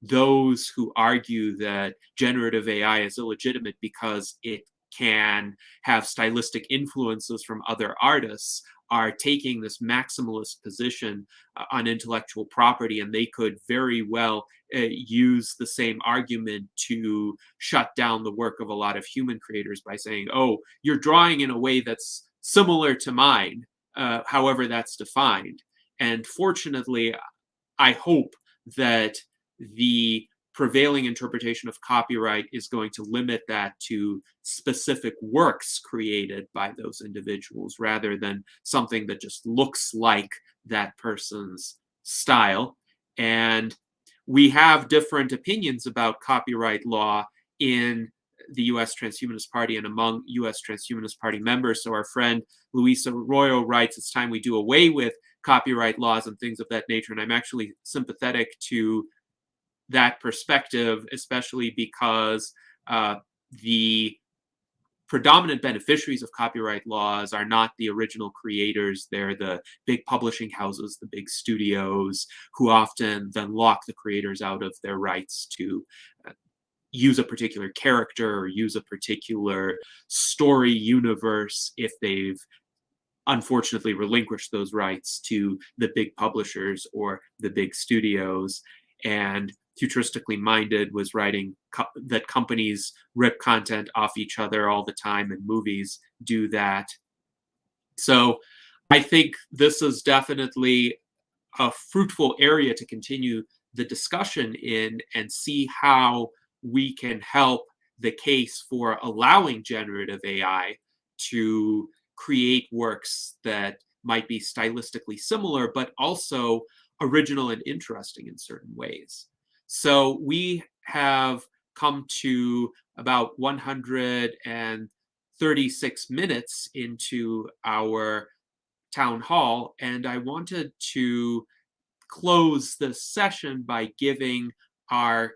Speaker 1: those who argue that generative AI is illegitimate because it can have stylistic influences from other artists are taking this maximalist position on intellectual property, and they could very well use the same argument to shut down the work of a lot of human creators by saying, oh, you're drawing in a way that's similar to mine, however that's defined. And fortunately, I hope that the prevailing interpretation of copyright is going to limit that to specific works created by those individuals rather than something that just looks like that person's style. And we have different opinions about copyright law in the US Transhumanist Party and among US Transhumanist Party members. So our friend Luis Arroyo writes, it's time we do away with copyright laws and things of that nature. And I'm actually sympathetic to that perspective, especially because the predominant beneficiaries of copyright laws are not the original creators. They're the big publishing houses, the big studios, who often then lock the creators out of their rights to use a particular character or use a particular story universe if they've unfortunately relinquished those rights to the big publishers or the big studios. And Futuristically Minded was writing that companies rip content off each other all the time, and movies do that. So I think this is definitely a fruitful area to continue the discussion in and see how we can help the case for allowing generative AI to create works that might be stylistically similar, but also original and interesting in certain ways. So we have come to about 136 minutes into our town hall, and I wanted to close this session by giving our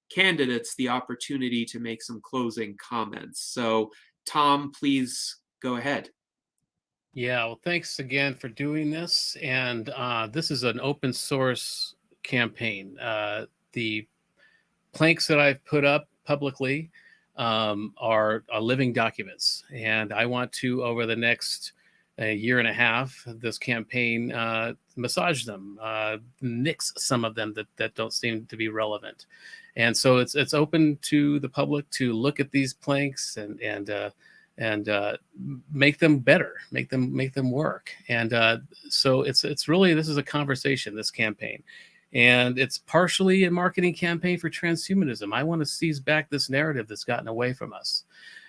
Speaker 1: candidates the opportunity to make some closing comments. So Tom, please go ahead.
Speaker 2: Yeah, well, thanks again for doing this. And this is an open source campaign. The planks that I've put up publicly are living documents. And I want to, over the next year and a half, this campaign, massage them, nix some of them that don't seem to be relevant. And so it's open to the public to look at these planks and make them better, make them work. And so it's really, this is a conversation, this campaign, and it's partially a marketing campaign for transhumanism. I want to seize back this narrative that's gotten away from us.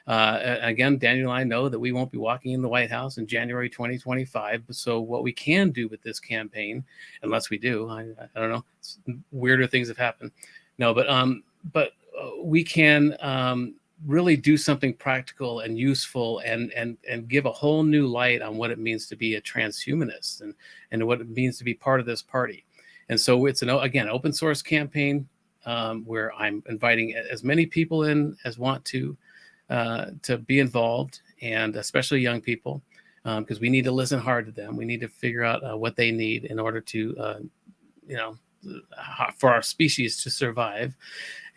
Speaker 2: Again, Daniel and I know that we won't be walking in the White House in January 2025. So what we can do with this campaign, unless we do, I don't know, weirder things have happened. No, but we can really do something practical and useful and give a whole new light on what it means to be a transhumanist and what it means to be part of this party. And so it's again, open source campaign where I'm inviting as many people in as want to be involved, and especially young people, because we need to listen hard to them. We need to figure out what they need in order to, for our species to survive.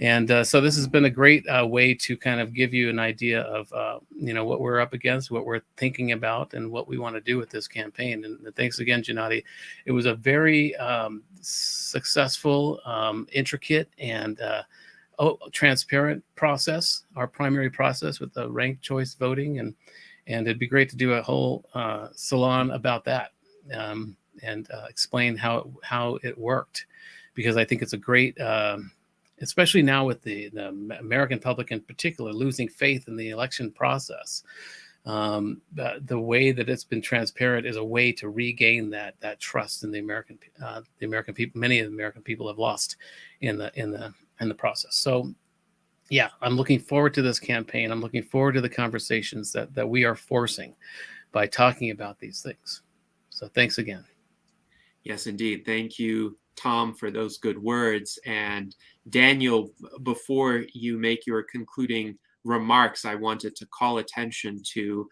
Speaker 2: And so this has been a great way to kind of give you an idea of, what we're up against, what we're thinking about, and what we want to do with this campaign. And thanks again, Gennady. It was a very successful, intricate, and transparent process, our primary process with the ranked choice voting. And it'd be great to do a whole salon about that and explain how it worked, because I think it's a great, especially now with the American public in particular losing faith in the election process. The way that it's been transparent is a way to regain that trust in the American people. Many of the American people have lost in the process. So yeah, I'm looking forward to this campaign. I'm looking forward to the conversations that we are forcing by talking about these things. So thanks again.
Speaker 1: Yes, indeed. Thank you, Tom, for those good words. And Daniel, before you make your concluding remarks, I wanted to call attention to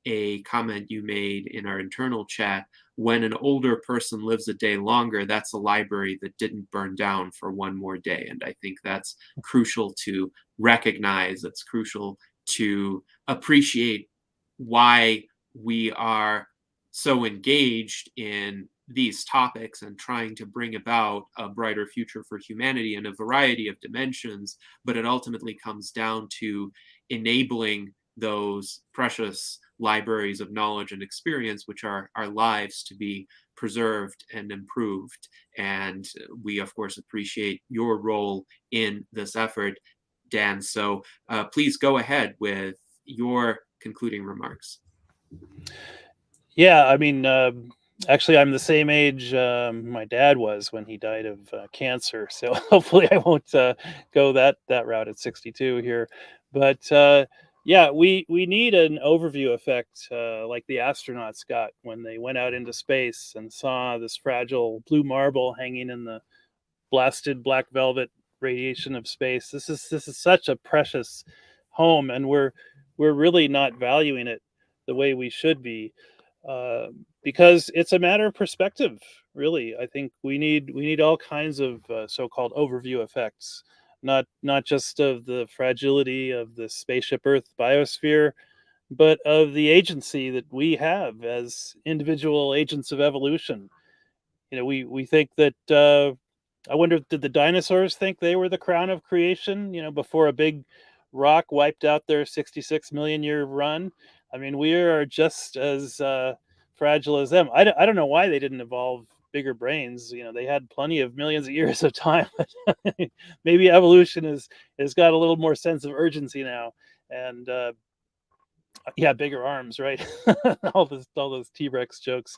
Speaker 1: a comment you made in our internal chat. When an older person lives a day longer, that's a library that didn't burn down for one more day. And I think that's crucial to recognize. It's crucial to appreciate why we are so engaged in these topics and trying to bring about a brighter future for humanity in a variety of dimensions, but it ultimately comes down to enabling those precious libraries of knowledge and experience, which are our lives, to be preserved and improved. And we, of course, appreciate your role in this effort, Dan. So please go ahead with your concluding remarks.
Speaker 3: Yeah, I mean, actually, I'm the same age my dad was when he died of cancer. So hopefully, I won't go that route at 62 here. But yeah, we need an overview effect like the astronauts got when they went out into space and saw this fragile blue marble hanging in the blasted black velvet radiation of space. This is such a precious home, and we're really not valuing it the way we should be. Because it's a matter of perspective, really. I think we need all kinds of so-called overview effects, not just of the fragility of the spaceship Earth biosphere, but of the agency that we have as individual agents of evolution. You know, we think that. I wonder, did the dinosaurs think they were the crown of creation? You know, before a big rock wiped out their 66 million year run. I mean, we are just as fragile as them. I don't know why they didn't evolve bigger brains. You know, they had plenty of millions of years of time. Maybe evolution has got a little more sense of urgency now, and yeah, bigger arms, right? all those T-Rex jokes.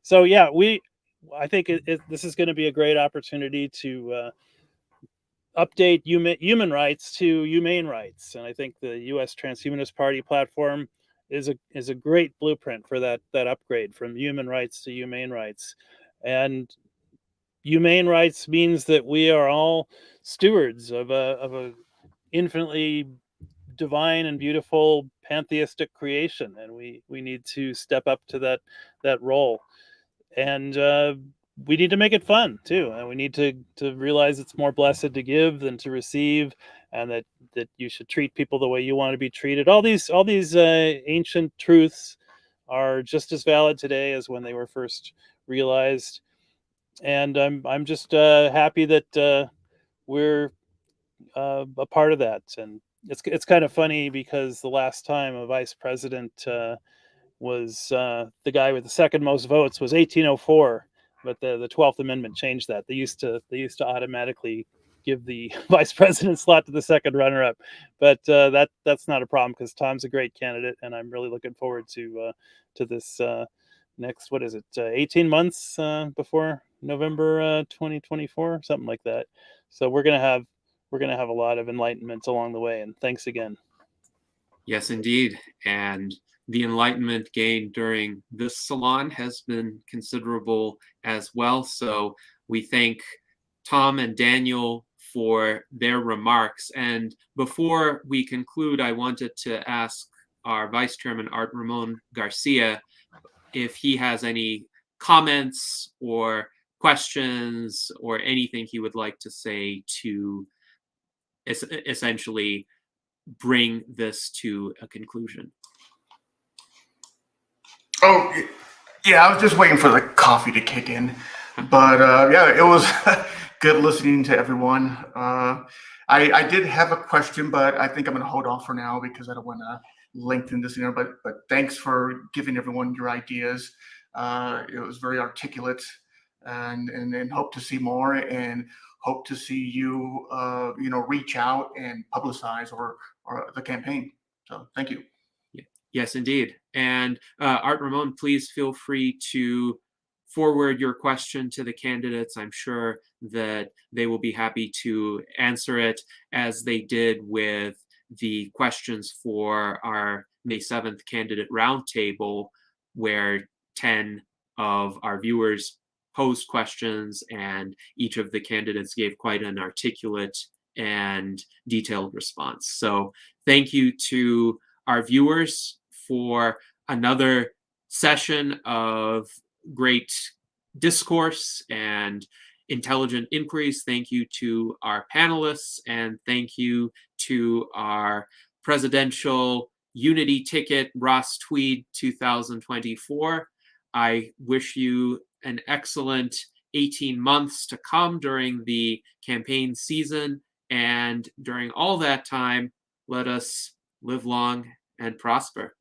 Speaker 3: So yeah, I think this is going to be a great opportunity to update human rights to humane rights, and I think the U.S. Transhumanist Party platform is a great blueprint for that upgrade from human rights to humane rights. And humane rights means that we are all stewards of a infinitely divine and beautiful pantheistic creation, and we need to step up to that role. And we need to make it fun too, and we need to realize it's more blessed to give than to receive, and that you should treat people the way you want to be treated. All these ancient truths are just as valid today as when they were first realized. And I'm just happy that we're a part of that. And it's kind of funny because the last time a vice president was the guy with the second most votes was 1804, but the 12th Amendment changed that. They used to automatically give the vice president slot to the second runner-up, but that's not a problem because Tom's a great candidate, and I'm really looking forward to this next, what is it, 18 months before November 2024, something like that. So we're gonna have a lot of enlightenment along the way, and thanks again.
Speaker 1: Yes, indeed. And the enlightenment gained during this salon has been considerable as well. So we thank Tom and Daniel for their remarks. And before we conclude, I wanted to ask our Vice Chairman, Art Ramon Garcia, if he has any comments or questions or anything he would like to say to essentially bring this to a conclusion.
Speaker 7: Oh, yeah, I was just waiting for the coffee to kick in. But yeah, it was good listening to everyone. I did have a question, but I think I'm going to hold off for now because I don't want to lengthen this. But thanks for giving everyone your ideas. It was very articulate, and hope to see more, and hope to see you reach out and publicize or the campaign. So thank you.
Speaker 1: Yes, indeed. And Art Ramon, please feel free to forward your question to the candidates. I'm sure that they will be happy to answer it, as they did with the questions for our May 7th candidate roundtable, where 10 of our viewers posed questions, and each of the candidates gave quite an articulate and detailed response. So thank you to our viewers for another session of great discourse and intelligent inquiries. Thank you to our panelists, and thank you to our presidential Unity ticket Ross-Twedt 2024. I wish you an excellent 18 months to come during the campaign season. And during all that time, let us live long and prosper.